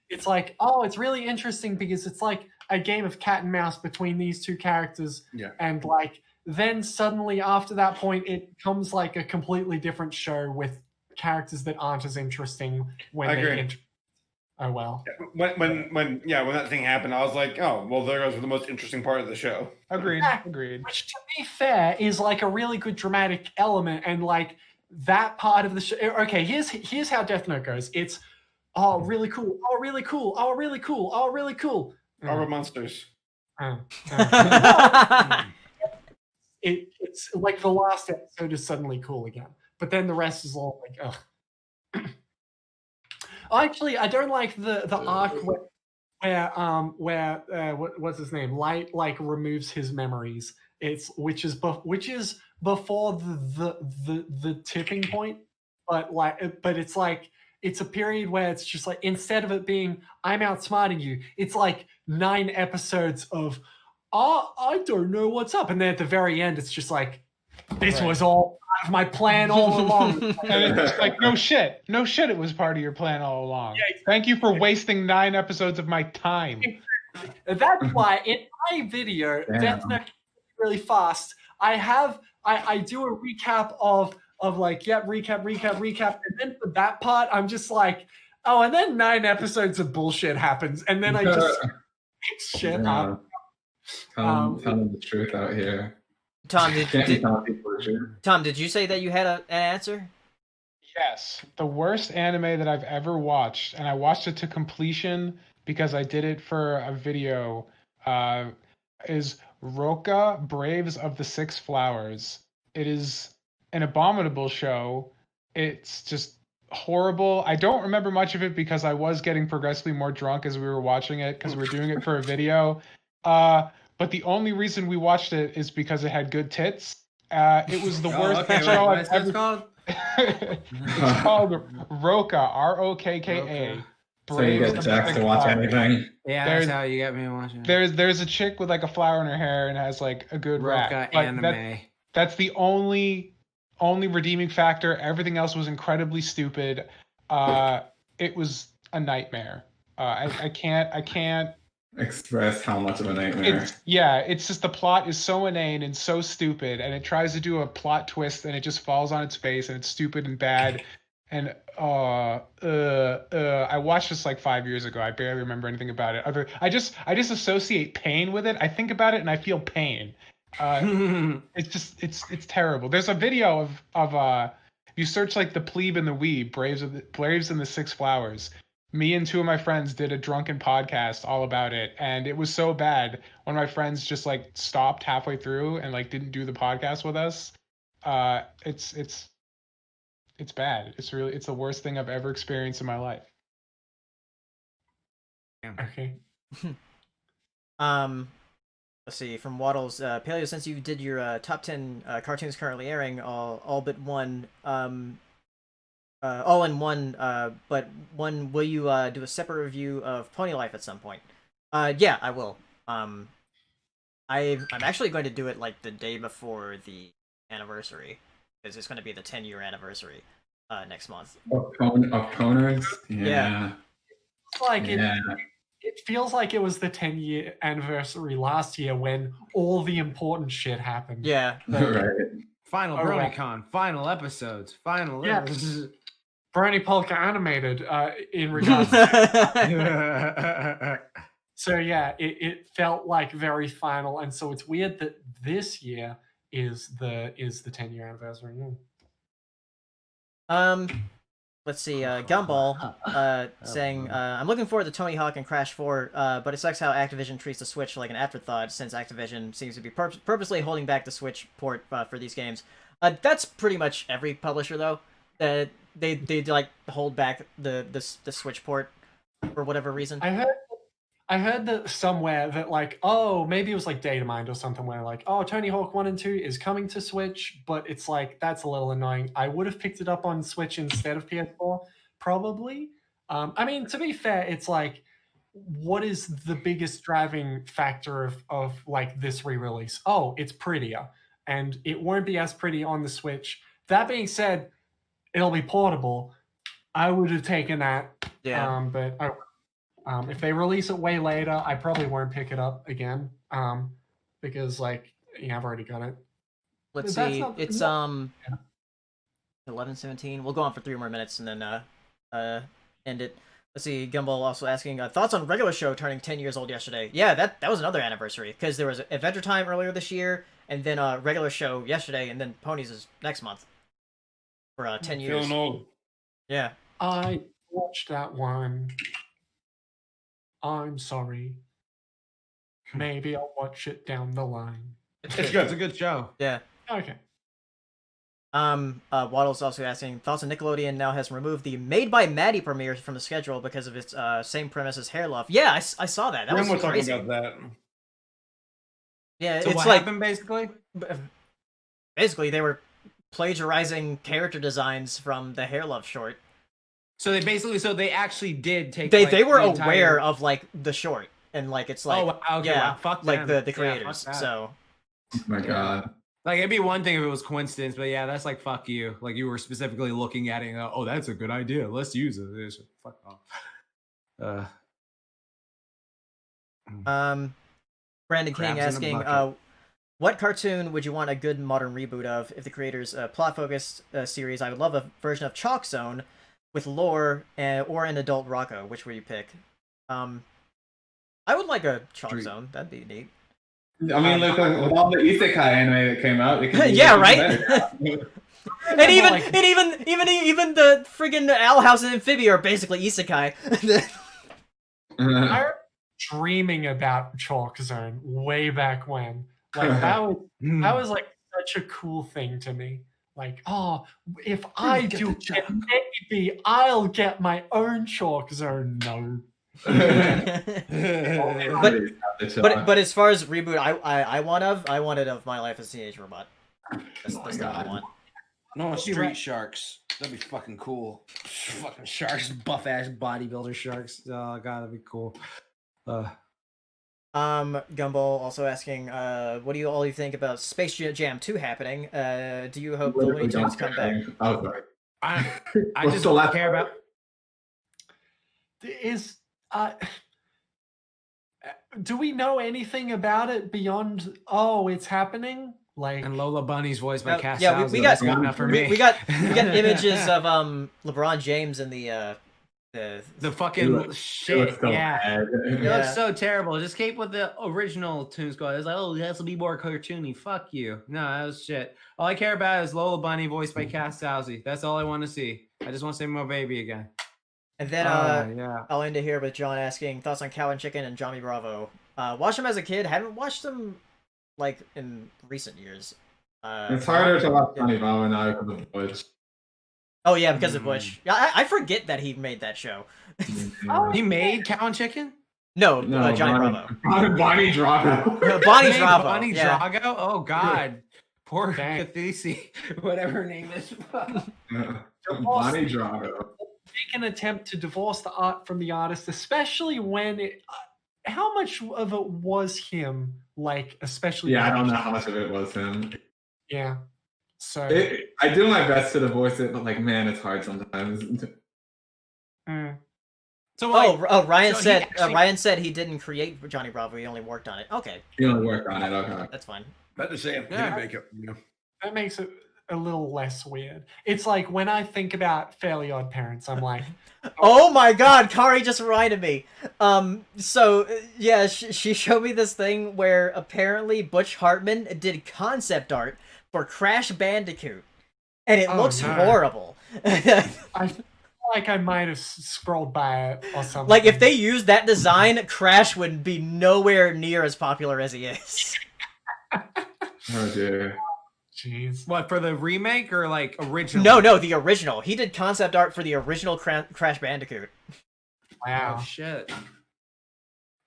it's like, oh, it's really interesting because it's like a game of cat and mouse between these two characters. Yeah. And like then suddenly after that point it becomes like a completely different show with characters that aren't as interesting when I they agree. enter. Oh well. When that thing happened, I was like, oh, well, there goes the most interesting part of the show. Agreed. Which to be fair is like a really good dramatic element and like that part of the show. Okay, here's how Death Note goes. It's really cool, really cool, really cool, really cool. Robot monsters. It's like the last episode is suddenly cool again, but then the rest is all like, ugh. Actually, I don't like the arc where what's his name? Light like removes his memories. Which is before the tipping point, but it's like it's a period where it's just like instead of it being I'm outsmarting you, it's like 9 episodes of I don't know what's up, and then at the very end it's just like this was all part of my plan all along. And it's like, no shit, it was part of your plan all along. Yeah, Thank you for wasting 9 episodes of my time. That's why in my video, Damn. Death Note really fast. I do a recap of like recap, and then for that part, I'm just like, oh, and then 9 episodes of bullshit happens, and then I just shit up. Tell them the truth out here. Tom, Can't be telling people the truth. Tom, did you say that you had an answer? Yes, the worst anime that I've ever watched, and I watched it to completion because I did it for a video, is Roka Braves of the Six Flowers. It is an abominable show. It's just horrible. I don't remember much of it because I was getting progressively more drunk as we were watching it because we were doing it for a video. But the only reason we watched it is because it had good tits. It was the worst show I've ever. Called? It's called Roka, Rokka. So you get Jack to watch anything. Yeah, There's- that's how you got me watching. There's a chick with like a flower in her hair and has like a good Roka rap. But anime. that's the only redeeming factor. Everything else was incredibly stupid. It was a nightmare. I can't. Express how much of a nightmare. It's just the plot is so inane and so stupid, and it tries to do a plot twist and it just falls on its face and it's stupid and bad. And I watched this like 5 years ago. I barely remember anything about it. I just associate pain with it. I think about it and I feel pain. It's terrible. There's a video of if you search like the plebe and the weeb, Braves and the Six Flowers. Me and two of my friends did a drunken podcast all about it, and it was so bad. One of my friends just like stopped halfway through and like didn't do the podcast with us. It's bad. It's the worst thing I've ever experienced in my life. Okay. Let's see, from Waddles, Paleo, since you did your top 10 cartoons currently airing, all but one, all in one, but one, will you do a separate review of Pony Life at some point? Yeah, I will. I'm actually going to do it like the day before the anniversary, because it's going to be the 10-year anniversary next month. Of Coners? Yeah. It's like it feels like it was the 10-year anniversary last year when all the important shit happened. Yeah. Right. Final Alright. BronyCon, final episodes, final. Yeah. Brony Polka animated in regards. So yeah, it felt like very final, and so it's weird that this year is the 10-year anniversary. Let's see, Gumball saying, I'm looking forward to Tony Hawk and Crash 4, but it sucks how Activision treats the Switch like an afterthought, since Activision seems to be purposely holding back the Switch port for these games. That's pretty much every publisher, though. They like hold back the Switch port for whatever reason. I heard that somewhere that like, oh, maybe it was like Datamind or something where like, oh, Tony Hawk 1 and 2 is coming to Switch, but it's like, that's a little annoying. I would have picked it up on Switch instead of PS4, probably. I mean, to be fair, it's like, what is the biggest driving factor of like this re-release? Oh, it's prettier, and it won't be as pretty on the Switch. That being said, it'll be portable. I would have taken that. Yeah. But if they release it way later, I probably won't pick it up again. Because like, yeah, I've already got it. Let's That's see, not- it's yeah. 11:17. We'll go on for 3 more minutes and then end it. Let's see, Gumball also asking thoughts on regular show turning 10 years old yesterday. Yeah, that was another anniversary, because there was Adventure Time earlier this year, and then regular show yesterday, and then Ponies is next month for 10 years. Feeling old. Yeah. I watched that one. I'm sorry. Maybe I'll watch it down the line. It's good. It's a good show. Yeah. Okay. Waddle's also asking thoughts on Nickelodeon now has removed the Made by Maddie premiere from the schedule because of its same premise as Hair Love. Yeah, I saw that. That was We're crazy. talking about that. Yeah, So it's what like happened basically? basically they were plagiarizing character designs from the Hair Love short. So they actually did take. They were the aware entire... of like the short, and like it's like Oh, wow, okay, yeah, wow, fuck like them. the Yeah, creators. fuck that. So Oh my god. Like, it'd be one thing if it was coincidence, but yeah, that's like, fuck you. Like, you were specifically looking at it and go, oh, that's a good idea. Let's use it. It's fuck off. Brandon King Crabs in a asking, bucket. what cartoon would you want a good modern reboot of? If the creators plot-focused series, I would love a version of Chalk Zone with lore or an adult Rocco. Which would you pick? I would like a Chalk Zone. That'd be neat. I mean, look, with all the isekai anime that came out, it could be Yeah, even right? better. even the friggin' Owl House and Amphibia are basically isekai. I remember dreaming about Chalk Zone way back when. Like that was like such a cool thing to me. Like, oh, if I do it, maybe I'll get my own Chalk Zone. No. but as far as reboot, I wanted of My Life as a Teenage Robot. That's what I want. No, Street Sharks. That'd be fucking cool. Fucking sharks, buff ass bodybuilder sharks. Oh god, that'd be cool. Gumball also asking, what do you all think about Space Jam 2 happening? Do you hope the Looney Tunes come back? Oh, sorry. I What's just the don't last care one? about. Do we know anything about it beyond, oh, it's happening? Like, And Lola Bunny's voiced by Cass. yeah, we got good enough for me. we got images of LeBron James in the fucking shit. so Yeah. bad. It Yeah. looks so terrible. Just keep with the original Toon Squad. It's like, oh, it has to be more cartoony. Fuck you. No, that was shit. All I care about is Lola Bunny voiced by Cass Sousey. That's all I want to see. I just want to see more baby again. and then yeah. I'll end it here with John asking thoughts on Cow and Chicken and Johnny Bravo. Watched them as a kid. Haven't watched them like in recent years. It's harder to watch Johnny Bravo now because of Butch. Oh yeah, because of Butch. Yeah, I forget that he made that show. He made Cow and Chicken? No, No, Johnny Bravo. Bonnie Drago. Bonnie He made Bravo. Bonnie Yeah. Drago? Oh, God. Poor Dang. Kathisi, whatever her name is. Bonnie Drago. make an attempt to divorce the art from the artist, especially when it. How much of it was him? Like, especially. Yeah, I don't know how much of it was him. Yeah. So. I do my best to divorce it, but like, man, it's hard sometimes. So like, Ryan so he said actually- Ryan said he didn't create Johnny Bravo. He only worked on it. Okay, You only work on it, okay. that's fine. About to say, Yeah. didn't make it. You know. That makes it a little less weird. It's like when I think about Fairly Odd Parents, I'm like, Oh my God, Kari just reminded me. She showed me this thing where apparently Butch Hartman did concept art for Crash Bandicoot, and it Oh, looks no. horrible. I feel like I might have scrolled by it or something. Like if they used that design, Crash would be nowhere near as popular as he is. Oh dear. Jeez. what, for the remake or like original? No, the original. He did concept art for the original Crash Bandicoot. Wow. Oh, shit.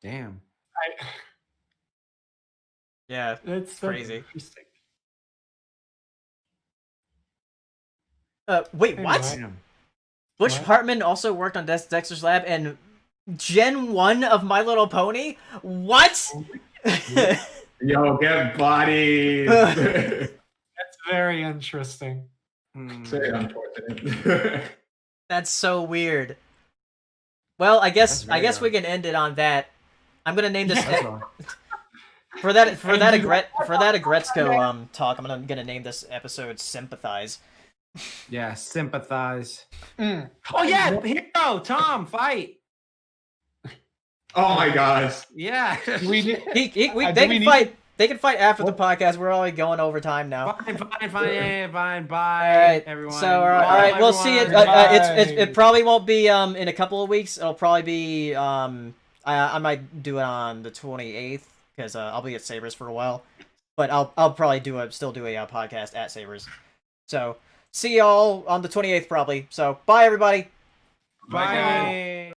Damn. Yeah. That's crazy. Interesting. Wait, what? Anyway. Damn. Butch What? Hartman also worked on Dexter's Lab and Gen 1 of My Little Pony? What? Yo, get bodied. That's very interesting. Hmm. Very unfortunate. That's so weird. Well, I guess That's very we can end it on that. I'm gonna name this That's all. for that Aggretsuko talk. I'm gonna name this episode "Sympathize." Yeah, sympathize. Mm. Oh yeah, hero Tom, fight. Oh my gosh. Yeah. We did. They do we can need- fight. They can fight after the podcast. We're already going over time now. Fine. Yeah, fine. Bye, All right, everyone. So all right, Bye, we'll see it. everyone. It probably won't be in a couple of weeks. It'll probably be I might do it on the 28th because I'll be at Sabres for a while, but I'll probably still do a podcast at Sabres. So see y'all on the 28th probably. So bye everybody. Bye.